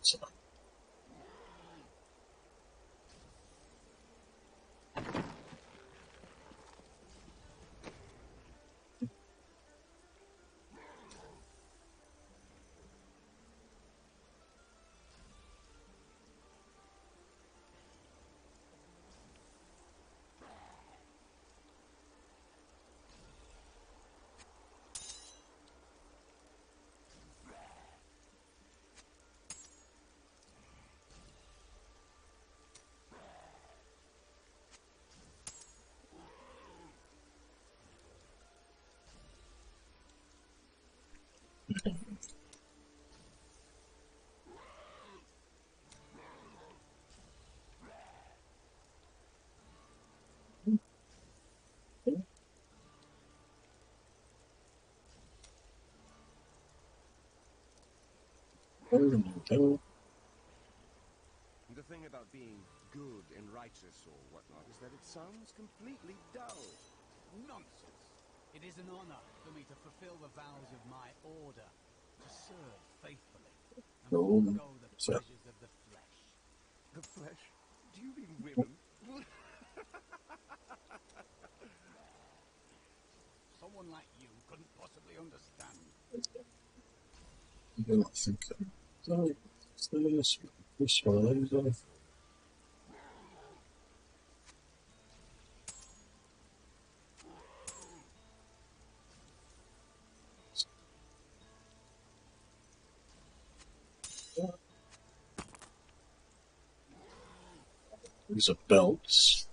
So, The thing about being good and righteous or whatnot is that it sounds completely dull. Nonsense! It is an honor for me to fulfill the vows of my order, to serve faithfully, and forego the pleasures of the flesh. The flesh? Do you mean women? Someone like you couldn't possibly understand. I think this one of these. These are belts.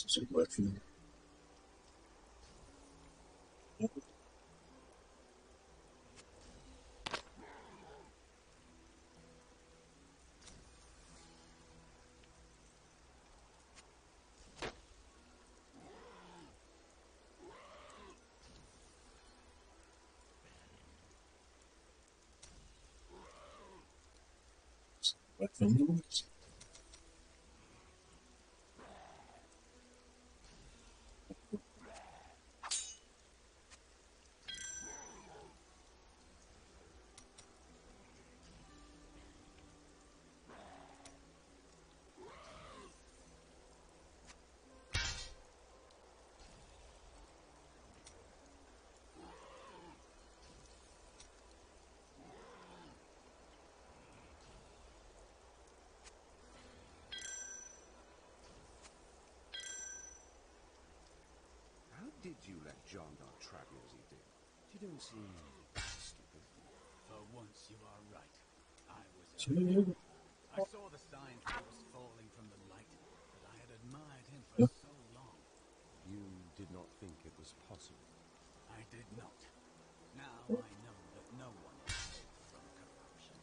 This is working. Weapons. How did you let John Doe trap you as he did? You don't seem stupid. For once you are right. I was early. I saw the signs he was falling from the light, but I had admired him for so long. You did not think it was possible. I did not. Now I know that no one is safe from corruption.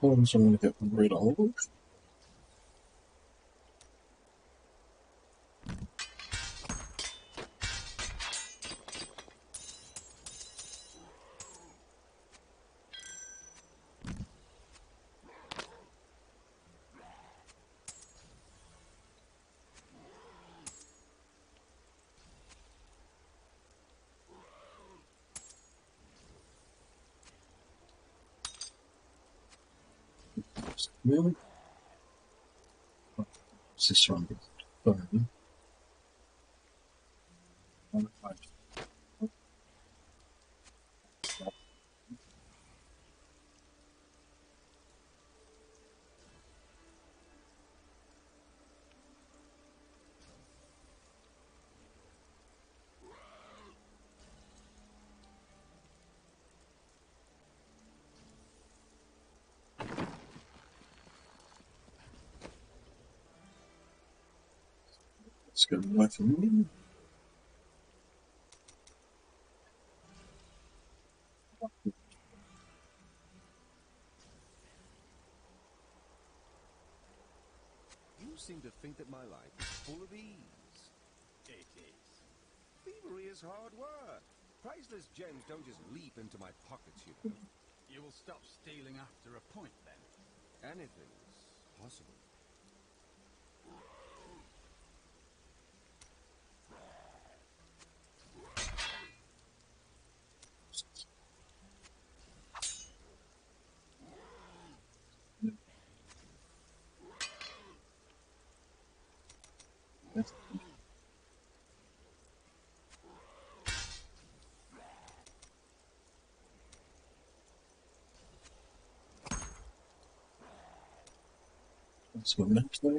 So I'm going to get rid of. Really? What's this one? Burn. Let's go away from me. You seem to think that my life is full of ease. It is. Thievery is hard work. Priceless gems don't just leap into my pockets, you know. You will stop stealing after a point, then? Anything's possible. Let's go next there.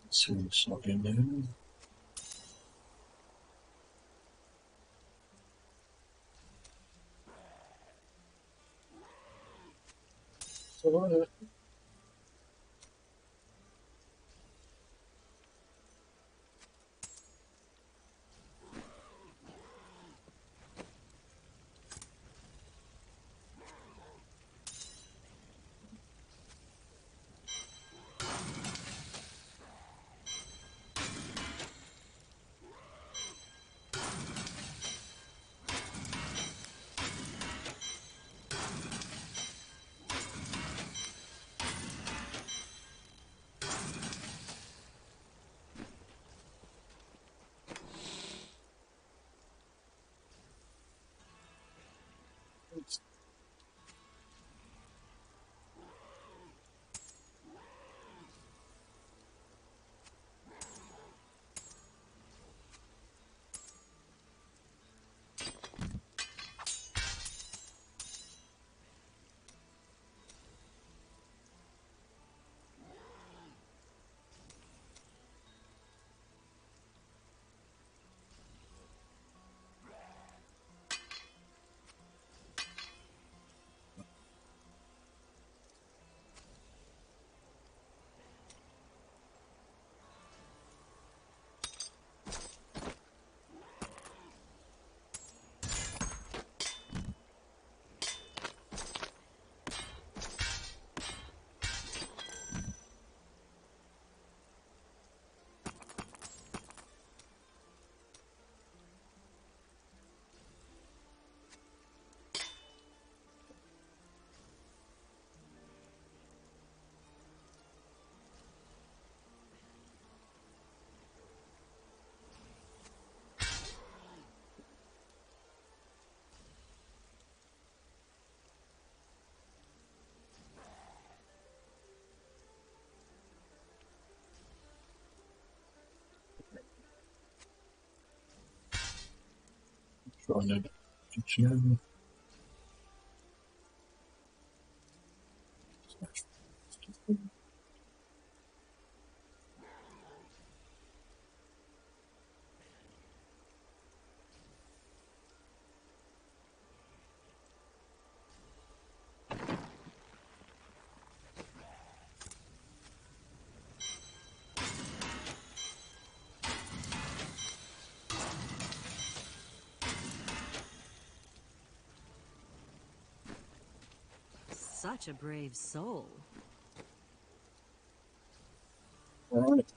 Let's see what's not in there. So, trying to gem. such a brave soul. All right.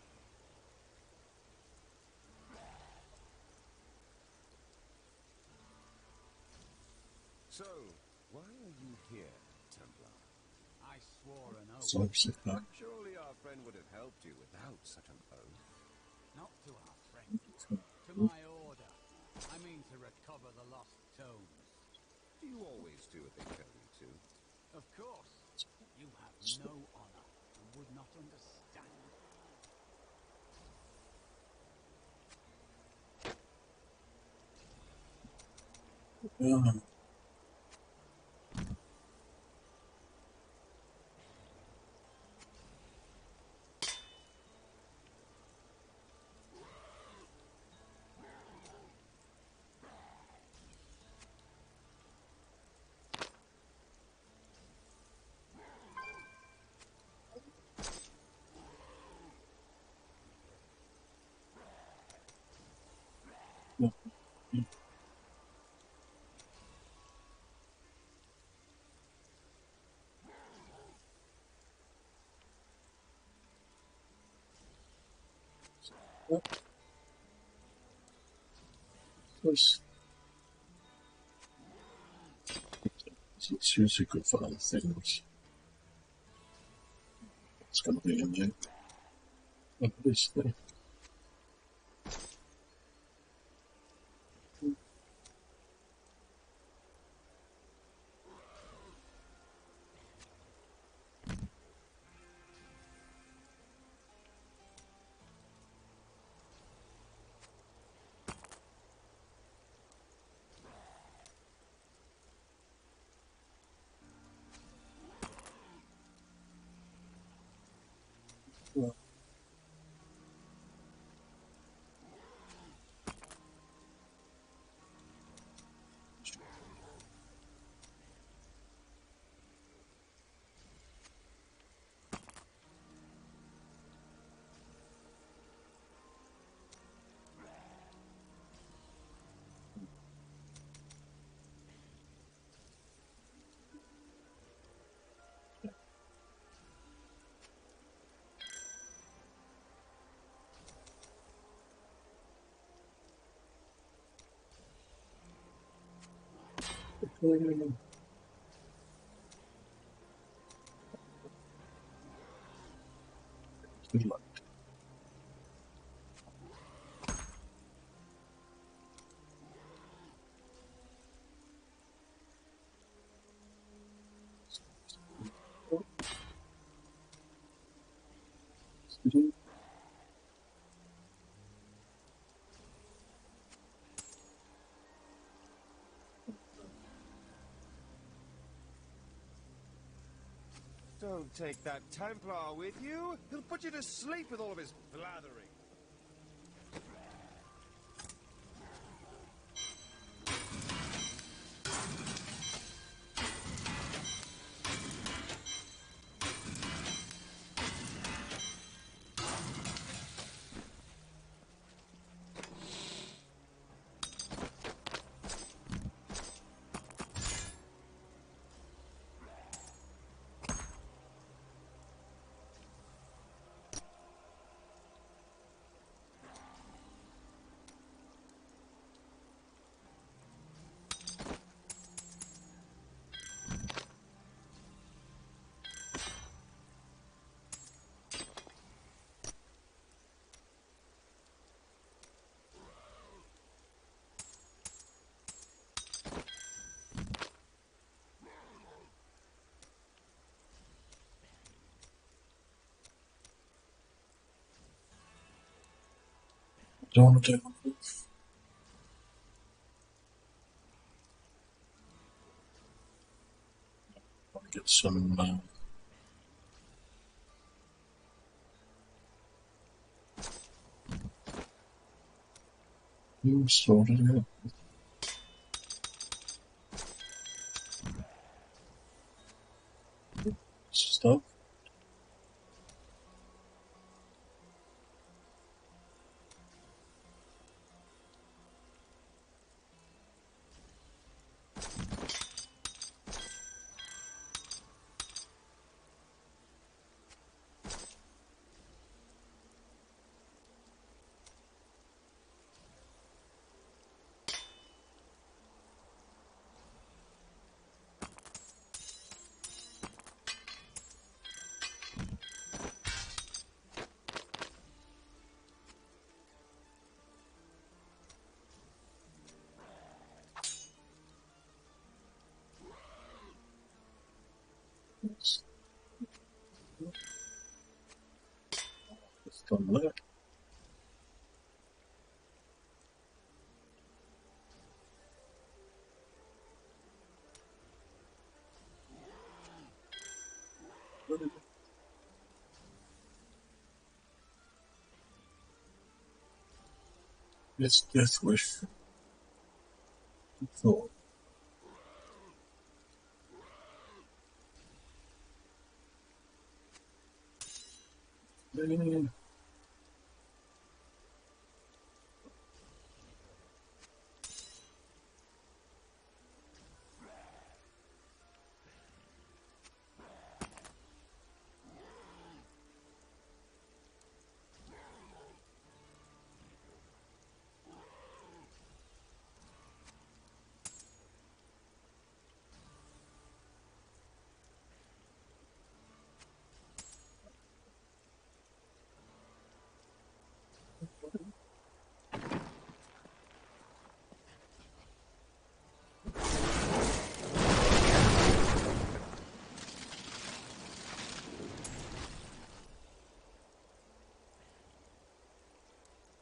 So, why are you here, Templar? I swore an oath. So sick, no? Surely our friend would have helped you without such an oath. Not to our friend. To my order. I mean to recover the lost tomes. Do you always do what they tell you to? Of course. You have no honor and would not understand. It's seriously good for other things. It's going to be in there. At least there. Good luck. Don't take that Templar with you. He'll put you to sleep with all of his blathering. Do you want to do it? Get some sorted out. Stuff. Let's done that. It's Death Wish. Thought.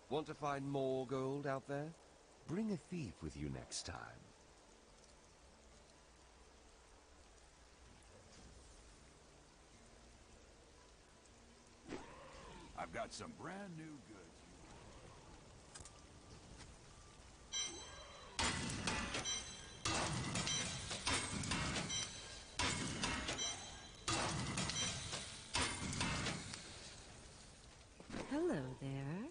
Want to find more gold out there? Bring a thief with you next time. I've got some brand new goods. Hello there.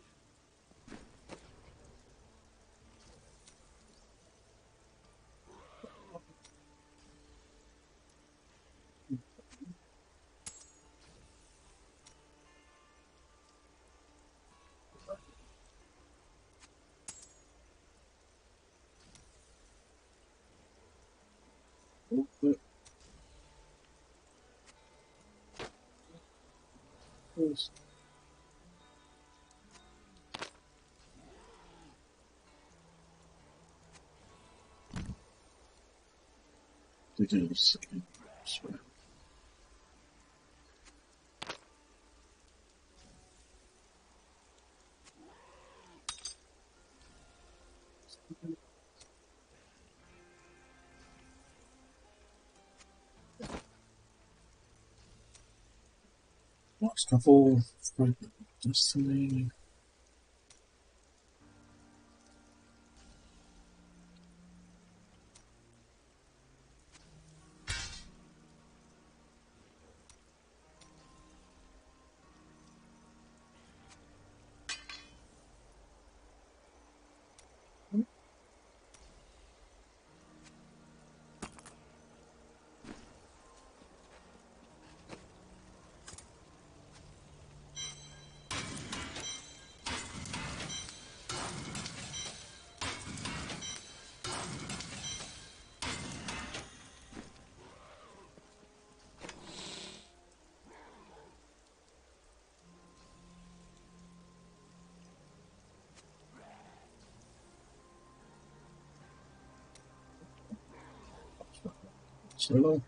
Yes. Last couple for Destiny. So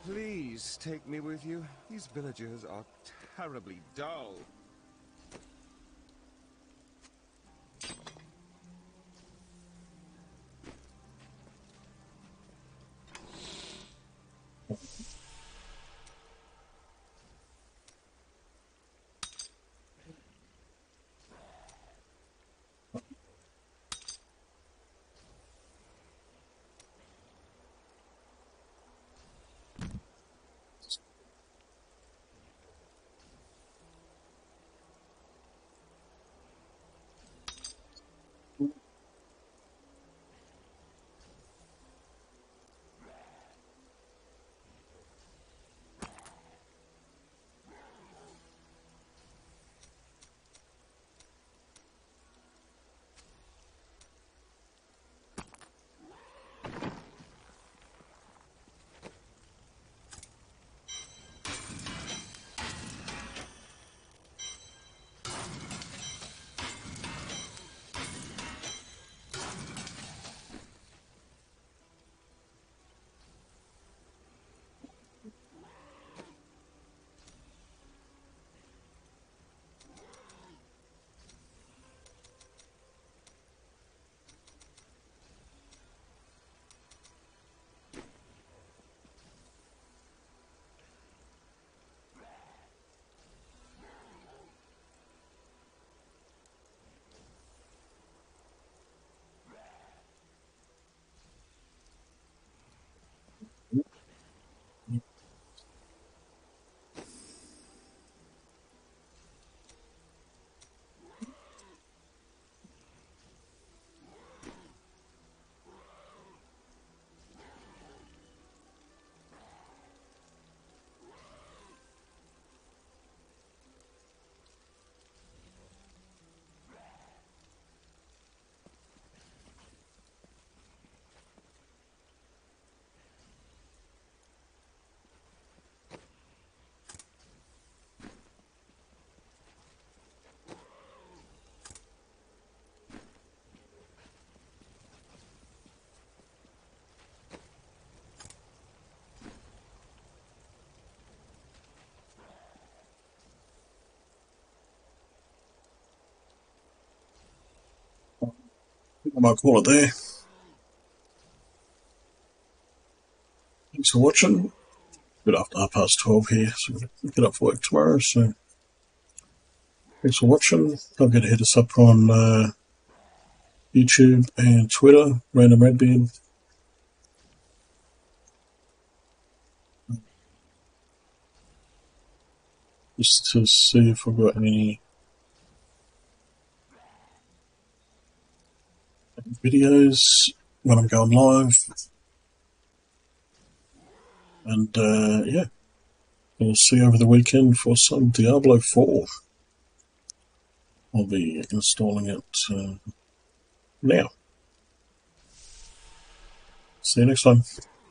Please take me with you. These villagers are terribly dull. I might call it there. Thanks for watching. A bit after 12:30 here, so I'm going to get up for work tomorrow. So thanks for watching. Don't forget to hit us up on YouTube and Twitter, Random Redbeard. Just to see if I've got any videos when I'm going live. And yeah, we'll see you over the weekend for some Diablo 4. I'll be installing it now. See you next time.